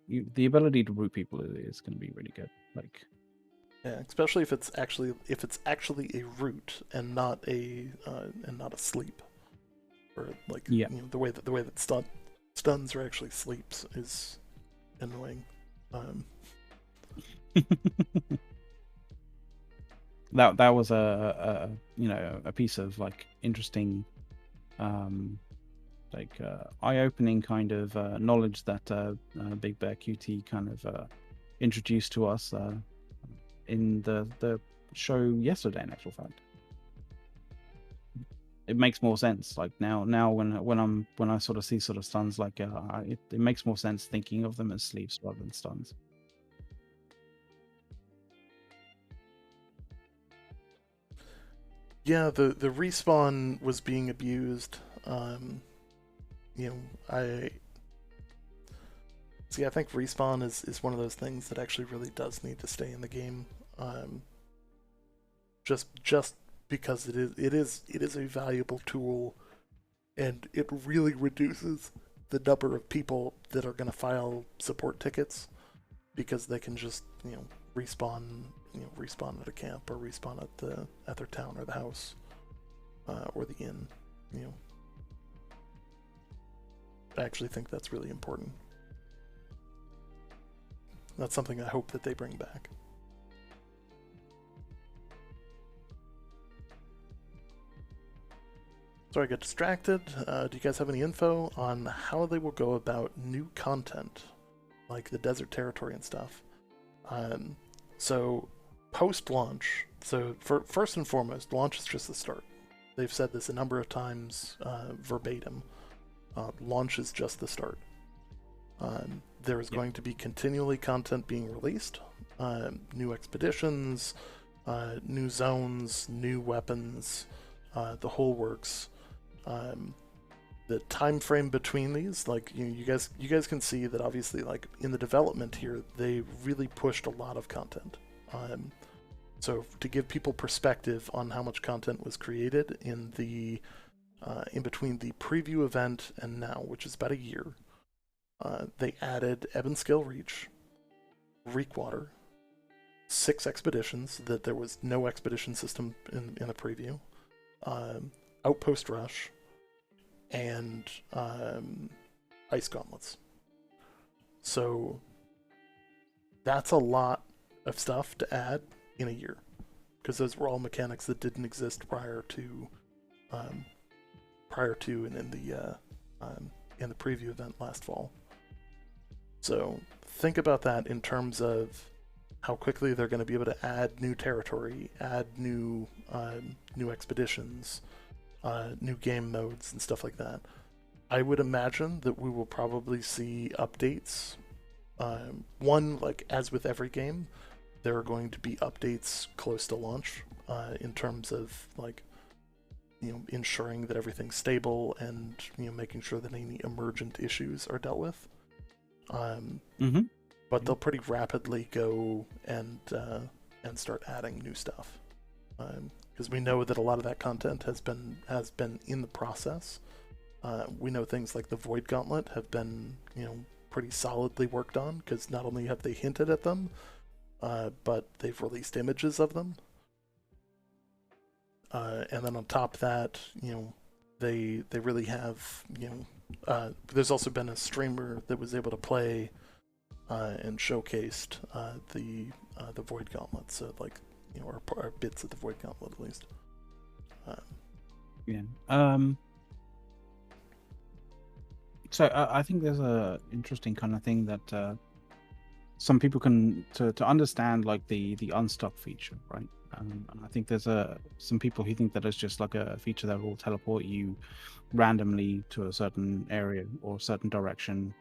the ability to root people is going to be really good. Like Yeah, especially if it's actually a root and not a sleep, or like yeah. the way that stuns are actually sleeps is annoying. That was a piece of like interesting eye-opening kind of knowledge that Big Bear QT kind of introduced to us in the show yesterday. In actual fact, it makes more sense. Like now when I sort of see sort of stuns, like it makes more sense thinking of them as sleeps rather than stuns. Yeah, the respawn was being abused. I see. I think respawn is one of those things that actually really does need to stay in the game. Just because it is a valuable tool, and it really reduces the number of people that are going to file support tickets, because they can just respawn at a camp, or respawn at their town or the house, or the inn. I actually think that's really important. That's something I hope that they bring back. So I get distracted. Do you guys have any info on how they will go about new content, like the desert territory and stuff? So post-launch, first and foremost, launch is just the start. They've said this a number of times, verbatim. Launch is just the start. There is going to be continually content being released, new expeditions, new zones, new weapons, the whole works. The time frame between these, like you guys can see that obviously, like in the development here, they really pushed a lot of content. So to give people perspective on how much content was created in between the preview event and now, which is about a year, they added Ebonscale Reach, Reekwater, 6 expeditions that there was no expedition system in the preview, Outpost Rush, and Ice Gauntlets. So that's a lot of stuff to add in a year, because those were all mechanics that didn't exist prior to and in the preview event last fall. So think about that in terms of how quickly they're going to be able to add new territory, add new expeditions, new game modes, and stuff like that. I would imagine that we will probably see updates. One, like as with every game, there are going to be updates close to launch, in terms of like ensuring that everything's stable, and making sure that any emergent issues are dealt with. But they'll pretty rapidly go and start adding new stuff, because we know that a lot of that content has been in the process. We know things like the Void Gauntlet have been pretty solidly worked on, because not only have they hinted at them, but they've released images of them. And then on top of that, they really have There's also been a streamer that was able to play and showcased the Void Gauntlet, so like or bits of the Void Gauntlet at least. Yeah. So I think there's a interesting kind of thing that some people can to understand, like the unstuck feature, right? And I think there's some people who think that it's just like a feature that will teleport you randomly to a certain area or a certain direction.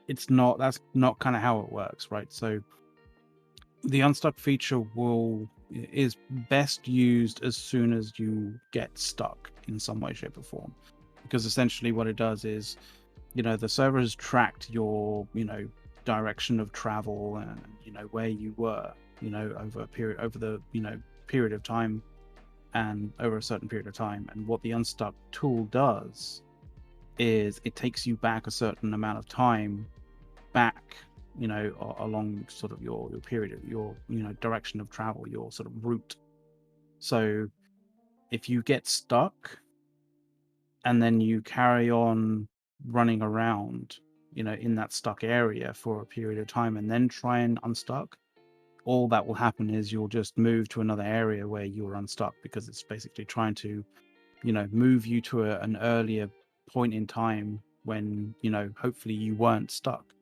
It's not. That's not kind of how it works, right? So the unstuck feature is best used as soon as you get stuck in some way, shape, or form, because essentially what it does is, the server has tracked your direction of travel and where you were over the period of time, and over a certain period of time. And what the unstuck tool does is it takes you back a certain amount of time back along sort of your period, your direction of travel, your sort of route. So if you get stuck and then you carry on running around in that stuck area for a period of time and then try and unstuck, all that will happen is you'll just move to another area where you were unstuck, because it's basically trying to move you to an earlier point in time when hopefully you weren't stuck.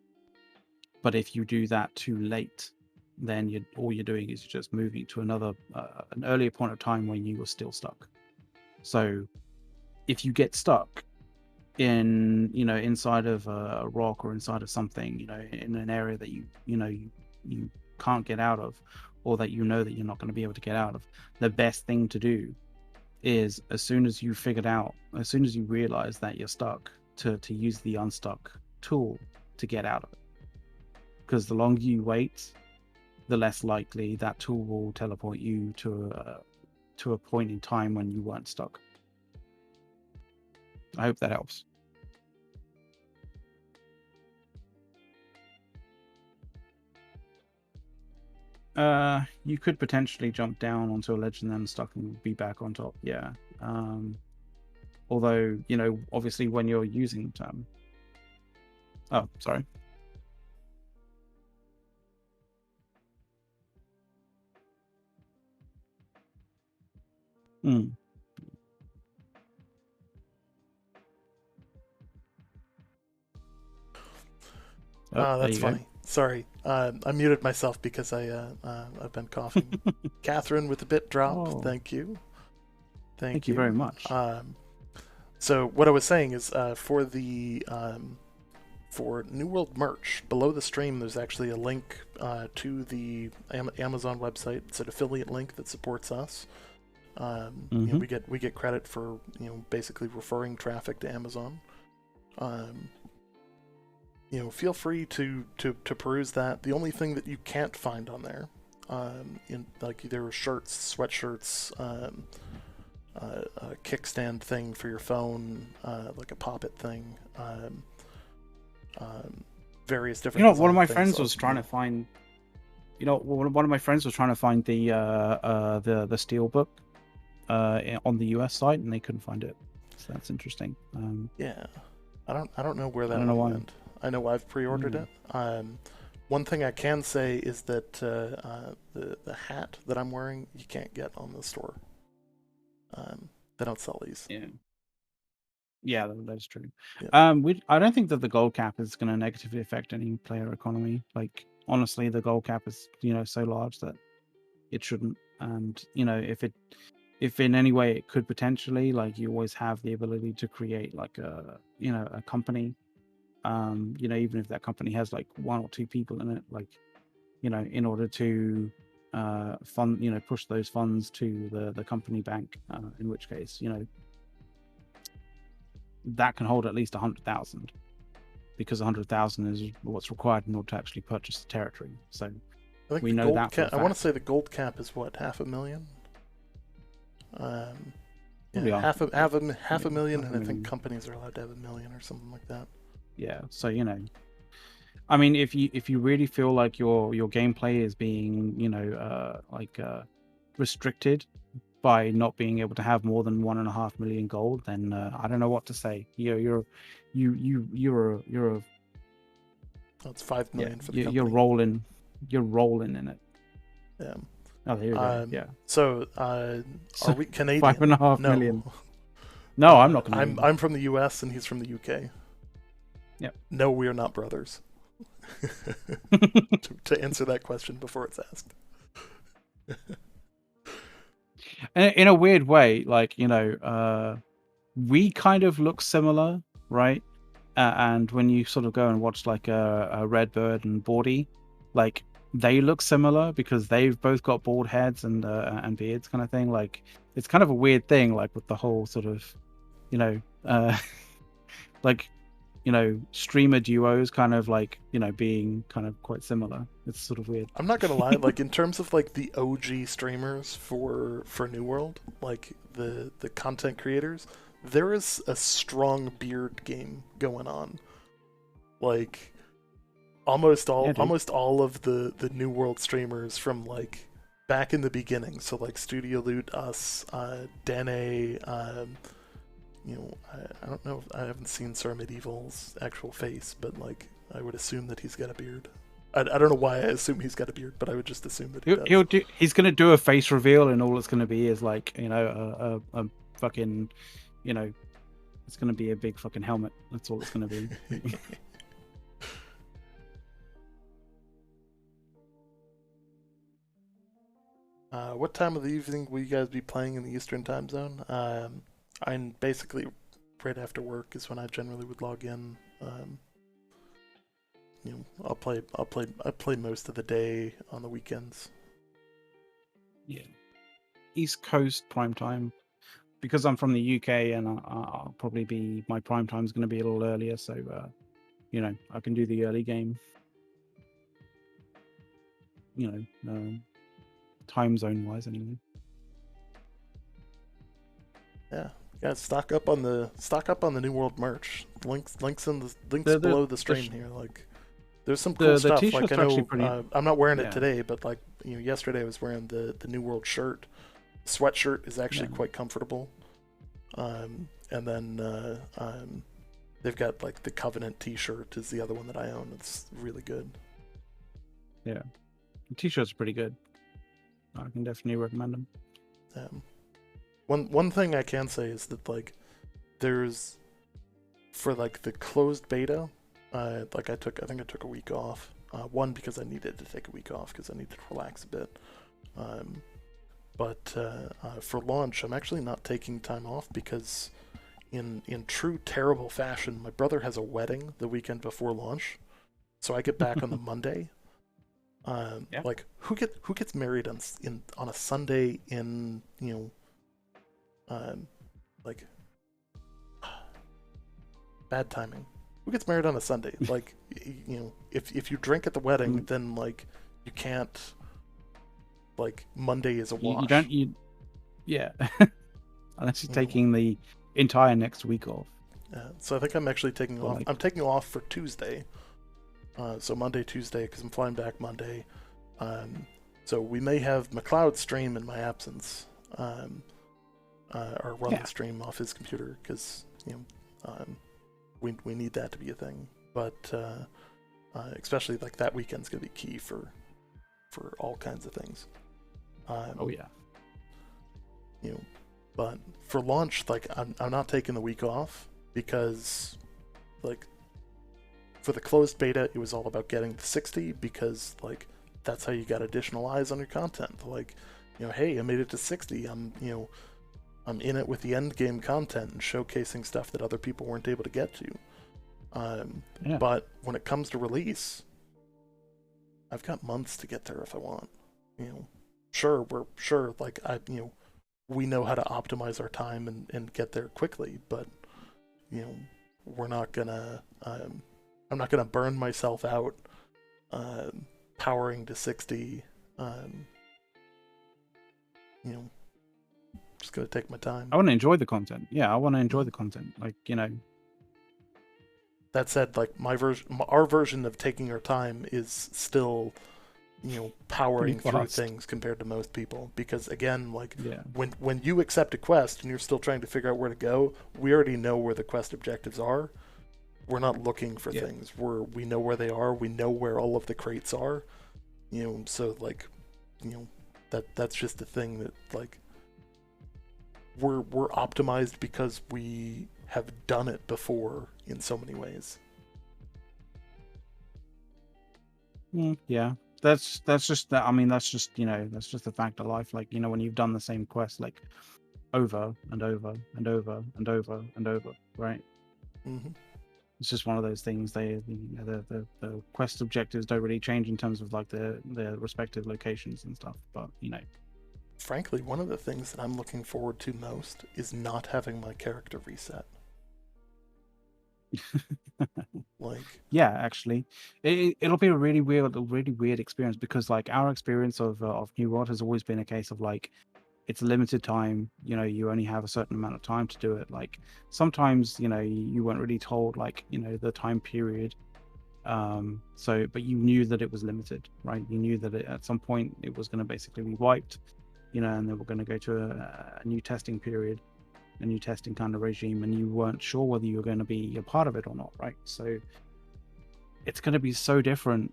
But if you do that too late, then all you're doing is you're just moving to an earlier point of time when you were still stuck. So if you get stuck inside of a rock or inside of something, in an area that you can't get out of, or that you're not going to be able to get out of, the best thing to do is, as soon as you realize that you're stuck, to use the unstuck tool to get out of it. Because the longer you wait, the less likely that tool will teleport you to a point in time when you weren't stuck. I hope that helps. You could potentially jump down onto a ledge and then stuck and be back on top. Yeah. Although, obviously when you're using oh, sorry. That's funny. Sorry, I muted myself because I've been coughing. Catherine with a bit drop. Oh. Thank you. Thank you very much. So what I was saying is, for the for New World merch, below the stream, there's actually a link to the Amazon website. It's an affiliate link that supports us. We get credit for basically referring traffic to Amazon. Feel free to peruse that. The only thing that you can't find on there, there are shirts, sweatshirts, a kickstand thing for your phone, like a pop-it thing, various different. One of my friends was trying to find. One of my friends was trying to find the steelbook on the US site, and they couldn't find it. So that's interesting. Yeah, I don't know where that went. I know I've pre-ordered it. One thing I can say is that the hat that I'm wearing you can't get on the store. They don't sell these. Yeah, that's true. Yeah. I don't think that the gold cap is going to negatively affect any player economy. Like, honestly, the gold cap is so large that it shouldn't. And if in any way it could potentially, like, you always have the ability to create like a company. Even if that company has like 1 or 2 people in it, like, in order to fund, push those funds to the company bank, in which case, that can hold at least 100,000, because 100,000 is what's required in order to actually purchase the territory. So I think we know that. I want to say the gold cap is what, 500,000. Half a million, and I think companies are allowed to have 1 million or something like that. Yeah, so I mean, if you really feel like your gameplay is being restricted by not being able to have more than 1.5 million gold, then I don't know what to say. You're a That's 5 million for the you're company. rolling in it. Yeah. Oh, here we go. Yeah. So, So are we Canadian? 5.5 No. million. No, I'm not I'm Canadian. from the U.S. and he's from the U.K. Yep. No, we are not brothers. to answer that question before it's asked. In a weird way, like, we kind of look similar, right? And when you sort of go and watch like a Redbird and Bordy, like they look similar because they've both got bald heads and beards, kind of thing. Like it's kind of a weird thing, like with the whole sort of, like streamer duos kind of like being kind of quite similar. It's sort of weird. I'm not gonna lie, like in terms of like the OG streamers for New World, like the content creators, there is a strong beard game going on. Like almost all of the New World streamers from like back in the beginning. So like Studio Loot, us, Dane, I don't know. I haven't seen Sir Medieval's actual face, but like I would assume that he's got a beard. I don't know why I assume he's got a beard, but I would just assume that he does. He's gonna do a face reveal, and all it's gonna be is like a fucking it's gonna be a big fucking helmet. That's all it's gonna be. What time of the evening will you guys be playing in the Eastern time zone? I'm basically right after work is when I generally would log in. I play most of the day on the weekends. Yeah, East Coast prime time, because I'm from the UK, and I'll probably be my prime time is going to be a little earlier, so I can do the early game. Time zone wise, anyway. Yeah, guys, stock up on the New World merch. Links below the stream here. Like, there's some cool stuff. Like I know I'm not wearing it today, but like yesterday I was wearing the New World shirt. The sweatshirt is actually quite comfortable. And then they've got like the Covenant T-shirt is the other one that I own. It's really good. Yeah, the T-shirts are pretty good. I can definitely recommend them. One thing I can say is that like there's for like the closed beta, like I think I took a week off. One because I needed to take a week off because I needed to relax a bit. But for launch, I'm actually not taking time off because in true terrible fashion, my brother has a wedding the weekend before launch, so I get back on the Monday. Like who gets married on a Sunday in like bad timing? Who gets married on a Sunday? Like if you drink at the wedding, then like you can't. Like Monday is a wash. Yeah. Unless you're taking the entire next week off. So I think I'm actually taking off. I'm taking off for Tuesday. So Monday, Tuesday, because I'm flying back Monday. So we may have McLeod stream in my absence, or run the stream off his computer because we need that to be a thing. But especially like that weekend's gonna be key for all kinds of things. But for launch, like I'm not taking the week off because like for the closed beta it was all about getting to 60 because like that's how you got additional eyes on your content. Like hey, I made it to 60. I'm in it with the end game content and showcasing stuff that other people weren't able to get to. But when it comes to release, I've got months to get there if I want. Like we know how to optimize our time and get there quickly, but we're not gonna I'm not gonna burn myself out powering to 60. Just gonna take my time. I want to enjoy the content. I want to enjoy the content. Like That said, like our version of taking our time is still powering through fast. things compared to most people. Because again, like Yeah. when you accept a quest and you're still trying to figure out where to go, we already know where the quest objectives are. We're not looking for Yeah. things. We know where they are. We know where all of the crates are. So like, that's just the thing that like we're optimized because we have done it before in so many ways. Yeah. That's just that. I mean, that's just that's just the fact of life. Like when you've done the same quest like over and over and over and over and over, right? Mm-hmm. It's just one of those things. The quest objectives don't really change in terms of like their respective locations and stuff. But Frankly, one of the things that I'm looking forward to most is not having my character reset. Like, yeah, actually, it'll be a really weird experience because like our experience of New World has always been a case of like it's a limited time. You only have a certain amount of time to do it. Like sometimes you weren't really told like the time period. But you knew that it was limited, right? You knew that at some point it was going to basically be wiped, and they were going to go to a new testing period, a new testing kind of regime, and you weren't sure whether you were going to be a part of it or not, right? So it's going to be so different,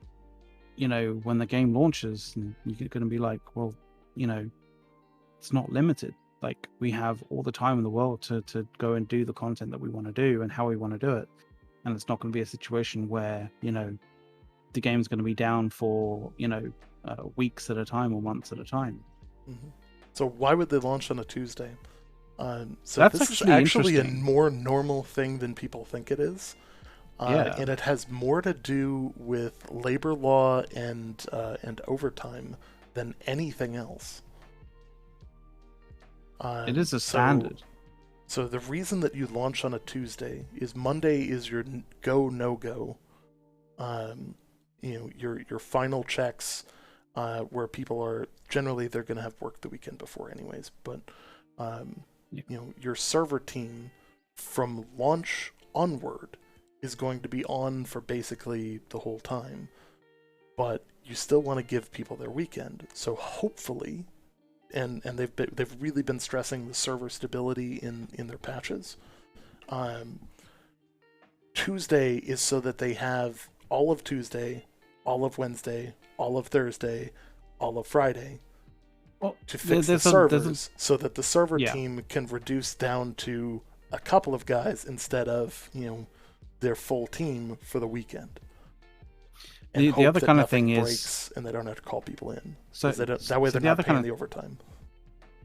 when the game launches, and you're going to be like, well, it's not limited. Like we have all the time in the world to go and do the content that we want to do and how we want to do it, and it's not going to be a situation where the game's going to be down for weeks at a time or months at a time. mm-hmm. So why would they launch on a Tuesday? So That's this is actually actually a interesting. more normal thing than people think it is. Yeah. And it has more to do with labor law and overtime than anything else. It is a standard. So the reason that you launch on a Tuesday is Monday is your go no go. Your final checks, where people are generally they're going to have worked the weekend before anyways. But your server team from launch onward is going to be on for basically the whole time, but you still want to give people their weekend. So hopefully, and they've really been stressing the server stability in their patches. Tuesday is so that they have all of Tuesday, all of Wednesday, all of Thursday, all of Friday to fix the servers, so that the server team can reduce down to a couple of guys instead of their full team for the weekend. And the other kind of thing breaks is, and they don't have to call people in. So that way they're not paying the overtime.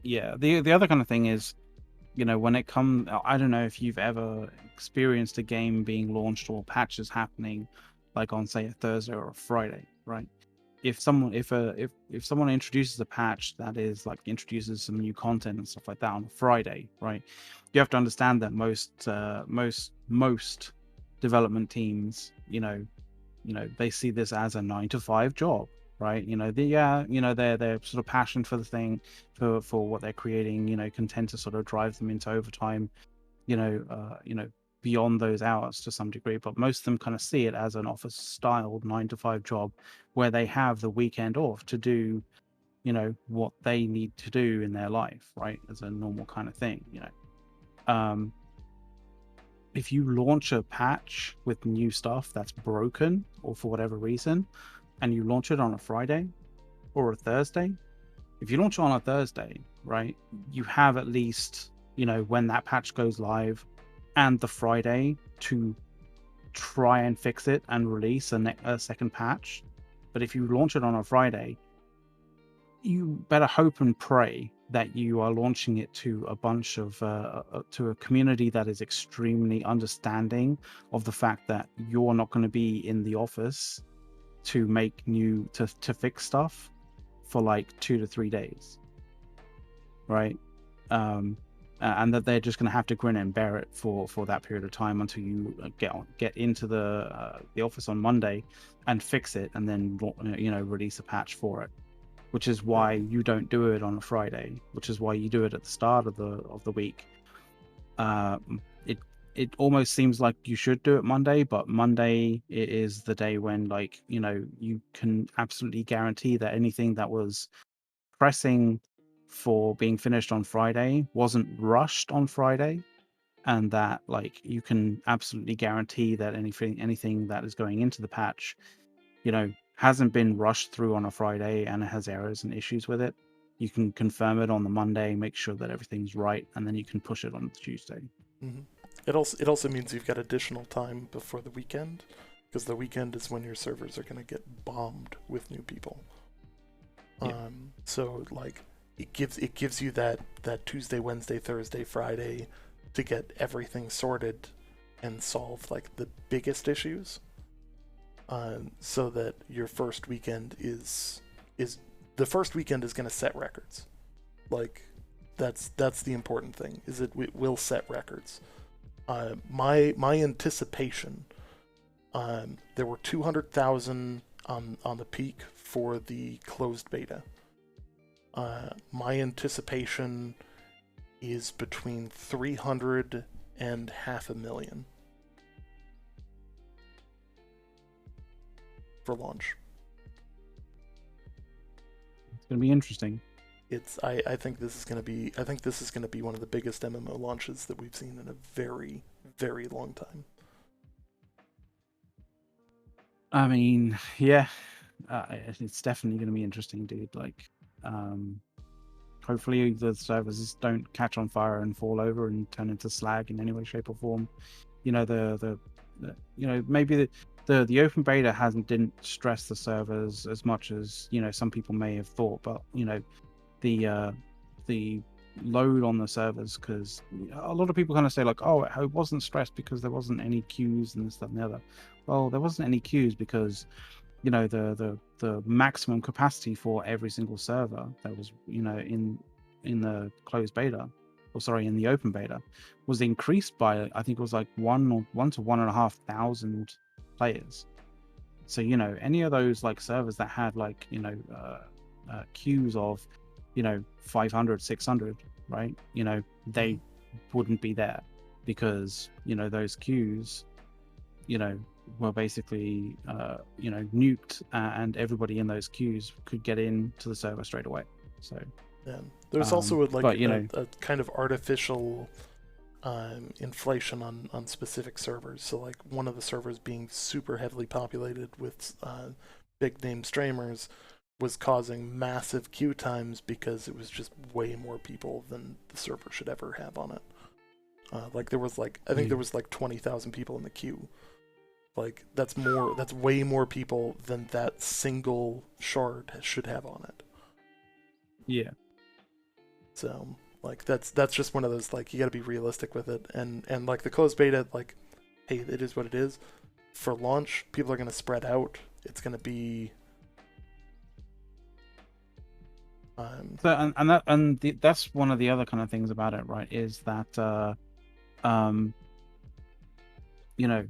Yeah, the other kind of thing is, when it comes, I don't know if you've ever experienced a game being launched or patches happening, like on say a Thursday or a Friday, right? If someone introduces a patch that is like introduces some new content and stuff like that on a Friday, right? You have to understand that most development teams, they see this as a 9-to-5 job, right? They're sort of passionate for the thing, for what they're creating, can tend to sort of drive them into overtime, beyond those hours to some degree. But most of them kind of see it as an office styled 9-to-5 job where they have the weekend off to do, what they need to do in their life, right? As a normal kind of thing, if you launch a patch with new stuff that's broken or for whatever reason, and you launch it on a Friday or a Thursday, if you launch it on a Thursday, right, you have at least, when that patch goes live and the Friday to try and fix it and release a second patch. But if you launch it on a Friday, you better hope and pray that you are launching it to a bunch of to a community that is extremely understanding of the fact that you're not going to be in the office to to fix stuff for like 2 to 3 days, right? And that they're just going to have to grin and bear it for that period of time until you get into the office on Monday and fix it, and then release a patch for it. Which is why you don't do it on a Friday, which is why you do it at the start of the week. it almost seems like you should do it Monday, but Monday it is the day when, like, you know, you can absolutely guarantee that anything that was pressing for being finished on Friday wasn't rushed on Friday, and that, like, you can absolutely guarantee that anything that is going into the patch, you know, hasn't been rushed through on a Friday and it has errors and issues with it. You can confirm it on the Monday, make sure that everything's right, and then you can push it on Tuesday. Mm-hmm. It also means you've got additional time before the weekend, because the weekend is when your servers are going to get bombed with new people. Yeah. So like it gives you that Tuesday, Wednesday, Thursday, Friday to get everything sorted and solve like the biggest issues. So that your first weekend is the first weekend is going to set records. Like that's the important thing, is it will set records. My anticipation, there were 200,000 on the peak for the closed beta. My anticipation is between 300 and 500,000 for launch. It's going to be interesting. I think this is going to be one of the biggest MMO launches that we've seen in a very, very long time. I mean, yeah, it's definitely going to be interesting, dude. Like, hopefully the servers don't catch on fire and fall over and turn into slag in any way, shape, or form. You know, the you know, maybe the open beta didn't stress the servers as much as, you know, some people may have thought, but you know, the load on the servers, because a lot of people kind of say like, oh, it wasn't stressed because there wasn't any queues and this, that, and the other. Well, there wasn't any queues because, you know, the maximum capacity for every single server that was, you know, in the closed beta, or sorry, in the open beta, was increased by, I think it was like 1 to 1,500 players. So, you know, any of those like servers that had like, you know, queues of, you know, 500, 600, right? You know, they wouldn't be there because, you know, those queues, you know, were basically, you know, nuked, and everybody in those queues could get into the server straight away. So, yeah, there's also but, you know, a kind of artificial inflation on specific servers. So like one of the servers being super heavily populated with big name streamers was causing massive queue times because it was just way more people than the server should ever have on it. Like there was like, I think there was like 20,000 people in the queue. Like that's way more people than that single shard should have on it. Yeah. So like that's just one of those, like, you got to be realistic with it, and like the closed beta, like, hey, it is what it is. For launch, people are going to spread out. It's going to be so that's one of the other kind of things about it, right? Is that you know,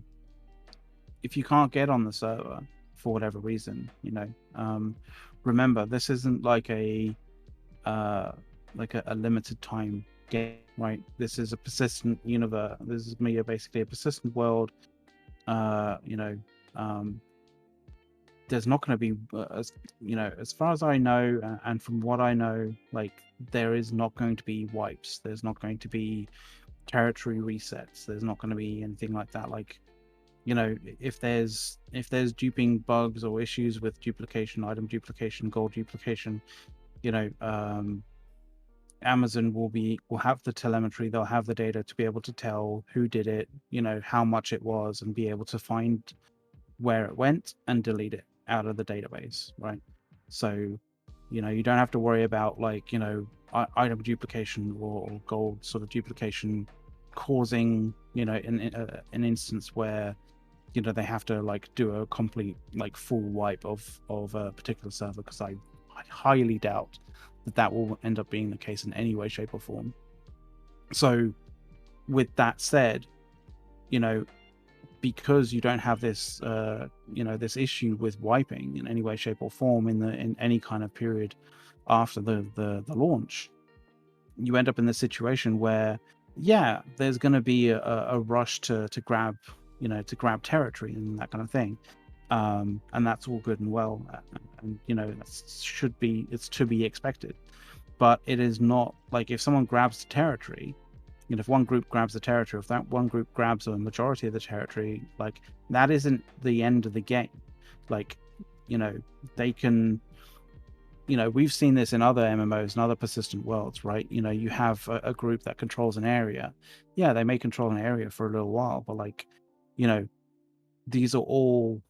if you can't get on the server for whatever reason, you know, remember, this isn't like a limited time game, right? This is a persistent universe. This is basically a persistent world. You know, there's not going to be, as you know, as far as I know, and from what I know, like, there is not going to be wipes. There's not going to be territory resets. There's not going to be anything like that. Like, you know, if there's duping bugs or issues with duplication, item duplication, gold duplication, you know, Amazon will have the telemetry. They'll have the data to be able to tell who did it, you know, how much it was, and be able to find where it went and delete it out of the database, right? So, you know, you don't have to worry about, like, you know, item duplication or gold sort of duplication causing, you know, an instance where, you know, they have to like do a complete like full wipe of a particular server, because I highly doubt that will end up being the case in any way, shape, or form. So, with that said, you know, because you don't have this, you know, this issue with wiping in any way, shape, or form in any kind of period after the launch, you end up in the situation where yeah, there's going to be a rush to grab, to grab territory and that kind of thing. And that's all good and well, and it's to be expected. But it is not like, if someone grabs the territory, if one group grabs the territory, if that one group grabs a majority of the territory, like, that isn't the end of the game. Like, they can, we've seen this in other MMOs and other persistent worlds, right? You have a group that controls an area. Yeah, they may control an area for a little while, but like, these are all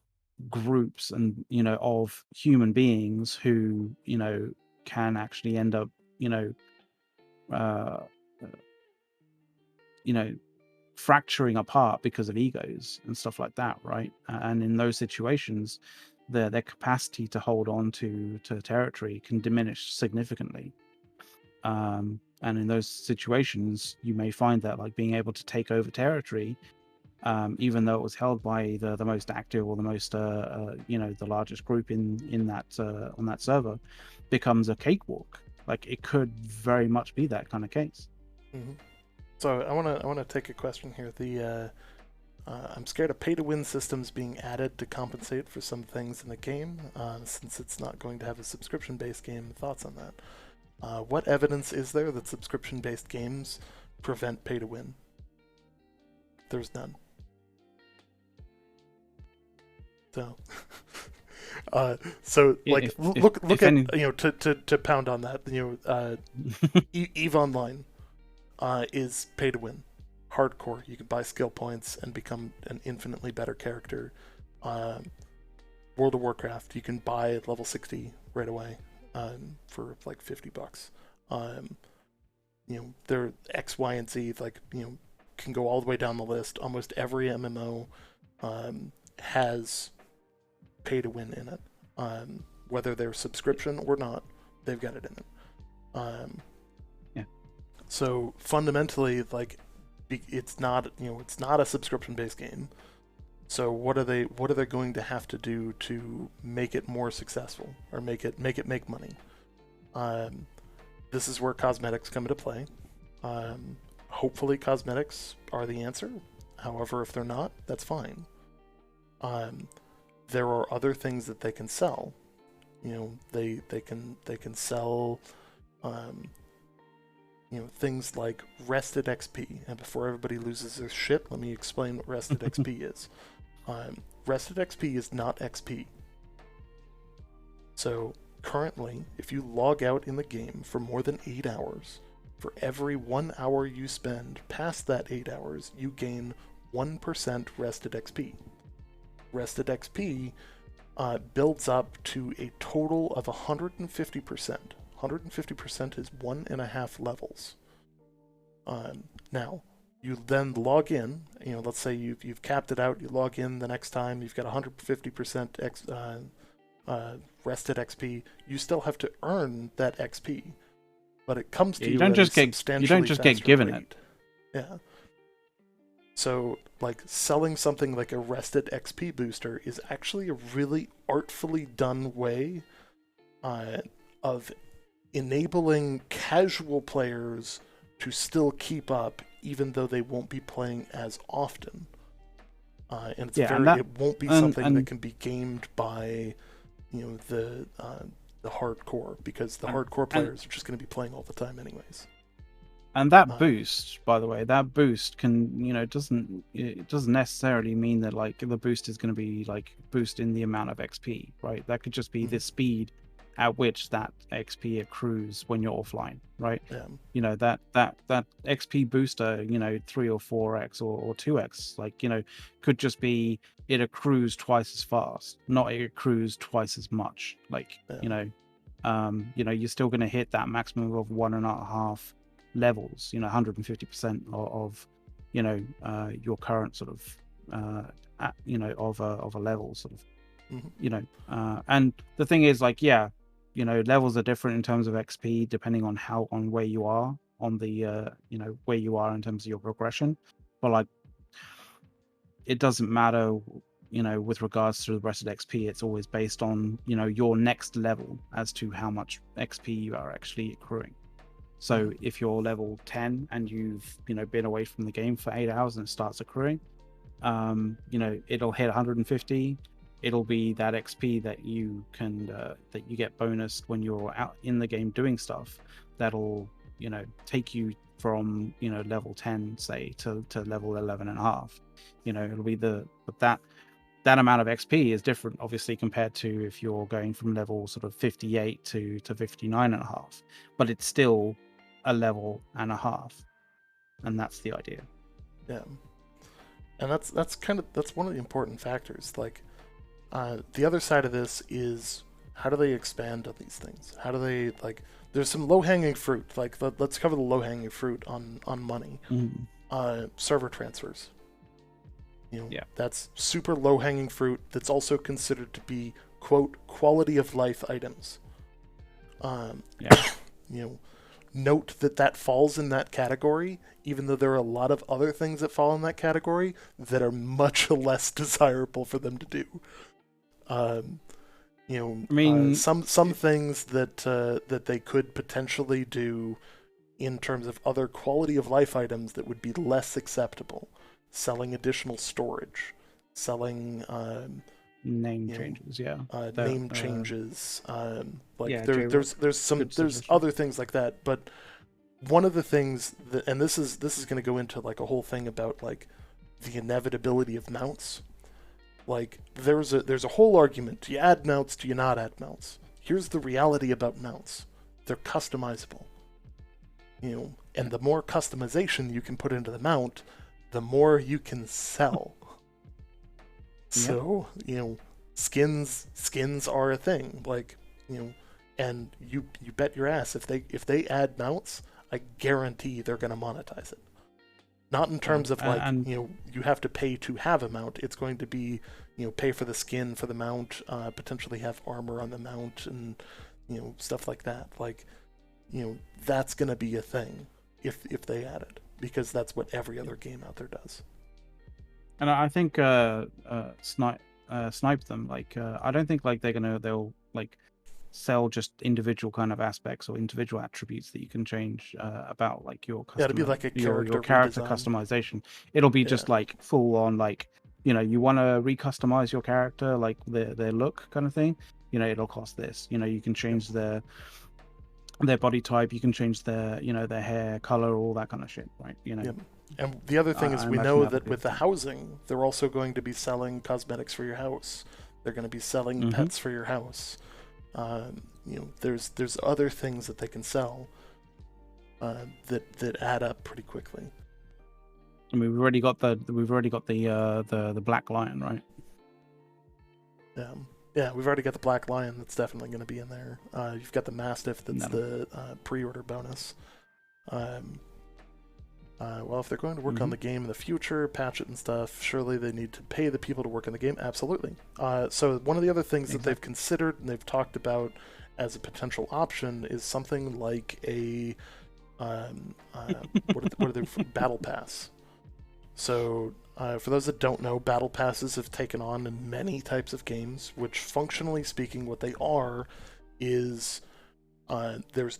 groups and of human beings who can actually end up uh you know fracturing apart because of egos and stuff like that, right? And in those situations, their capacity to hold on to territory can diminish significantly. And in those situations, you may find that, like, being able to take over territory, even though it was held by the most active or the most the largest group in that on that server, becomes a cakewalk. Like, it could very much be that kind of case. Mm-hmm. So I wanna take a question here. I'm scared of pay-to-win systems being added to compensate for some things in the game, since it's not going to have a subscription-based game. Thoughts on that? What evidence is there that subscription-based games prevent pay-to-win? There's none. So like, look at any... to pound on that. EVE Online is pay-to-win. Hardcore. You can buy skill points and become an infinitely better character. World of Warcraft, you can buy at level 60 right away for like $50. They're X, Y, and Z, like, can go all the way down the list. Almost every MMO has pay to win in it. Whether they're subscription or not, they've got it in it. Yeah. So fundamentally, like, it's not a subscription-based game. So what are they going to have to do to make it more successful, or make it make money? This is where cosmetics come into play. Hopefully cosmetics are the answer. However, if they're not, that's fine. There are other things that they can sell. They can sell things like rested XP. And before everybody loses their shit, let me explain what rested XP is. Rested XP is not XP. So currently, if you log out in the game for more than 8 hours, for every 1 hour you spend past that 8 hours, you gain 1% rested XP. Rested XP builds up to a total of 150%. 150% is 1.5 levels. Now, you then log in. Let's say you've capped it out. You log in the next time. You've got 150% rested XP. You still have to earn that XP, but it comes to you. You don't just get given it. Yeah. So, like, selling something like a rested XP booster is actually a really artfully done way of enabling casual players to still keep up, even though they won't be playing as often. And it's it won't be something that can be gamed by, the hardcore, because the hardcore players are just going to be playing all the time anyways. And that boost, by the way, can, it doesn't necessarily mean that, like, the boost is going to be like boost in the amount of XP, right? That could just be the speed at which that XP accrues when you're offline, right? Yeah. That XP booster, 3 or 4x or 2x, like, could just be it accrues twice as fast, not it accrues twice as much. Like, you're still going to hit that maximum of 1.5 levels, 150% of your current sort of of a level sort of. And the thing is, like, levels are different in terms of XP depending on where you are on the where you are in terms of your progression. But, like, it doesn't matter, with regards to the rested XP. It's always based on your next level as to how much XP you are actually accruing. So if you're level 10 and you've been away from the game for 8 hours and it starts accruing, it'll hit 150. It'll be that XP that you can that you get bonus when you're out in the game doing stuff. That'll take you from level 10 say to level 11 and a half. It'll be that amount of XP is different, obviously, compared to if you're going from level sort of 58 to 59 and a half. But it's still a level and a half, and that's the idea. Yeah, and that's one of the important factors. Like, the other side of this is, how do they expand on these things? How do they, like, there's some low-hanging fruit. Like, let's cover the low-hanging fruit on money. Server transfers. That's super low-hanging fruit. That's also considered to be, quote, quality of life items. Note that falls in that category, even though there are a lot of other things that fall in that category that are much less desirable for them to do. Some things that they could potentially do in terms of other quality of life items that would be less acceptable. Selling additional storage, selling name changes, name changes. There's other things like that, but one of the things that, and this is going to go into like a whole thing about like the inevitability of mounts. Like there's a whole argument: do you add mounts? Do you not add mounts? Here's the reality about mounts: they're customizable. And the more customization you can put into the mount, the more you can sell. So, skins are a thing. Like, and you bet your ass if they add mounts, I guarantee they're going to monetize it. Not in terms of like, you have to pay to have a mount. It's going to be, pay for the skin for the mount, potentially have armor on the mount and, stuff like that. Like, that's going to be a thing if they add it, because that's what every other game out there does. And I think snipe them. Like I don't think like they'll like sell just individual kind of aspects or individual attributes that you can change about like your customer, it'll be like a your character redesign. Customization. It'll be just like full on like you want to recustomize your character, like their look kind of thing. It'll cost this. You can change their body type, you can change their their hair color, all that kind of shit, right? And the other thing is, we know that with the housing, they're also going to be selling cosmetics for your house. They're going to be selling pets for your house. There's other things that they can sell that add up pretty quickly. I mean, we've already got the Black Lion, right? Yeah, we've already got the Black Lion. That's definitely going to be in there. You've got the Mastiff. That's the pre-order bonus. Well, if they're going to work on the game in the future, patch it and stuff, surely they need to pay the people to work on the game. Absolutely. So one of the other things that they've considered and they've talked about as a potential option is something like a battle pass. So for those that don't know, battle passes have taken on in many types of games, which functionally speaking, what they are is there's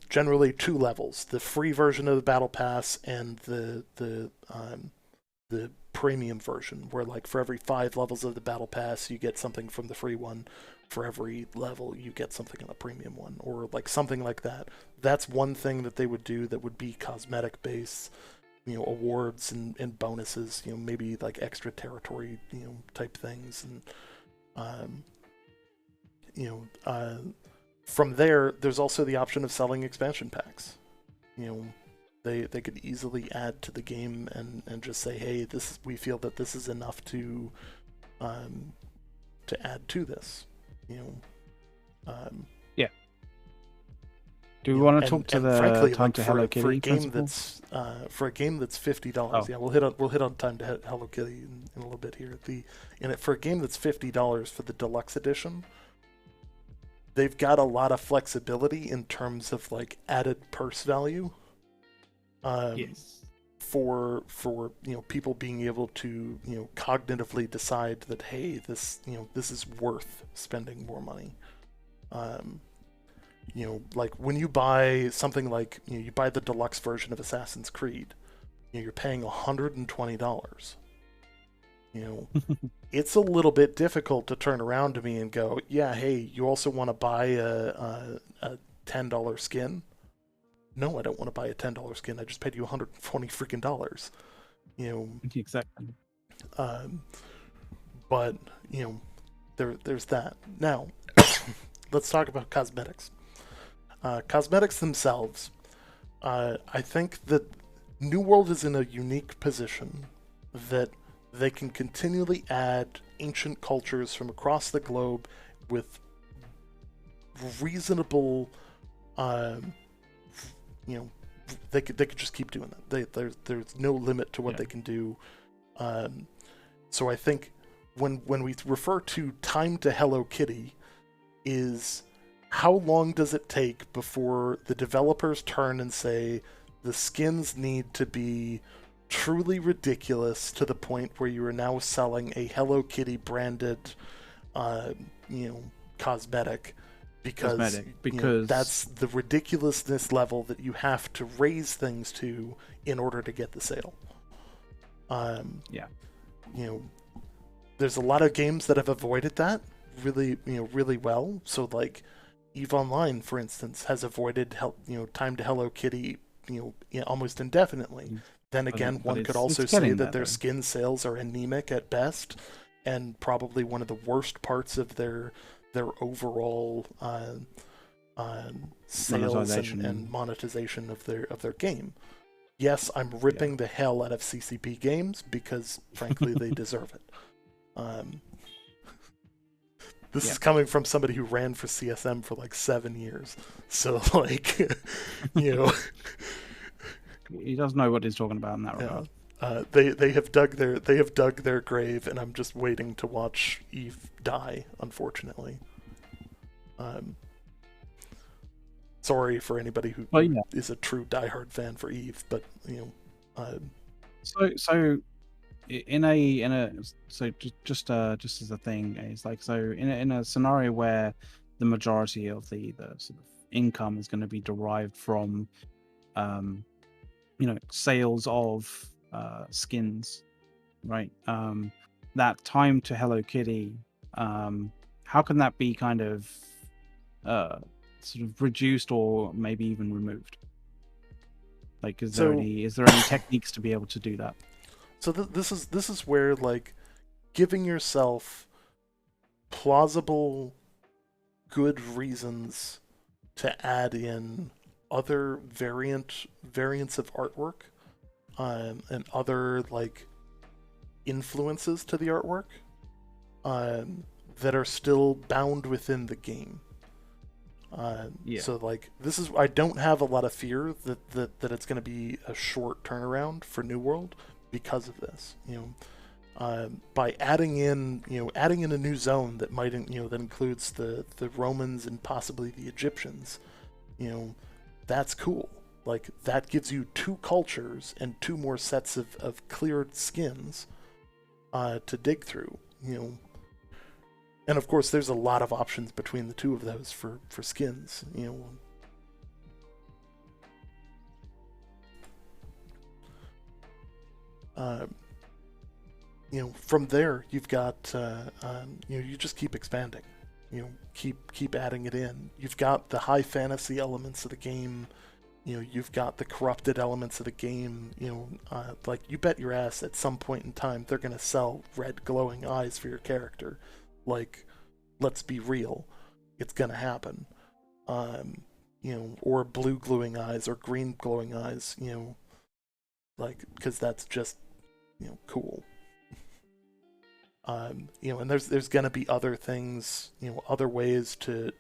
generally two levels: the free version of the battle pass and the premium version, where like for every 5 levels of the battle pass you get something from the free one, for every level you get something on the premium one, or like something like that. That's one thing that they would do that would be cosmetic based, awards and bonuses, maybe like extra territory, type things. And from there's also the option of selling expansion packs. They could easily add to the game and just say, hey, we feel that this is enough to add to this. Yeah. Do we want to talk to the frankly, time to Hello Kitty for a game principle? for a game that's $50? Yeah, we'll hit on time to Hello Kitty in a little bit here. For a game that's $50 for the deluxe edition, they've got a lot of flexibility in terms of like added purse value. Yes. For people being able to cognitively decide that, hey, this is worth spending more money. Like when you buy something like, you buy the deluxe version of Assassin's Creed, you're paying $120. It's a little bit difficult to turn around to me and go, yeah, hey, you also want to buy a $10 skin? No, I don't want to buy a $10 skin. I just paid you 120 freaking dollars. Exactly. But there's that. Now, let's talk about cosmetics. Cosmetics themselves, I think that New World is in a unique position that they can continually add ancient cultures from across the globe with reasonable, they could just keep doing that. There's no limit to what they can do. So I think when we refer to time to Hello Kitty, is how long does it take before the developers turn and say the skins need to be truly ridiculous to the point where you are now selling a Hello Kitty branded, cosmetic, because that's the ridiculousness level that you have to raise things to in order to get the sale. There's a lot of games that have avoided that really well. So like EVE Online, for instance, has avoided time to Hello Kitty almost indefinitely. Then again, one could also say that their skin sales are anemic at best, and probably one of the worst parts of their overall sales and monetization of their game. Yes, I'm ripping the hell out of CCP games because, frankly, they deserve it. This is coming from somebody who ran for CSM for like 7 years, so like, he does know what he's talking about in that regard. They have dug their grave, and I'm just waiting to watch Eve die. Unfortunately, sorry for anybody who is a true diehard fan for Eve, but So just as a thing, is like, so in a scenario where the majority of the sort of income is going to be derived from sales of skins, right? That time to Hello Kitty, how can that be kind of sort of reduced or maybe even removed? Like, is there any techniques to be able to do that? So this is where, like, giving yourself plausible, good reasons to add in other variants of artwork, and other like influences to the artwork, that are still bound within the game. So like, I don't have a lot of fear that it's going to be a short turnaround for New World because of this. By adding in a new zone that might that includes the Romans and possibly the Egyptians, that's cool. Like, that gives you 2 cultures and 2 more sets of cleared skins to dig through. And of course, there's a lot of options between the 2 of those for skins. From there, you've got you just keep expanding. Keep adding it in. You've got the high fantasy elements of the game. You've got the corrupted elements of the game. Like, you bet your ass at some point in time they're gonna sell red glowing eyes for your character. Like, let's be real, it's gonna happen. Or blue glowing eyes or green glowing eyes. Like, because that's just cool. And there's gonna be other things, other ways to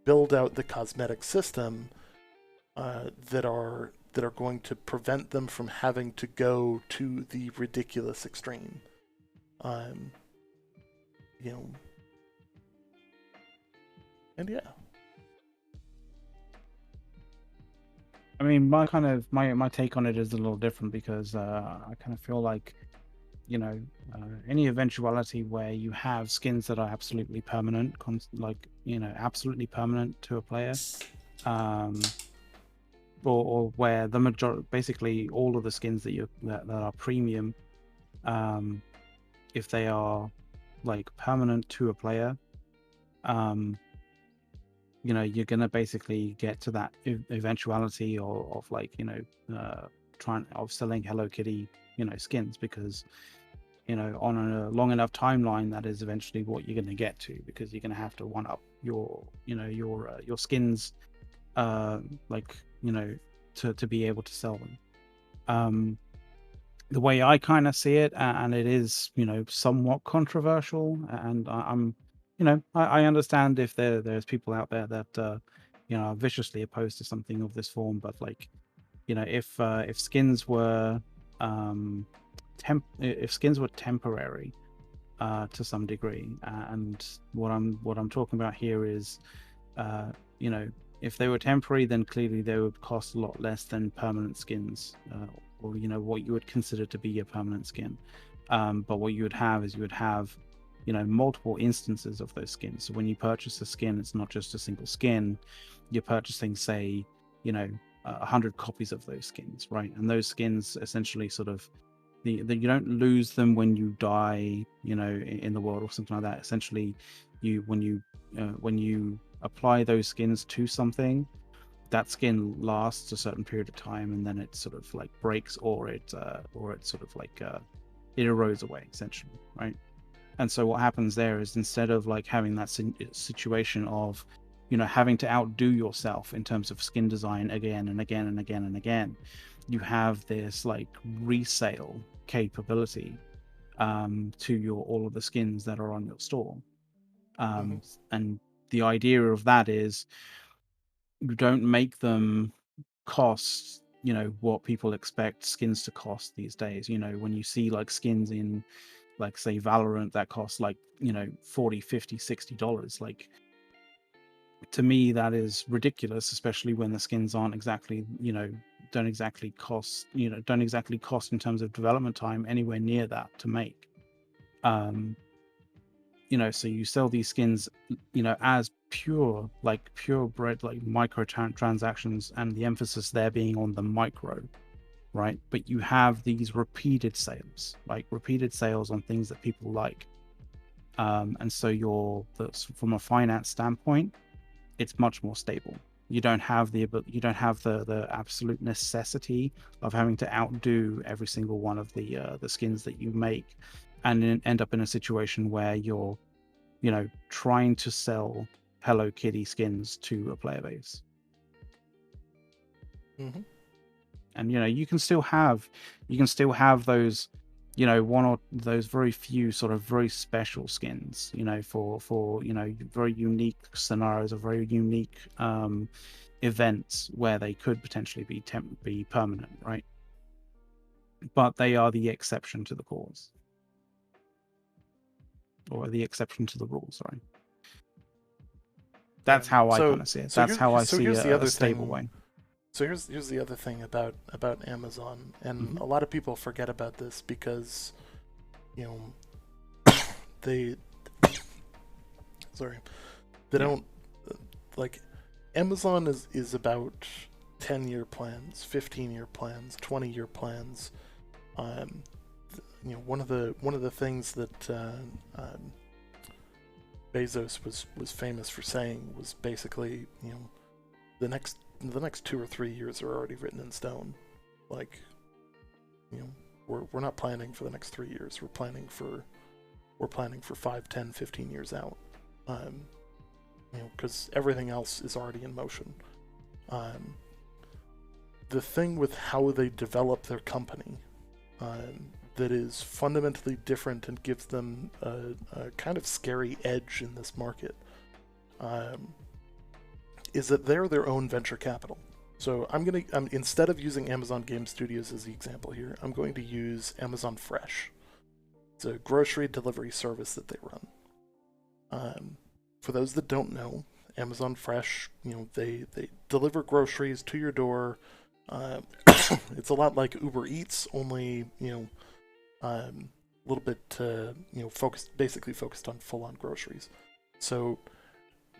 build out the cosmetic system that are going to prevent them from having to go to the ridiculous extreme. And yeah. I mean, my take on it is a little different, because I kind of feel like, any eventuality where you have skins that are absolutely permanent, absolutely permanent to a player, or where the majority, basically all of the skins that are premium, if they are like permanent to a player, you're gonna basically get to that eventuality of selling Hello Kitty, skins, because on a long enough timeline, that is eventually what you're going to get to, because you're going to have to one up your skins, to be able to sell them. The way I kind of see it, and it is somewhat controversial, and I understand if there's people out there that are viciously opposed to something of this form, but if skins were temporary to some degree, and what I'm talking about here is if they were temporary, then clearly they would cost a lot less than permanent skins, or what you would consider to be a permanent skin. But what you would have is multiple instances of those skins. So when you purchase a skin, it's not just a single skin. You're purchasing, say, 100 copies of those skins, right? And those skins essentially sort of you don't lose them when you die, in the world or something like that. Essentially, when you apply those skins to something, that skin lasts a certain period of time, and then it sort of like breaks, or it sort of like it erodes away, essentially, right? And so what happens there is, instead of like having that situation of having to outdo yourself in terms of skin design again and again and again and again, you have this like resale capability to all of the skins that are on your store. And the idea of that is, you don't make them cost what people expect skins to cost these days. When you see like skins in, like, say, Valorant, that cost like $40, $50, $60, like, to me that is ridiculous, especially when the skins aren't exactly don't exactly cost in terms of development time anywhere near that to make. So you sell these skins as purebred, like micro transactions, and the emphasis there being on the micro, right? But you have these repeated sales on things that people like, and so from a finance standpoint, it's much more stable. You don't have the absolute necessity of having to outdo every single one of the skins that you make, and then end up in a situation where you're trying to sell Hello Kitty skins to a player base. And you can still have those one or those very few sort of very special skins for very unique scenarios or very unique events where they could potentially be permanent, right? But they are the exception to the cause, or the exception to the rule, sorry. That's how I kind of see it. That's how I see a stable way. So here's the other thing about Amazon, and a lot of people forget about this because they don't, like, Amazon is about 10-year plans, 15-year plans, 20-year plans. One of the things that Bezos was famous for saying was basically, the next 2 or 3 years are already written in stone. Like, we're not planning for the next 3 years. We're planning for 5, 10, 15 years out. Because everything else is already in motion. The thing with how they develop their company that is fundamentally different and gives them a kind of scary edge in this market is that they're their own venture capital. So I'm instead of using Amazon Game Studios as the example here, I'm going to use Amazon Fresh. It's a grocery delivery service that they run. For those that don't know, Amazon Fresh, they deliver groceries to your door. It's a lot like Uber Eats, only little bit, basically focused on full-on groceries. So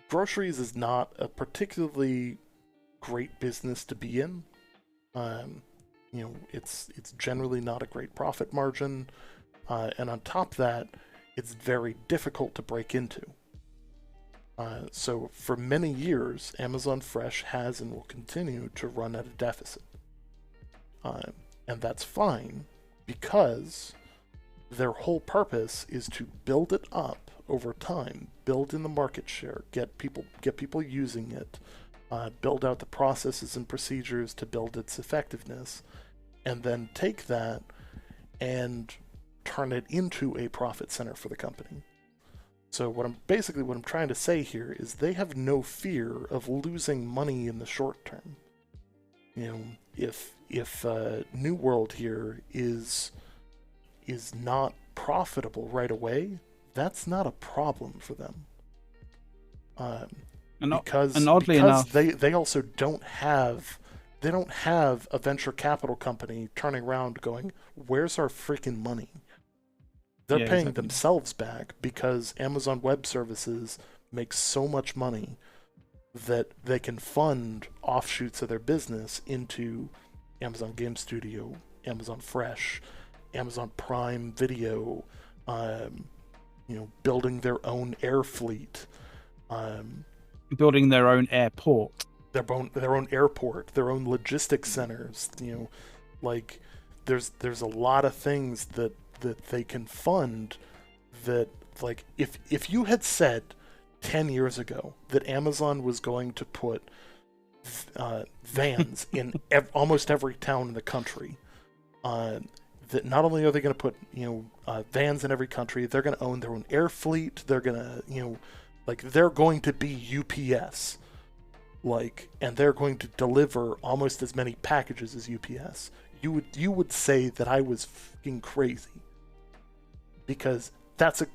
groceries is not a particularly great business to be in. It's generally not a great profit margin, and on top of that, it's very difficult to break into. So for many years, Amazon Fresh has and will continue to run at a deficit. And that's fine, because their whole purpose is to build it up over time, build in the market share, get people using it, build out the processes and procedures to build its effectiveness, and then take that and turn it into a profit center for the company. So what I'm trying to say here is they have no fear of losing money in the short term. If New World here is not profitable right away, that's not a problem for them. Because oddly enough, they also don't have a venture capital company turning around going, "Where's our freaking money?" They're paying themselves back because Amazon Web Services makes so much money that they can fund offshoots of their business into Amazon Game Studio, Amazon Fresh, Amazon Prime Video, building their own air fleet, building their own airport, their own airport, their own logistics centers. There's a lot of things that they can fund that, like, if you had said 10 years ago that Amazon was going to put vans in almost every town in the country, that not only are they going to put vans in every country, they're going to own their own air fleet, they're going to they're going to be UPS, and they're going to deliver almost as many packages as UPS, you would say that I was fucking crazy. Because that's a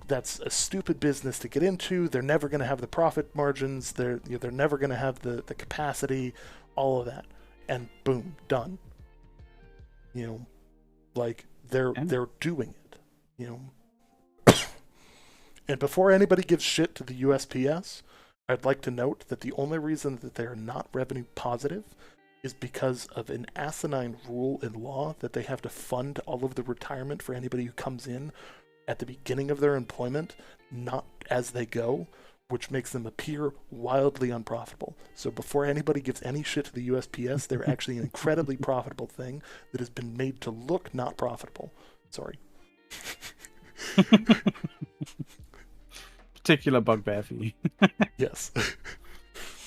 stupid business to get into. They're never going to have the profit margins. They're never going to have the capacity, all of that, and boom, done. They're doing it. And before anybody gives shit to the USPS, I'd like to note that the only reason that they are not revenue positive is because of an asinine rule in law that they have to fund all of the retirement for anybody who comes in at the beginning of their employment, not as they go, which makes them appear wildly unprofitable. So before anybody gives any shit to the USPS, they're actually an incredibly profitable thing that has been made to look not profitable. Sorry. Particular bugbear for you. Yes.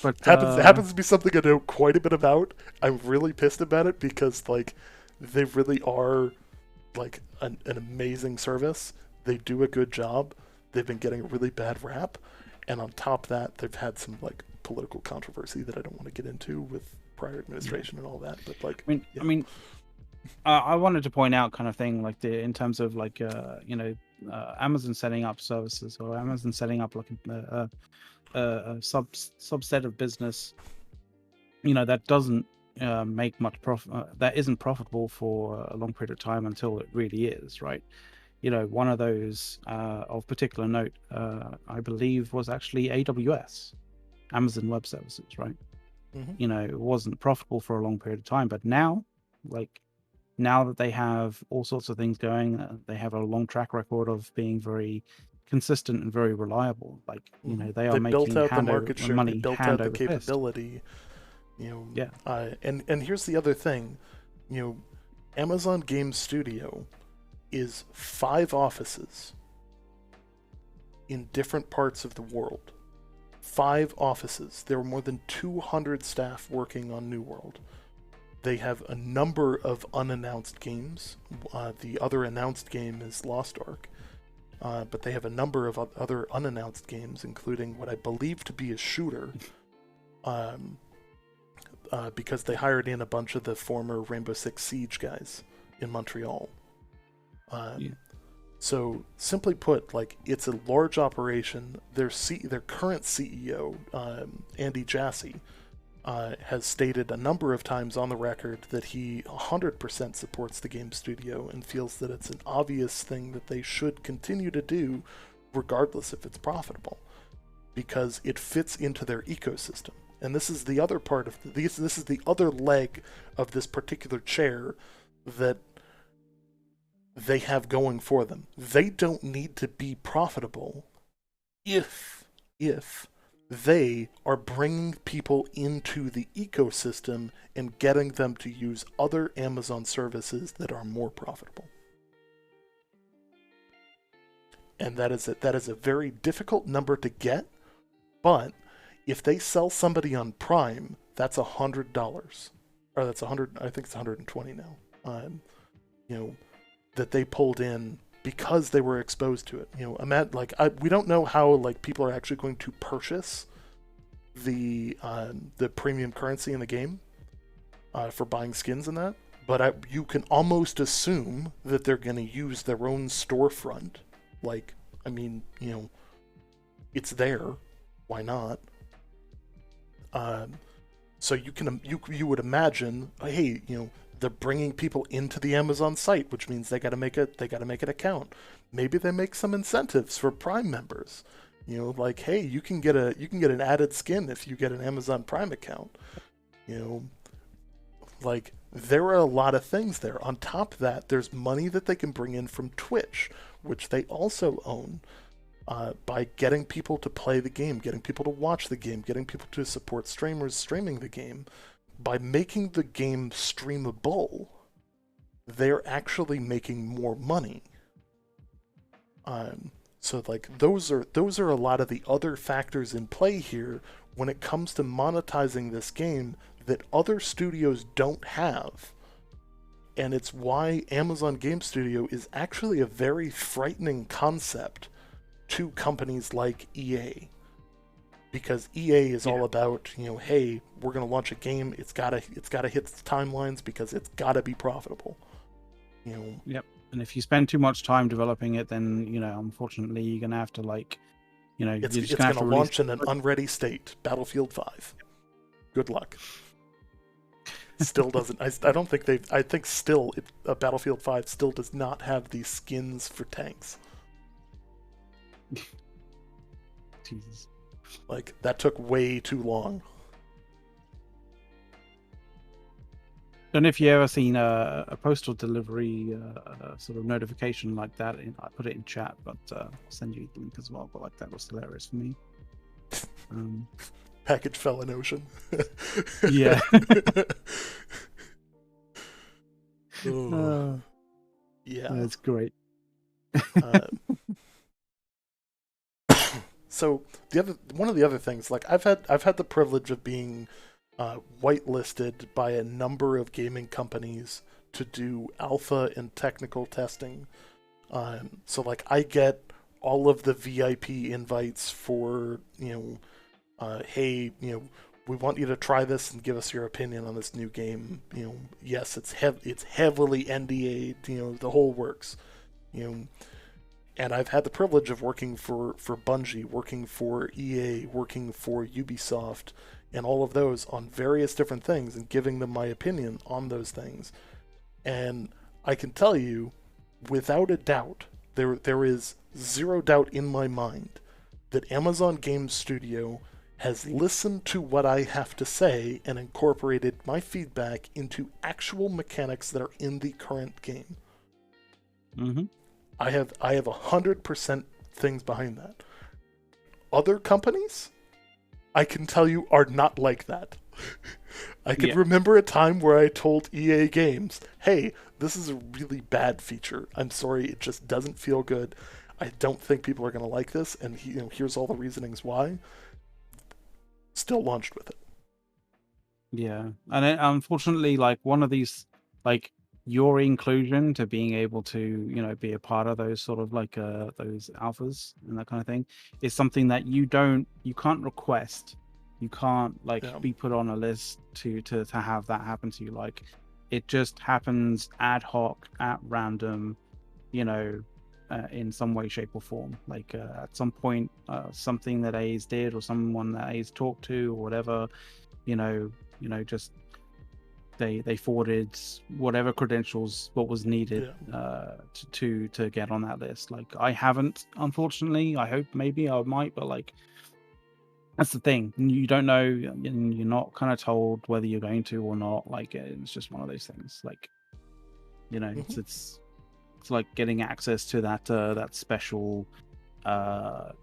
But happens to be something I know quite a bit about. I'm really pissed about it because, they really are, an amazing service. They do a good job. They've been getting a really bad rap. And on top of that, they've had some, political controversy that I don't want to get into with prior administration and all that. But, I wanted to point out kind of thing, in terms of, Amazon setting up services, or Amazon setting up, a subset of business, that doesn't make much profit, that isn't profitable for a long period of time until it really is, right? One of those of particular note, I believe, was actually AWS, Amazon Web Services, right? Mm-hmm. It wasn't profitable for a long period of time, but now that they have all sorts of things going, they have a long track record of being very consistent and very reliable. They are making built out the market share, money, they built out the capability. And here's the other thing, Amazon Game Studio is 5 offices in different parts of the world. 5 offices. There are more than 200 staff working on New World. They have a number of unannounced games. The other announced game is Lost Ark. But they have a number of other unannounced games, including what I believe to be a shooter. Because they hired in a bunch of the former Rainbow Six Siege guys in Montreal. So, simply put, it's a large operation. Their current CEO, Andy Jassy, has stated a number of times on the record that he 100% supports the game studio and feels that it's an obvious thing that they should continue to do regardless if it's profitable, because it fits into their ecosystem. And this is the other part of this is the other leg of this particular chair that they have going for them. They don't need to be profitable if they are bringing people into the ecosystem and getting them to use other Amazon services that are more profitable. And that is a very difficult number to get, but if they sell somebody on Prime, that's $100, or that's 100. I think it's 120 now. That they pulled in because they were exposed to it. We don't know how people are actually going to purchase the premium currency in the game for buying skins and that, but you can almost assume that they're going to use their own storefront. It's there. Why not? So you would imagine, hey, they're bringing people into the Amazon site, which means they got to make an account. Maybe they make some incentives for Prime members. Hey, you can get an added skin if you get an Amazon Prime account. There are a lot of things there. On top of that, there's money that they can bring in from Twitch, which they also own, by getting people to play the game, getting people to watch the game, getting people to support streamers streaming the game. By making the game streamable, they're actually making more money. Those are a lot of the other factors in play here when it comes to monetizing this game that other studios don't have. And it's why Amazon Game Studio is actually a very frightening concept to companies like EA. Because EA is all about, hey, we're going to launch a game. It's gotta hit the timelines because it's gotta be profitable. Yep. And if you spend too much time developing it, then unfortunately, you're gonna have to it's going to launch in an unready state. Battlefield 5. Good luck. Still doesn't. I don't think they've. I think still, Battlefield 5 still does not have these skins for tanks. Jesus. That took way too long. Don't know if you ever seen a postal delivery sort of notification like that. I put it in chat, but I'll send you the link as well. But that was hilarious for me. Package fell in ocean. Yeah. Yeah. That's great. So one of the other things, I've had the privilege of being whitelisted by a number of gaming companies to do alpha and technical testing. So I get all of the VIP invites for hey, we want you to try this and give us your opinion on this new game. Yes, it's heavily NDA, the whole works. And I've had the privilege of working for Bungie, working for EA, working for Ubisoft, and all of those on various different things and giving them my opinion on those things. And I can tell you, without a doubt, there is zero doubt in my mind that Amazon Game Studio has listened to what I have to say and incorporated my feedback into actual mechanics that are in the current game. Mm-hmm. I have 100% things behind that. Other companies, I can tell you, are not like that. I can remember a time where I told EA Games, hey, this is a really bad feature. I'm sorry, it just doesn't feel good. I don't think people are going to like this, and here's all the reasonings why. Still launched with it. Yeah, and unfortunately, one of these, your inclusion to being able to be a part of those sort of those alphas and that kind of thing is something that you can't request. You can't be put on a list to have that happen to you. It just happens ad hoc, at random, in some way, shape, or form. At some point, something that A's did or someone that A's talked to or whatever, just they forwarded whatever credentials what was needed to get on that list. Like I haven't, unfortunately. I hope maybe I might, but like that's the thing. You don't know, and you're not kind of told whether you're going to or not. Like it's just one of those things. Like it's like getting access to that special what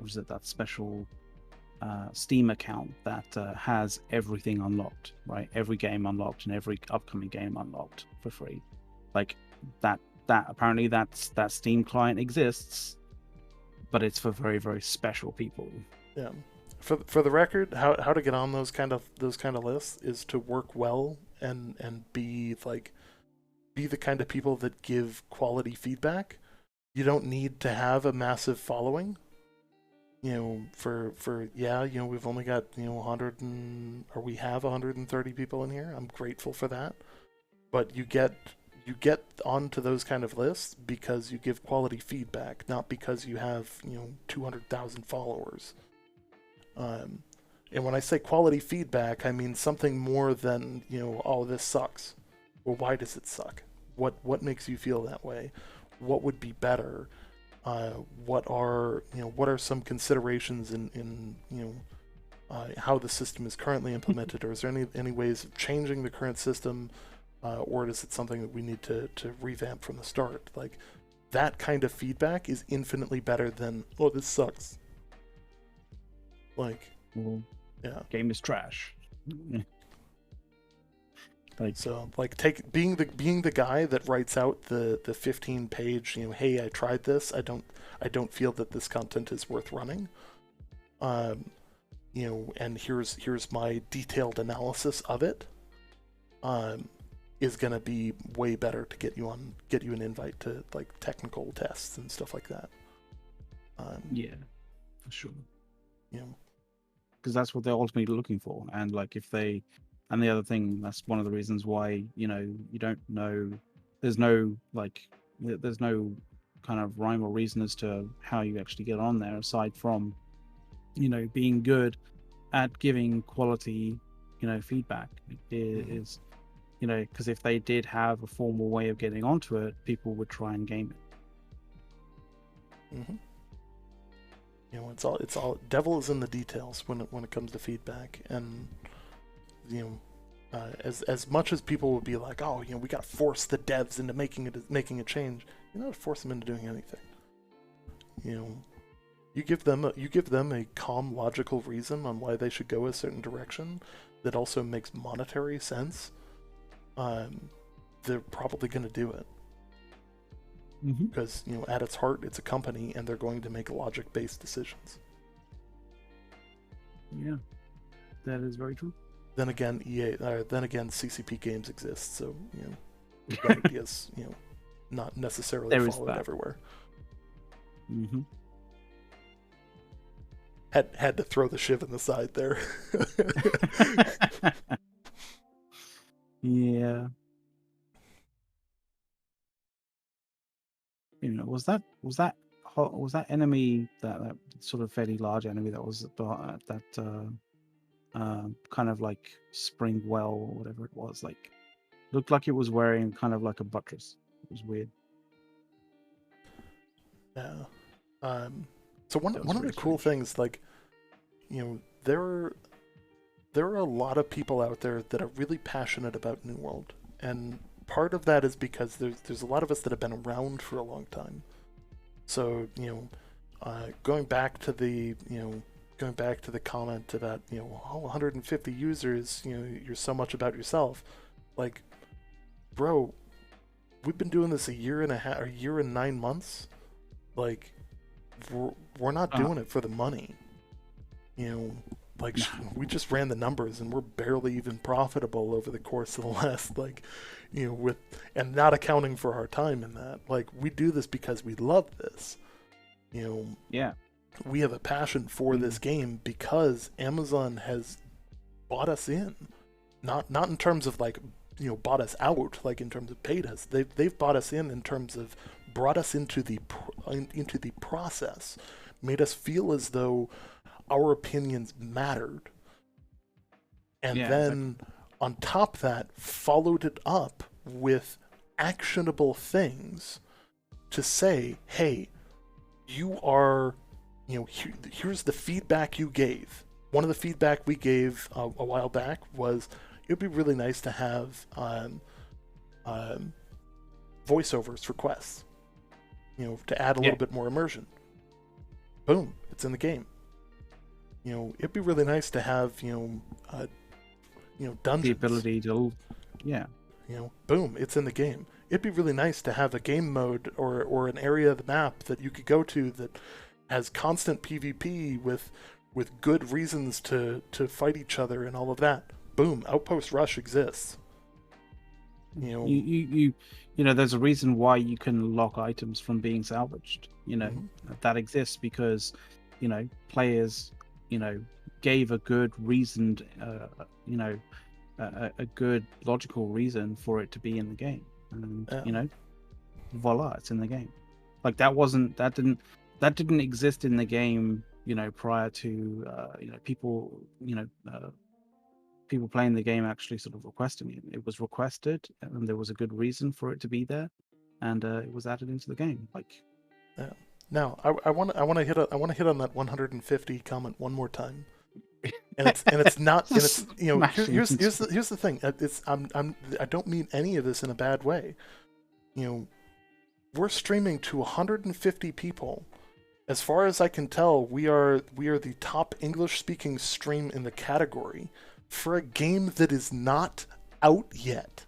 was it? That special Steam account that has everything unlocked, right? Every game unlocked and every upcoming game unlocked for free. Like that apparently that Steam client exists, but it's for very, very special people. Yeah. For the record, how to get on those kind of lists is to work well and be the kind of people that give quality feedback. You don't need to have a massive following. We've only got 130 people in here. I'm grateful for that. But you get onto those kind of lists because you give quality feedback, not because you have 200,000 followers. And when I say quality feedback, I mean something more than oh, this sucks. Well, why does it suck? What makes you feel that way? What would be better? What are some considerations in how the system is currently implemented, or is there any ways of changing the current system, or is it something that we need to revamp from the start? Like that kind of feedback is infinitely better than oh, this sucks. Like, game is trash. Being the guy that writes out the 15-page, hey, I tried this. I don't feel that this content is worth running. And here's my detailed analysis of it. Is gonna be way better to get you an invite to like technical tests and stuff like that. Yeah, for sure. Because that's what they're ultimately looking for, and like if they. And the other thing, that's one of the reasons why, you don't know, there's no kind of rhyme or reason as to how you actually get on there, aside from, being good at giving quality, feedback. Is, because if they did have a formal way of getting onto it, people would try and game it. It's all devil is in the details when it comes to feedback. And as much as people would be like, oh, we got to force the devs into making a change, you don't force them into doing anything. You give them a calm, logical reason on why they should go a certain direction that also makes monetary sense. They're probably going to do it. Because at its heart, it's a company, and they're going to make logic-based decisions. Yeah, that is very true. Then again, CCP Games exists, so the ideas not necessarily followed everywhere. Had to throw the shiv in the side there. Yeah. Was that enemy, that sort of fairly large enemy that was kind of like spring well or whatever it was, like looked like it was wearing kind of like a buttress. It was weird. Yeah. So one of the cool things, like, there are a lot of people out there that are really passionate about New World, and part of that is because there's a lot of us that have been around for a long time. So going back to the comment about 150 users, you're so much about yourself. Like, bro, we've been doing this a year and 9 months. Like, we're not doing it for the money. Like, we just ran the numbers and we're barely even profitable over the course of the last, and not accounting for our time in that. Like, we do this because we love this. Yeah. We have a passion for this game because Amazon has bought us in. Not in terms of bought us out, like in terms of paid us. They've bought us in terms of brought us into the process, made us feel as though our opinions mattered. And Yeah, then exactly. on top of that, followed it up with actionable things to say, hey, you are, here's the feedback you gave. One of the feedback we gave a while back was it would be really nice to have um, voiceovers for quests, to add a Yeah, little bit more immersion. Boom, it's in the game. It'd be really nice to have, the dungeons. ability to, yeah, Boom, it's in the game. It'd be really nice to have a game mode or an area of the map that you could go to that has constant PvP with good reasons to fight each other and all of that. Boom, Outpost Rush exists. You know, there's a reason why you can lock items from being salvaged. mhm, That exists because players gave a good reasoned a good logical reason for it to be in the game, and yeah, voila, it's in the game. Like that didn't exist in the game prior to people playing the game actually sort of requesting it. It was requested, and there was a good reason for it to be there, and it was added into the game. Like, yeah. Now, I want to hit on that 150 comment one more time. And it's not and it's just smashing into here's the thing. I don't mean any of this in a bad way. We're streaming to 150 people. As far as I can tell, we are the top English speaking stream in the category for a game that is not out yet.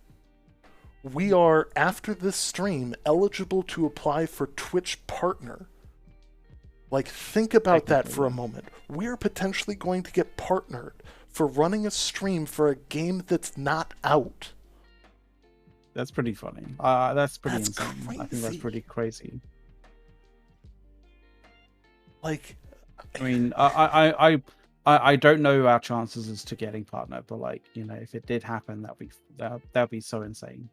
We are, after this stream, eligible to apply for Twitch Partner. Like, think about that technically. for a moment. We're potentially going to get partnered for running a stream for a game that's not out. That's pretty funny. That's pretty That's insane. I think that's crazy. pretty crazy. Like, I mean, I don't know our chances as to getting partner, but like if it did happen, that'd be so insane.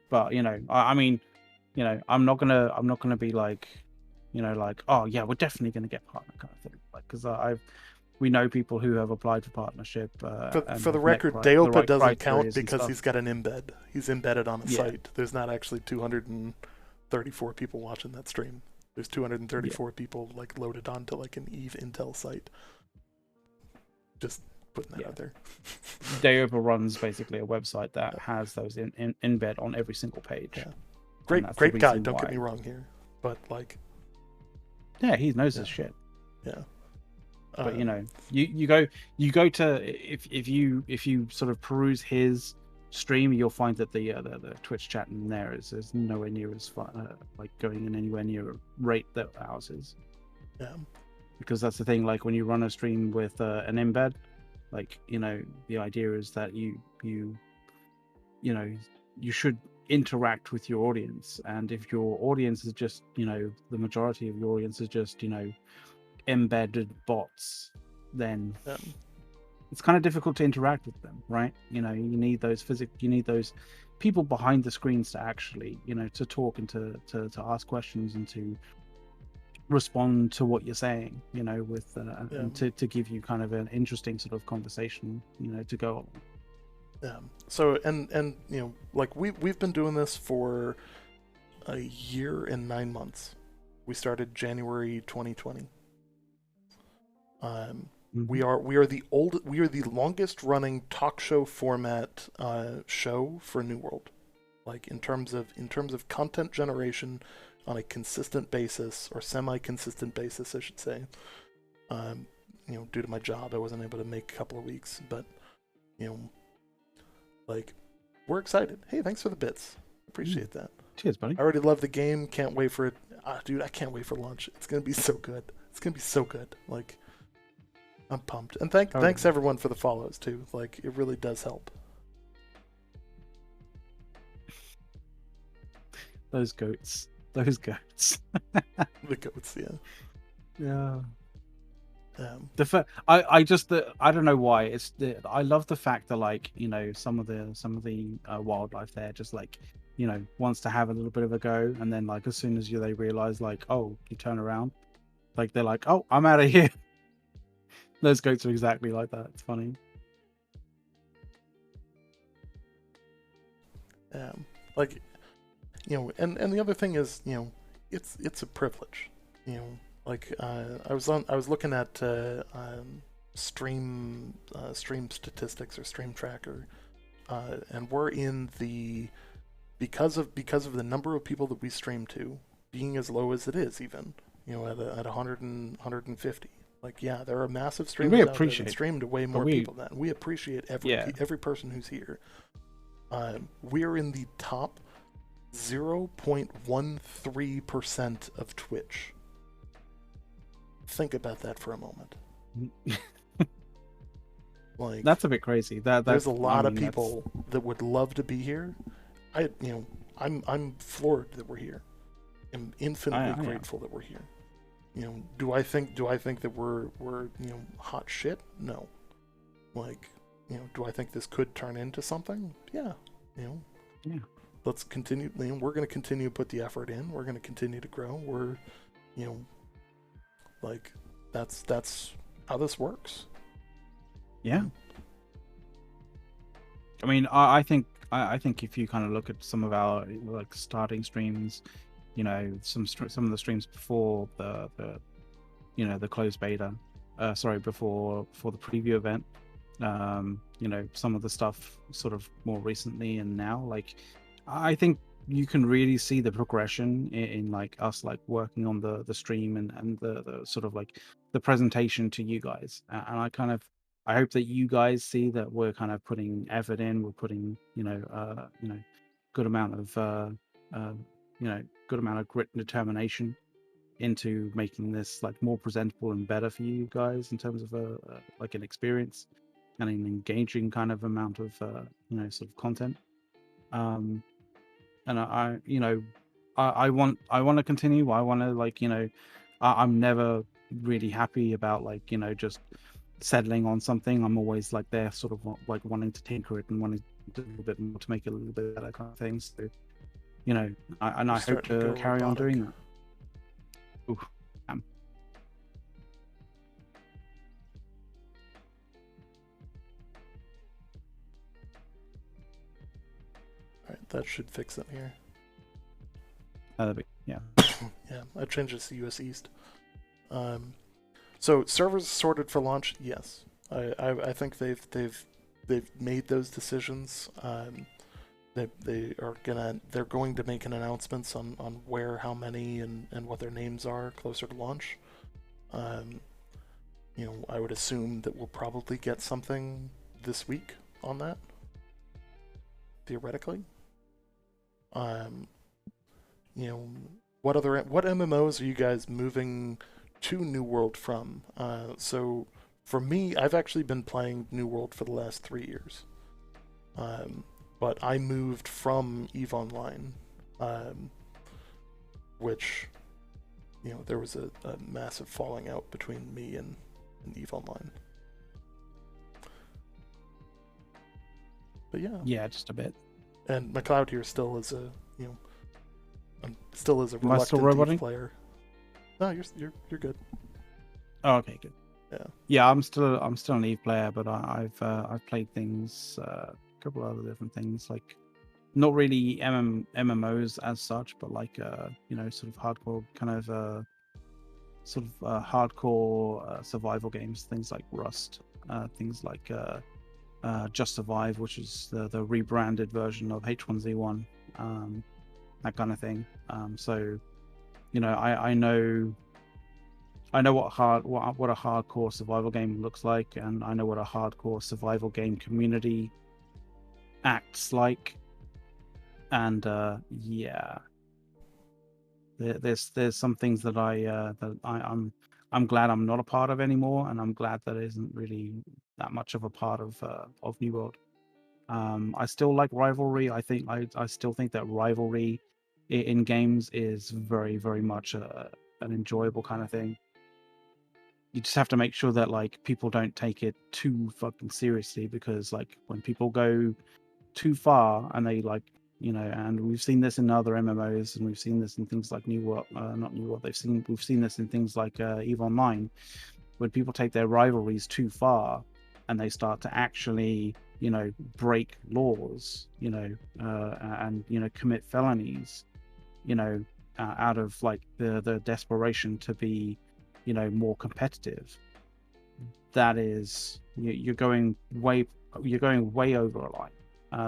But I mean, I'm not gonna be like, like, oh yeah, we're definitely gonna get partner kind of thing, like, because we know people who have applied for partnership and for the have met record, the Daopa right doesn't count criteria and because stuff. he's got an embed. He's embedded on a Yeah, site. There's not actually 234 people watching that stream. There's yeah, 234 people like loaded onto like an Eve Intel site. Just putting that yeah. out there. Dayover runs basically a website that has those in embed on every single page, Yeah, and great that's the great guy. reason Don't get why. me wrong here, but like, Yeah, he knows yeah, his shit. yeah. But Um, you go to, if you sort of peruse his stream, you'll find that the Twitch chat in there is nowhere near as fun, like going in anywhere near a rate that ours is. yeah, Because that's the thing, like when you run a stream with an embed, like the idea is that you know you should interact with your audience, and if your audience is just the majority of your audience is just embedded bots, then yeah, it's kind of difficult to interact with them, right? You need those people behind the screens to actually to talk and to ask questions and to respond to what you're saying, with yeah, and to give you kind of an interesting sort of conversation to go on. yeah. So and like we've been doing this for a year and 9 months. We started January 2020. We Mm-hmm. are the longest running talk show format show for New World. Like in terms of content generation on a consistent basis or semi-consistent basis, I should say. Um, due to my job, I wasn't able to make a couple of weeks, but you know, like we're excited. Hey, thanks for the bits. Appreciate that. Cheers, buddy. I already love the game. Can't wait for it. Dude, I can't wait for launch. It's gonna be so good. It's gonna be so good. Like, I'm pumped. And thanks everyone for the follows too. Like, it really does help. Those goats. The goats, yeah. Yeah. Um, I don't know why I love the fact that, like, some of the wildlife there just, like, wants to have a little bit of a go, and then, like, as soon as they realize, like, oh, you turn around, like, they're like, oh, I'm out of here. Those goats are exactly like that. It's funny. Like, and the other thing is, it's a privilege. Like I was looking at stream statistics or stream tracker, and we're in the because of the number of people that we stream to being as low as it is, even at 100 and 150. Like, yeah, there are massive streamers out there that stream to way more people than we appreciate every person who's here. We are in the top 0.13% of Twitch. Think about that for a moment. Like, that's a bit crazy. There's a lot of people that would love to be here. I'm floored that we're here. I'm infinitely grateful that we're here. Do I think that we're hot shit? No. Like, do I think this could turn into something? Yeah. Yeah. Let's continue. We're going to continue to put the effort in. We're going to continue to grow. We're, like, that's how this works. Yeah. I mean, I think if you kind of look at some of our like starting streams, some of the streams before the closed beta, before the preview event, some of the stuff sort of more recently and now, like, I think you can really see the progression in like us like working on the stream and the sort of like the presentation to you guys, and I hope that you guys see that we're kind of putting effort in. We're putting good amount of good amount of grit and determination into making this like more presentable and better for you guys in terms of like an experience and an engaging kind of amount of sort of content. And I want to continue. I want to like I'm never really happy about like just settling on something. I'm always like there, sort of like wanting to tinker it and wanting to do a little bit more to make it a little bit better kind of thing. So I hope to carry on doing that. Ooh, All right, that should fix it here. Yeah. Yeah, I changed this to US East. So servers sorted for launch, yes. I think they've made those decisions. They're going to make an announcements on where, how many, and what their names are closer to launch. I would assume that we'll probably get something this week on that, theoretically. What MMOs are you guys moving to New World from? So for me, I've actually been playing New World for the last 3 years. But I moved from EVE Online, which, there was a massive falling out between me and EVE Online. But yeah. Yeah, just a bit. And McLeod here still is a, still is a reluctant EVE player. No, you're good. Oh, okay, good. Yeah. Yeah, I'm still an EVE player, but I've played things, a couple other different things, like not really MMOs as such, but like sort of hardcore kind of hardcore survival games, things like Rust, things like Just Survive, which is the rebranded version of H1Z1, that kind of thing. So I know what a hardcore survival game looks like, and I know what a hardcore survival game community acts like. And there's some things that I'm glad I'm not a part of anymore, and I'm glad that isn't really that much of a part of New World. I still like rivalry. I still think that rivalry in games is very, very much an enjoyable kind of thing. You just have to make sure that like people don't take it too fucking seriously, because like when people go too far and they like and we've seen this in other MMOs, and we've seen this in things like New World, not New World. We've seen this in things like EVE Online. when people take their rivalries too far and they start to actually, break laws, and commit felonies, out of like the desperation to be, more competitive, that is, you're going way over a line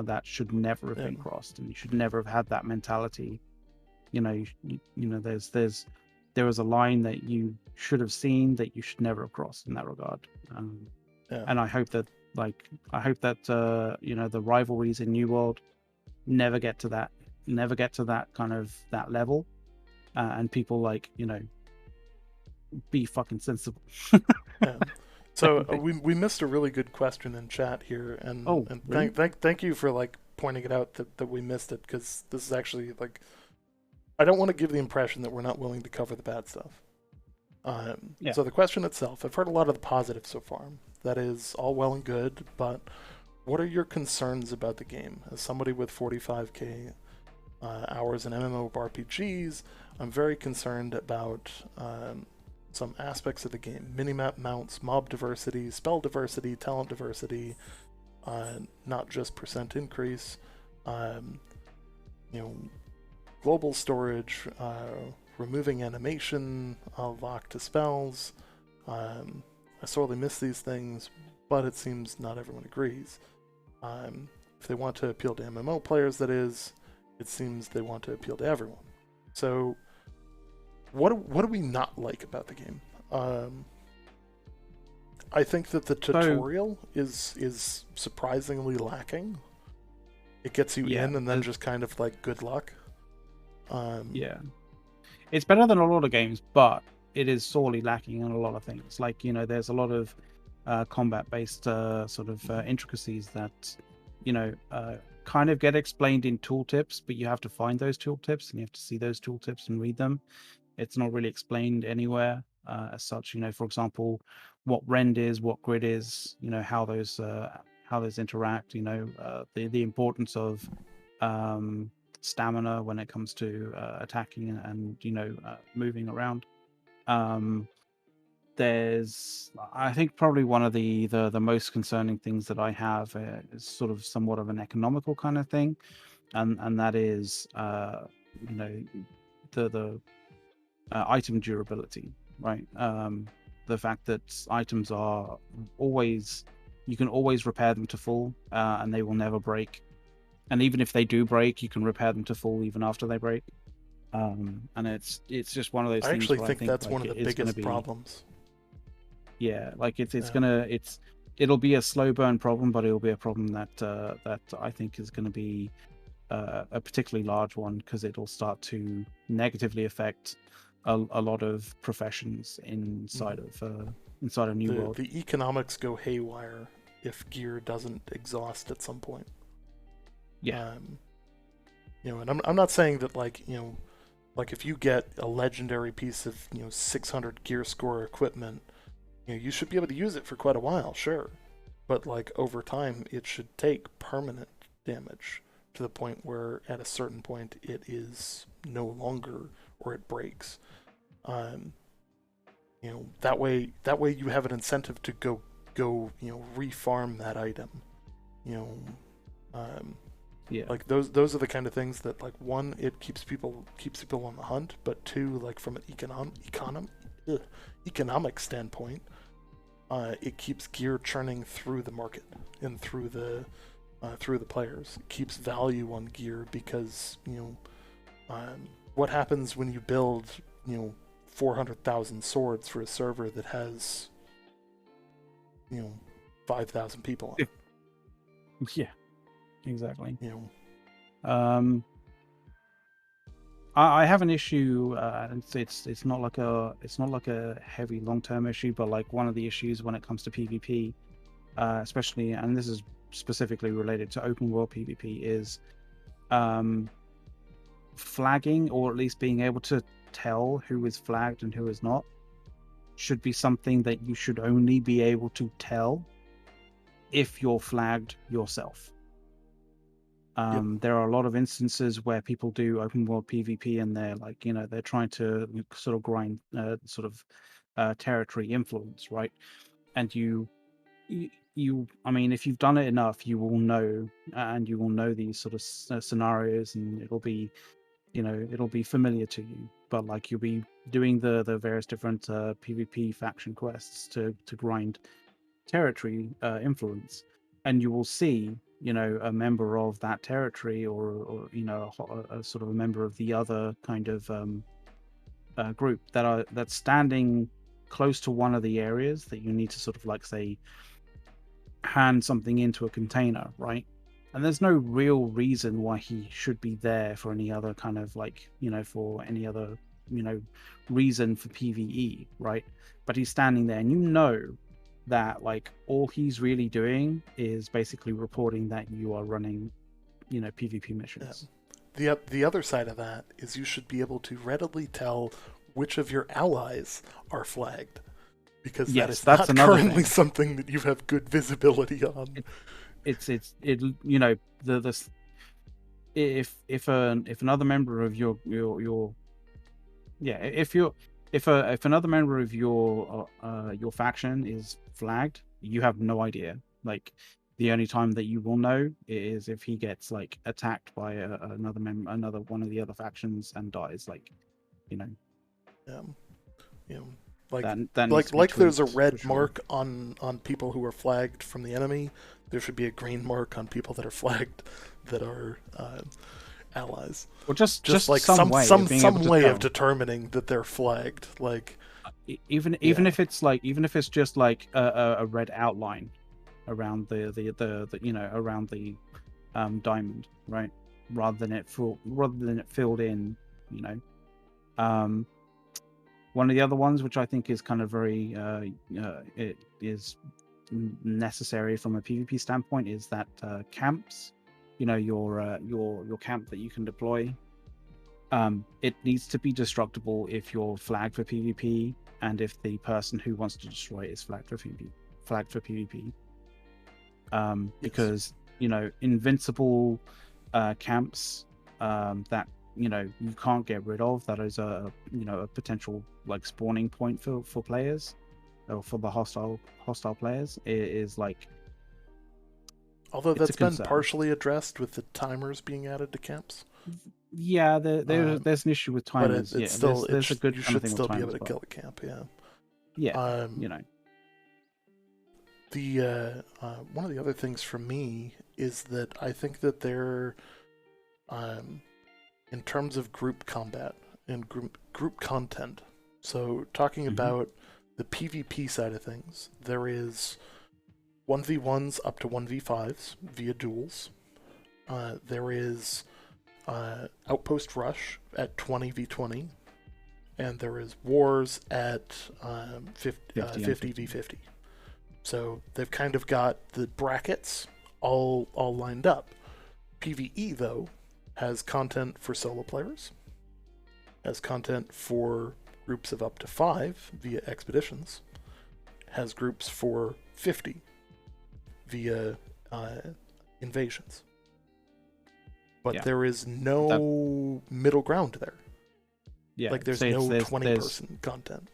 that should never have been crossed, and you should never have had that mentality. There was a line that you should have seen that you should never have crossed in that regard. And I hope that the rivalries in New World never get to that kind of that level, and people be fucking sensible. Yeah. So we missed a really good question in chat here, and really? thank you for like pointing it out that we missed it, because this is actually like, I don't want to give the impression that we're not willing to cover the bad stuff. So the question itself, I've heard a lot of the positives so far. That is all well and good, but what are your concerns about the game? As somebody with 45k hours in MMORPGs, I'm very concerned about some aspects of the game. Minimap mounts, mob diversity, spell diversity, talent diversity, not just percent increase, global storage, removing animation, lock to spells. I sorely miss these things, but it seems not everyone agrees. If they want to appeal to MMO players, that is, it seems they want to appeal to everyone. So what do we not like about the game? I think that the tutorial is surprisingly lacking. It gets you in and then just kind of like good luck. It's better than a lot of games, but it is sorely lacking in a lot of things. Like, there's a lot of combat-based sort of intricacies that kind of get explained in tooltips, but you have to find those tooltips and you have to see those tooltips and read them. It's not really explained anywhere as such. For example, what rend is, what grid is, how those interact. The importance of stamina when it comes to attacking and moving around. There's, I think, probably one of the most concerning things that I have is sort of somewhat of an economical kind of thing, and that is the item durability, right? The fact that items are always, you can always repair them to full, and they will never break. And even if they do break, you can repair them to full even after they break. And it's just one of those things. I actually where think that's one of the biggest problems. Yeah, like it'll be a slow burn problem, but it'll be a problem that I think is going to be a particularly large one, because it'll start to negatively affect a lot of professions inside of New World. The economics go haywire if gear doesn't exhaust at some point. Yeah. And I'm not saying that like if you get a legendary piece of 600 gear score equipment, you should be able to use it for quite a while, sure, but like over time it should take permanent damage to the point where at a certain point it is no longer, or it breaks. That way you have an incentive to go refarm that item. Like those are the kind of things that, like, one, it keeps people on the hunt, but two, like from an economic standpoint, it keeps gear churning through the market and through the players. It keeps value on gear, because what happens when you build 400,000 swords for a server that has 5,000 people on it? Yeah, exactly. I have an issue, and it's not like a heavy long-term issue, but like one of the issues when it comes to PvP, especially, and this is specifically related to open world PvP, is flagging, or at least being able to tell who is flagged and who is not, should be something that you should only be able to tell if you're flagged yourself. There are a lot of instances where people do open world PvP and they're like, they're trying to sort of grind, sort of territory influence, right? And I mean, if you've done it enough, you will know, and you will know these sort of scenarios, and it'll be, it'll be familiar to you. But like, you'll be doing the various different PvP faction quests to grind territory influence, and you will see, a member of that territory, or a sort of a member of the other kind of group that's standing close to one of the areas that you need to sort of like, say, hand something into a container, right? And there's no real reason why he should be there for any other kind of like, for any other, reason for PvE, right? But he's standing there, and that like all he's really doing is basically reporting that you are running, PvP missions. The other side of that is you should be able to readily tell which of your allies are flagged, because Yes, that's not currently thing. something that you have good visibility on. If another member of your if another member of your faction is flagged, you have no idea. Like, the only time that you will know is if he gets like attacked by another one of the other factions and dies. Like, Like, that needs to be like there's a tweaked, red for sure. mark on people who are flagged from the enemy. There should be a green mark on people that are flagged that are allies. Or just like some way of determining that they're flagged. Like, even if it's just like a red outline around the around the diamond, right? Rather than it filled in, one of the other ones, which I think is kind of very it is necessary from a PvP standpoint, is that camps, your camp that you can deploy, it needs to be destructible if you're flagged for PvP, and if the person who wants to destroy it is flagged for PvP. Because invincible camps that you can't get rid of, that is a potential like spawning point for players, or for the hostile players, is like, although that's been partially addressed with the timers being added to camps. Yeah, there's an issue with timers. But it's yeah, still, there's a good you kind of should thing still with be able to timers, kill a camp. Yeah, The one of the other things for me is that I think that they're, in terms of group combat and group content. So talking about the PvP side of things, there is 1v1s up to 1v5s via duels. There is Outpost Rush at 20v20, and there is Wars at 50v50. So they've kind of got the brackets all lined up. PvE, though, has content for solo players, has content for groups of up to 5 via expeditions, has groups for 50 via invasions. But there is no middle ground there. Yeah, like there's no 20-person content.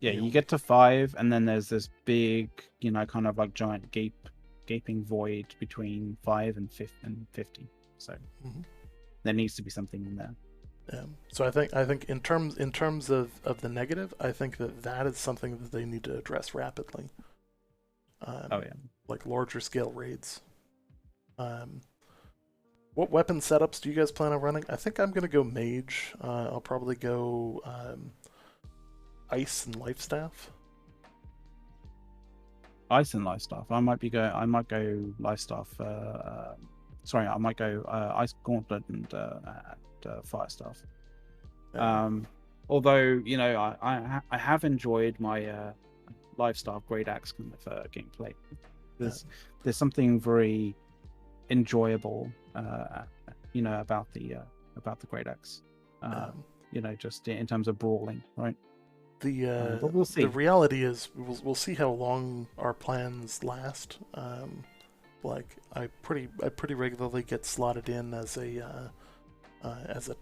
Yeah, you get to 5, and then there's this big, kind of like giant gaping void between 5 and 50. So there needs to be something in there. Yeah. So I think in terms of the negative, I think that is something that they need to address rapidly. Like larger scale raids. What weapon setups do you guys plan on running? I think I'm gonna go mage. I'll probably go ice and life staff. Ice and life staff. I might go life staff. Sorry, I might go ice gauntlet and fire staff. Although I have enjoyed my life staff great axe kind of gameplay. There's something very enjoyable about the great axe. Just in terms of brawling, right? But we'll see. The reality is we'll see how long our plans last. Like I pretty regularly get slotted in as a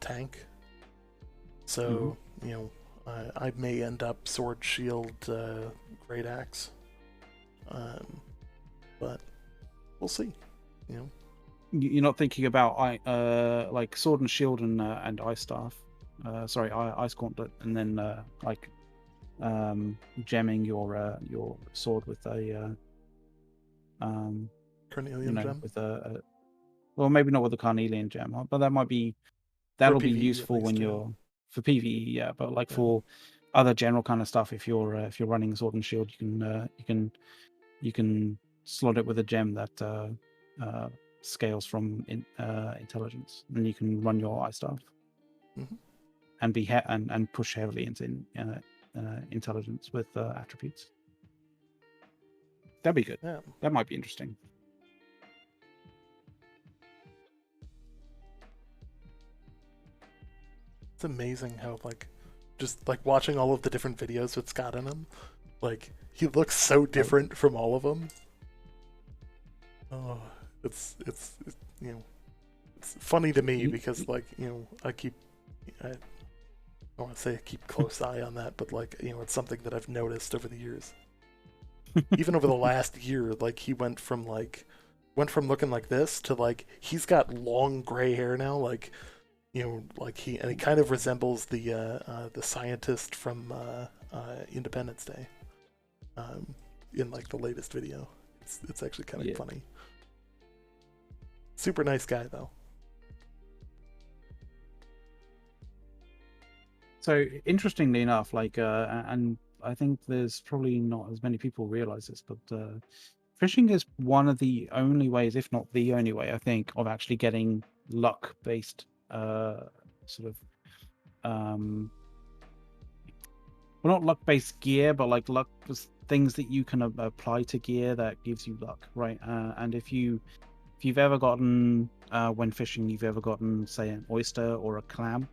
tank. So I may end up sword, shield, great axe, but we'll see. You know, You're not thinking about like sword and shield and ice staff. Sorry, ice gauntlet, and then gemming your sword with a Carnelian gem with a well, maybe not with the carnelian gem, but that'll be PvE useful at when least, you're for PvE, yeah. But like yeah. for other general kind of stuff, if you're running sword and shield, you can slot it with a gem that scales from intelligence, and you can run your ice staff and be and push heavily into intelligence with attributes. That'd be good. Yeah. That might be interesting. It's amazing how just watching all of the different videos with Scott in him, he looks so different from all of them. Oh, it's you know, it's funny to me because I don't want to say I keep close eye on that, but it's something that I've noticed over the years. Even over the last year, he went from looking like this to he's got long gray hair now, he kind of resembles the scientist from Independence Day. In the latest video, it's actually kind of funny. Super nice guy though. So interestingly enough, and I think there's probably not as many people realize this, but fishing is one of the only ways, if not the only way, I think, of actually getting luck-based sort of well, not luck-based gear, but luck things that you can apply to gear that gives you luck, right? And if you've ever gotten when fishing, you've ever gotten, say, an oyster or a clam,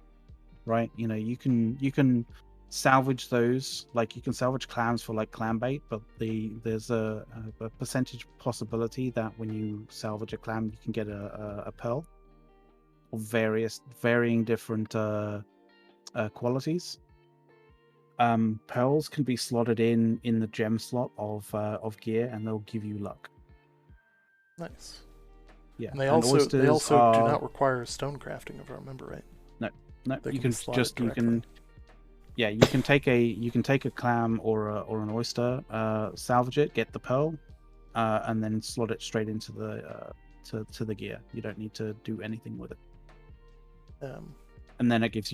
right? You can salvage those, you can salvage clams for clam bait, but there's a percentage possibility that when you salvage a clam, you can get a pearl of varying different qualities. Pearls can be slotted in the gem slot of gear, and they'll give you luck. Nice. Yeah, and they also do not require stone crafting, if I remember right. No, you can take a clam or an oyster, salvage it, get the pearl, and then slot it straight into the to the gear. You don't need to do anything with it. And then it gives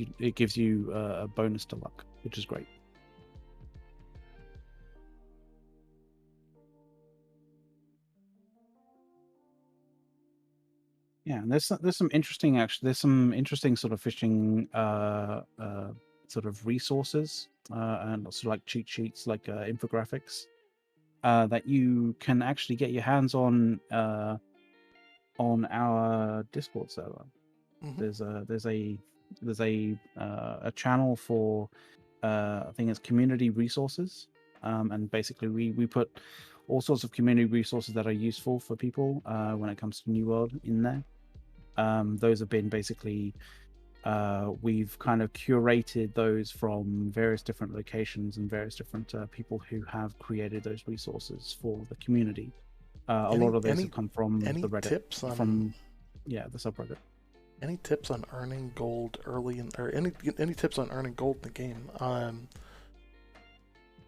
you a bonus to luck, which is great. Yeah, and there's some interesting sort of fishing sort of resources and also cheat sheets, infographics that you can actually get your hands on our Discord server. There's a channel for I think it's community resources, and basically we put all sorts of community resources that are useful for people when it comes to New World in there. Those have been basically we've kind of curated those from various different locations and various different people who have created those resources for the community. A lot of those have come from the Reddit, tips from the subreddit. Any tips on earning gold early or any tips on earning gold in the game?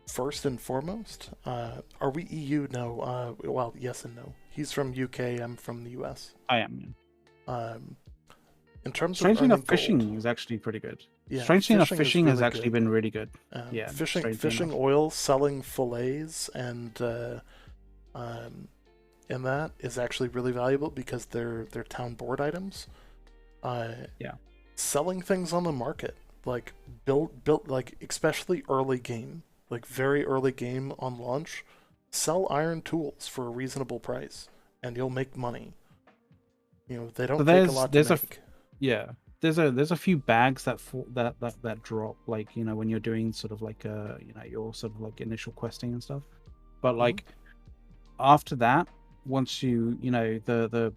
First and foremost, are we EU? No. Well, yes and no. He's from UK. I'm from the US. I am. In terms strangely of enough, fishing gold, is actually pretty good. Yeah, strangely enough, fishing has actually good. been really good. Fishing oil, selling fillets, and that is actually really valuable because they're town board items. Selling things on the market, build especially early game, very early game on launch, sell iron tools for a reasonable price, and you'll make money. They don't take a lot to make. There's a few bags that drop, when you're doing sort of your sort of initial questing and stuff. But after that, once the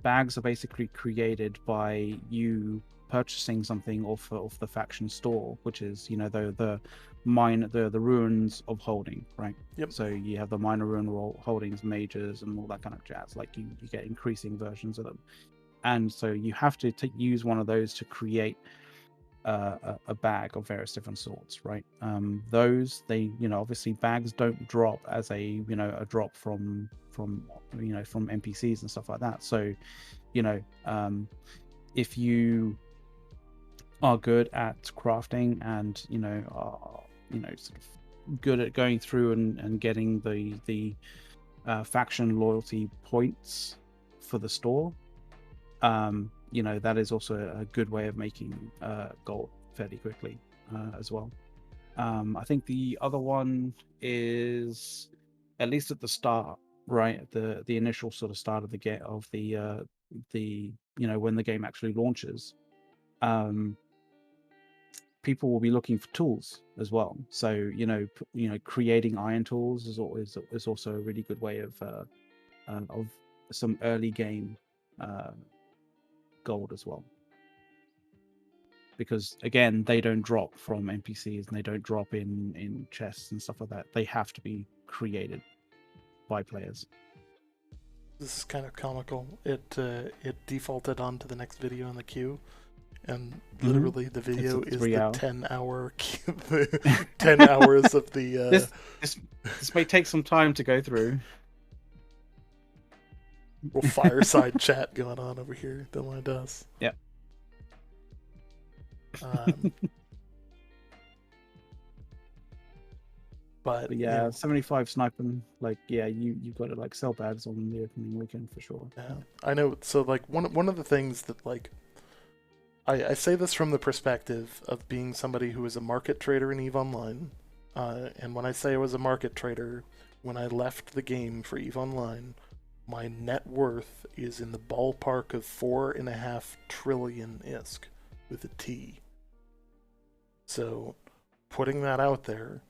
bags are basically created by you purchasing something off the faction store, which is the ruins of holding, right? Yep. So you have the minor ruin holdings, majors, and all that kind of jazz. Like you get increasing versions of them, and so you have to use one of those to create a bag of various different sorts, right? Those they obviously bags don't drop as a drop from NPCs and stuff like that. So if you are good at crafting and are sort of good at going through and getting the faction loyalty points for the store, that is also a good way of making gold fairly quickly as well. I think the other one is, at least at the start, right, the initial sort of start of the when the game actually launches, people will be looking for tools as well. So creating iron tools is also a really good way of some early game gold as well, because again, they don't drop from NPCs and they don't drop in chests and stuff like that. They have to be created by players. This is kind of comical. It defaulted onto the next video in the queue, and literally the video is the 10-hour 10 hours of the. This may take some time to go through. Little fireside chat going on over here. Don't mind us. Yep. But yeah, 75 sniping, you've got to sell bags on the opening weekend for sure. Yeah, I know. So one of the things that I say this from the perspective of being somebody who is a market trader in EVE Online, and when I say I was a market trader, when I left the game for EVE Online, my net worth is in the ballpark of 4.5 trillion ISK with a T. So putting that out there,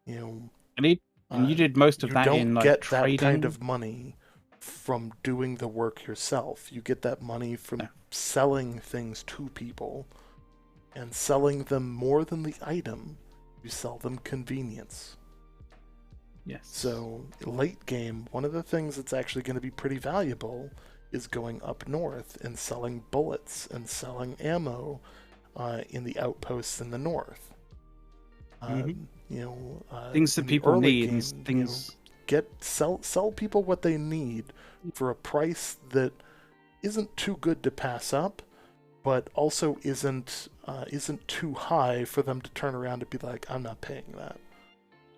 and you did most of that in you don't get trading. That kind of money from doing the work yourself. You get that money from selling things to people, and selling them more than the item. You sell them convenience. Yes. So late game, one of the things that's actually going to be pretty valuable is going up north and selling bullets and selling ammo in the outposts in the north. Things that people need, game, sell people what they need for a price that isn't too good to pass up, but also isn't too high for them to turn around and be like, I'm not paying that.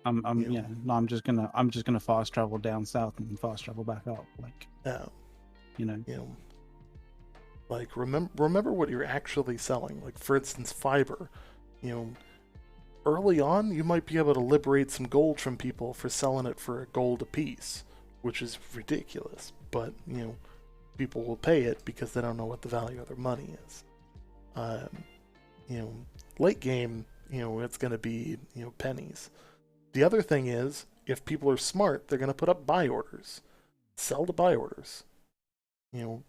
I'm just gonna fast travel down south and fast travel back up. Remember what you're actually selling. Like, for instance, fiber. Early on, you might be able to liberate some gold from people for selling it for $1 a piece, which is ridiculous. But people will pay it because they don't know what the value of their money is. Late game, it's going to be pennies. The other thing is, if people are smart, they're going to put up buy orders, sell to buy orders.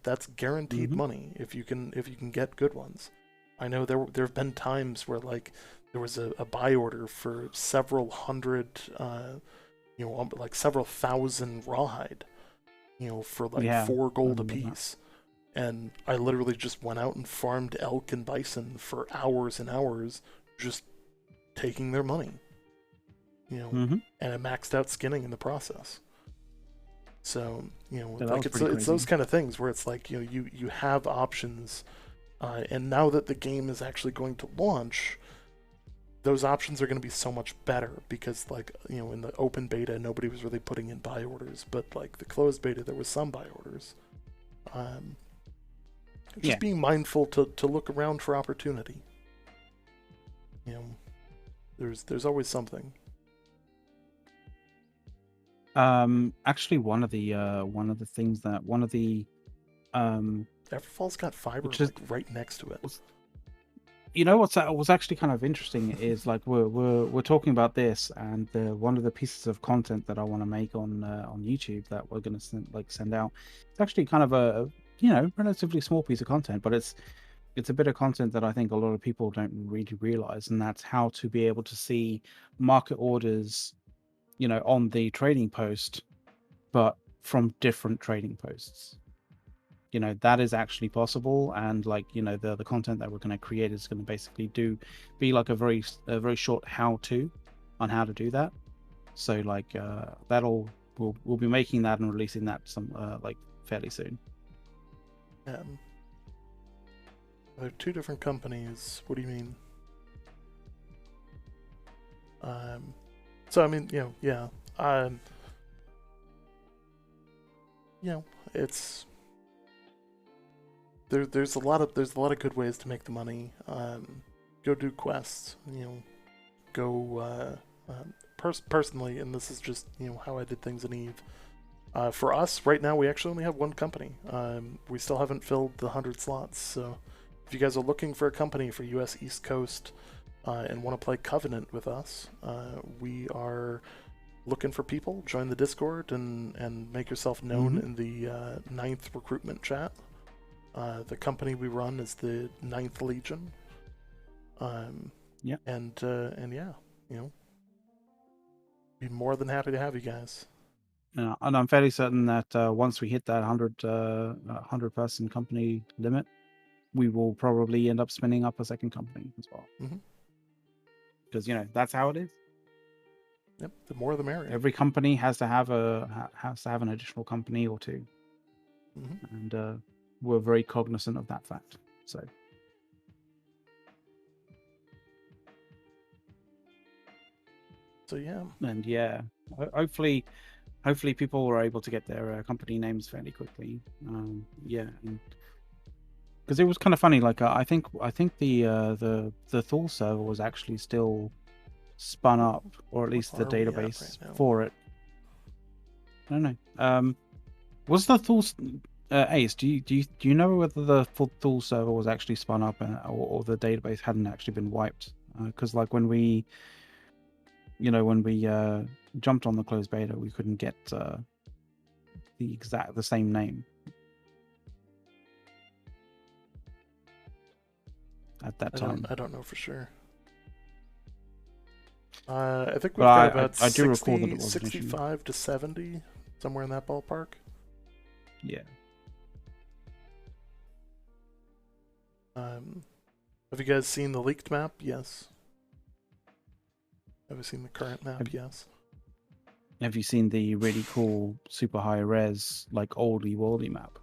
That's guaranteed money if you can get good ones. I know there have been times where there was a buy order for several hundred, several thousand rawhide, for 4 gold a piece. And I literally just went out and farmed elk and bison for hours and hours, just taking their money. And I maxed out skinning in the process. So, it's those kind of things where it's you have options, and now that the game is actually going to launch, those options are going to be so much better because in the open beta, nobody was really putting in buy orders, but the closed beta, there was some buy orders. Being mindful to look around for opportunity. There's always something. Actually, one of the Everfall's got fiber right next to it. What's actually kind of interesting is we're talking about this, and one of the pieces of content that I want to make on YouTube that we're going to send out. It's actually kind of a relatively small piece of content, but it's it's a bit of content that I think a lot of people don't really realize, and that's how to be able to see market orders, on the trading post, but from different trading posts. That is actually possible, and like the content that we're going to create is going to basically be like a very short how-to on how to do that. So like we'll be making that and releasing that some like fairly soon. There are two different companies. What do you mean? So I mean, yeah. It's there's a lot of good ways to make the money. Go do quests. Go personally, and this is just how I did things in Eve. For us, right now, we actually only have one company. We still haven't filled the 100 slots, so if you guys are looking for a company for US East Coast and want to play Covenant with us, we are looking for people. Join the Discord and make yourself known in the 9th recruitment chat. The company we run is the 9th Legion. Yeah. And yeah, be more than happy to have you guys. And I'm fairly certain that once we hit that 100 person company limit, we will probably end up spinning up a second company as well. Because that's how it is. Yep, the more the merrier. Every company has to have an additional company or two, and we're very cognizant of that fact. So yeah, and yeah, hopefully people were able to get their company names fairly quickly. Yeah, because it was kind of funny. Like I think the Thule server was actually still spun up, or at least the database for it. I don't know. Was the Thule Ace? Do you know whether the Thule server was actually spun up or the database hadn't actually been wiped? Because like when we jumped on the closed beta, we couldn't get the same name at that time. I don't know for sure. I think we've got about I do recall that it was 65 to 70, somewhere in that ballpark. Yeah. Have you guys seen the leaked map? Yes. Have you seen the current map? Yes. Have you seen the really cool, super high res, like oldie worldy map?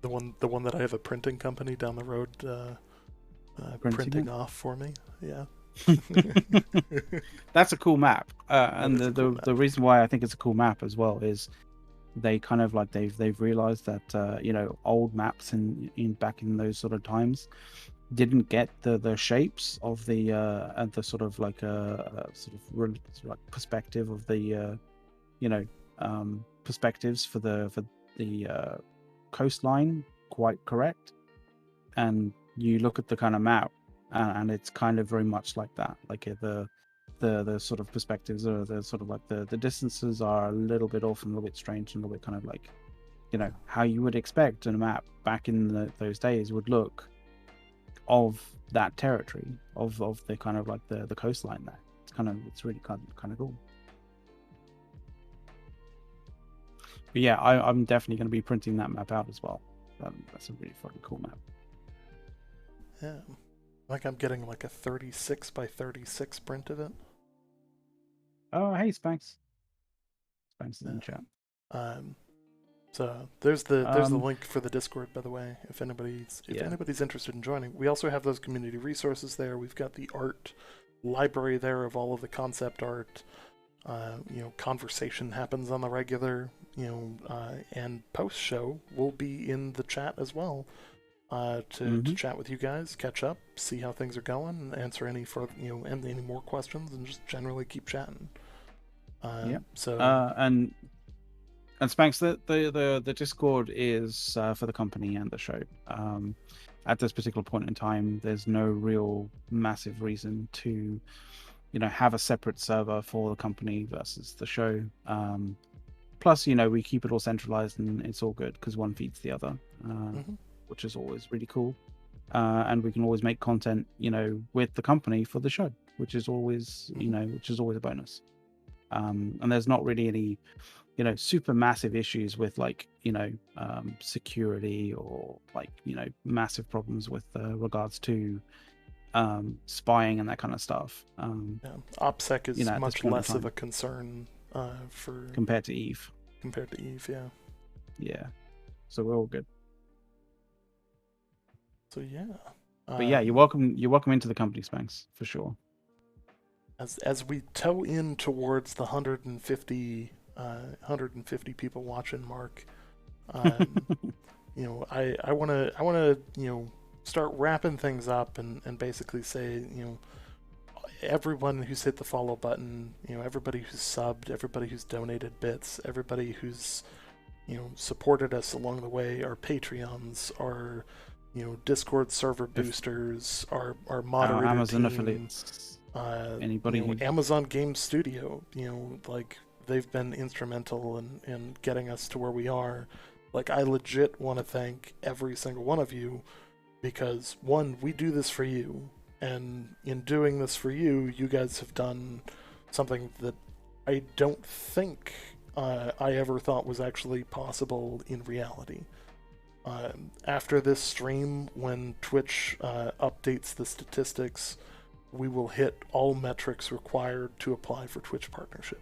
The one that I have a printing company down the road printing off for me. Yeah. That's a cool map, and the reason why I think it's a cool map as well is they kind of like they've realized that old maps in back in those sort of times didn't get the shapes of the and the sort of like perspective of the perspectives for the coastline quite correct, and you look at the kind of map and it's kind of very much like that, like the sort of perspectives or the sort of like the distances are a little bit off and a little bit strange and a little bit kind of like how you would expect a map back in those days would look of that territory of the kind of like the coastline there. It's really kind of cool. But yeah, I'm definitely going to be printing that map out as well. That's a really fucking cool map. Yeah, like I'm getting like a 36 by 36 print of it. Oh, hey, Spanx. Spanx is in the chat. So there's the link for the Discord, by the way, if anybody's interested in joining. We also have those community resources there. We've got the art library there of all of the concept art. Conversation happens on the regular, and post show will be in the chat as well. To chat with you guys, catch up, see how things are going, answer any further, any more questions, and just generally keep chatting. So and Spanx, the Discord is for the company and the show. At this particular point in time, there's no real massive reason to, have a separate server for the company versus the show. Plus, we keep it all centralized and it's all good because one feeds the other, which is always really cool. and we can always make content, with the company for the show, which is always, which is always a bonus. And there's not really any, super massive issues with like, security or like, massive problems with regards to spying and that kind of stuff. Yeah. OPSEC is much less of a time concern for compared to Eve. Yeah. Yeah. So we're all good. So yeah. But yeah, you're welcome into the company, Spanx, for sure. As we toe in towards the 150 people watching mark, I want to start wrapping things up and basically say, everyone who's hit the follow button, everybody who's subbed, everybody who's donated bits, everybody who's supported us along the way, our Patreons, our Discord server boosters, our moderator Amazon team, affiliates, anybody Amazon Game Studio, like they've been instrumental in getting us to where we are. Like, I legit want to thank every single one of you, because one, we do this for you, and in doing this for you, you guys have done something that I don't think I ever thought was actually possible in reality. After this stream, when Twitch updates the statistics, we will hit all metrics required to apply for Twitch partnership.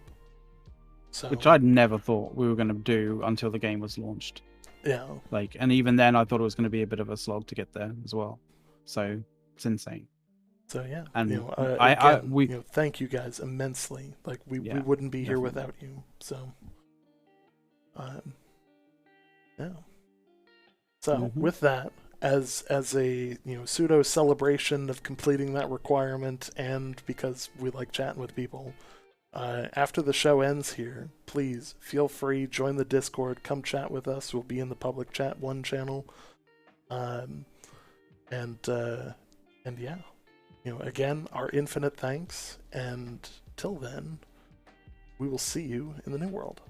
So, which I'd never thought we were going to do until the game was launched. Yeah. Like, and even then, I thought it was going to be a bit of a slog to get there as well. So it's insane. So yeah, and again, thank you guys immensely. Like, we wouldn't be here without you. So, yeah. So with that, as a pseudo celebration of completing that requirement, and because we like chatting with people, after the show ends here, please feel free, join the Discord, come chat with us. We'll be in the public chat 1 channel, and yeah, again, our infinite thanks, and till then, we will see you in the new world.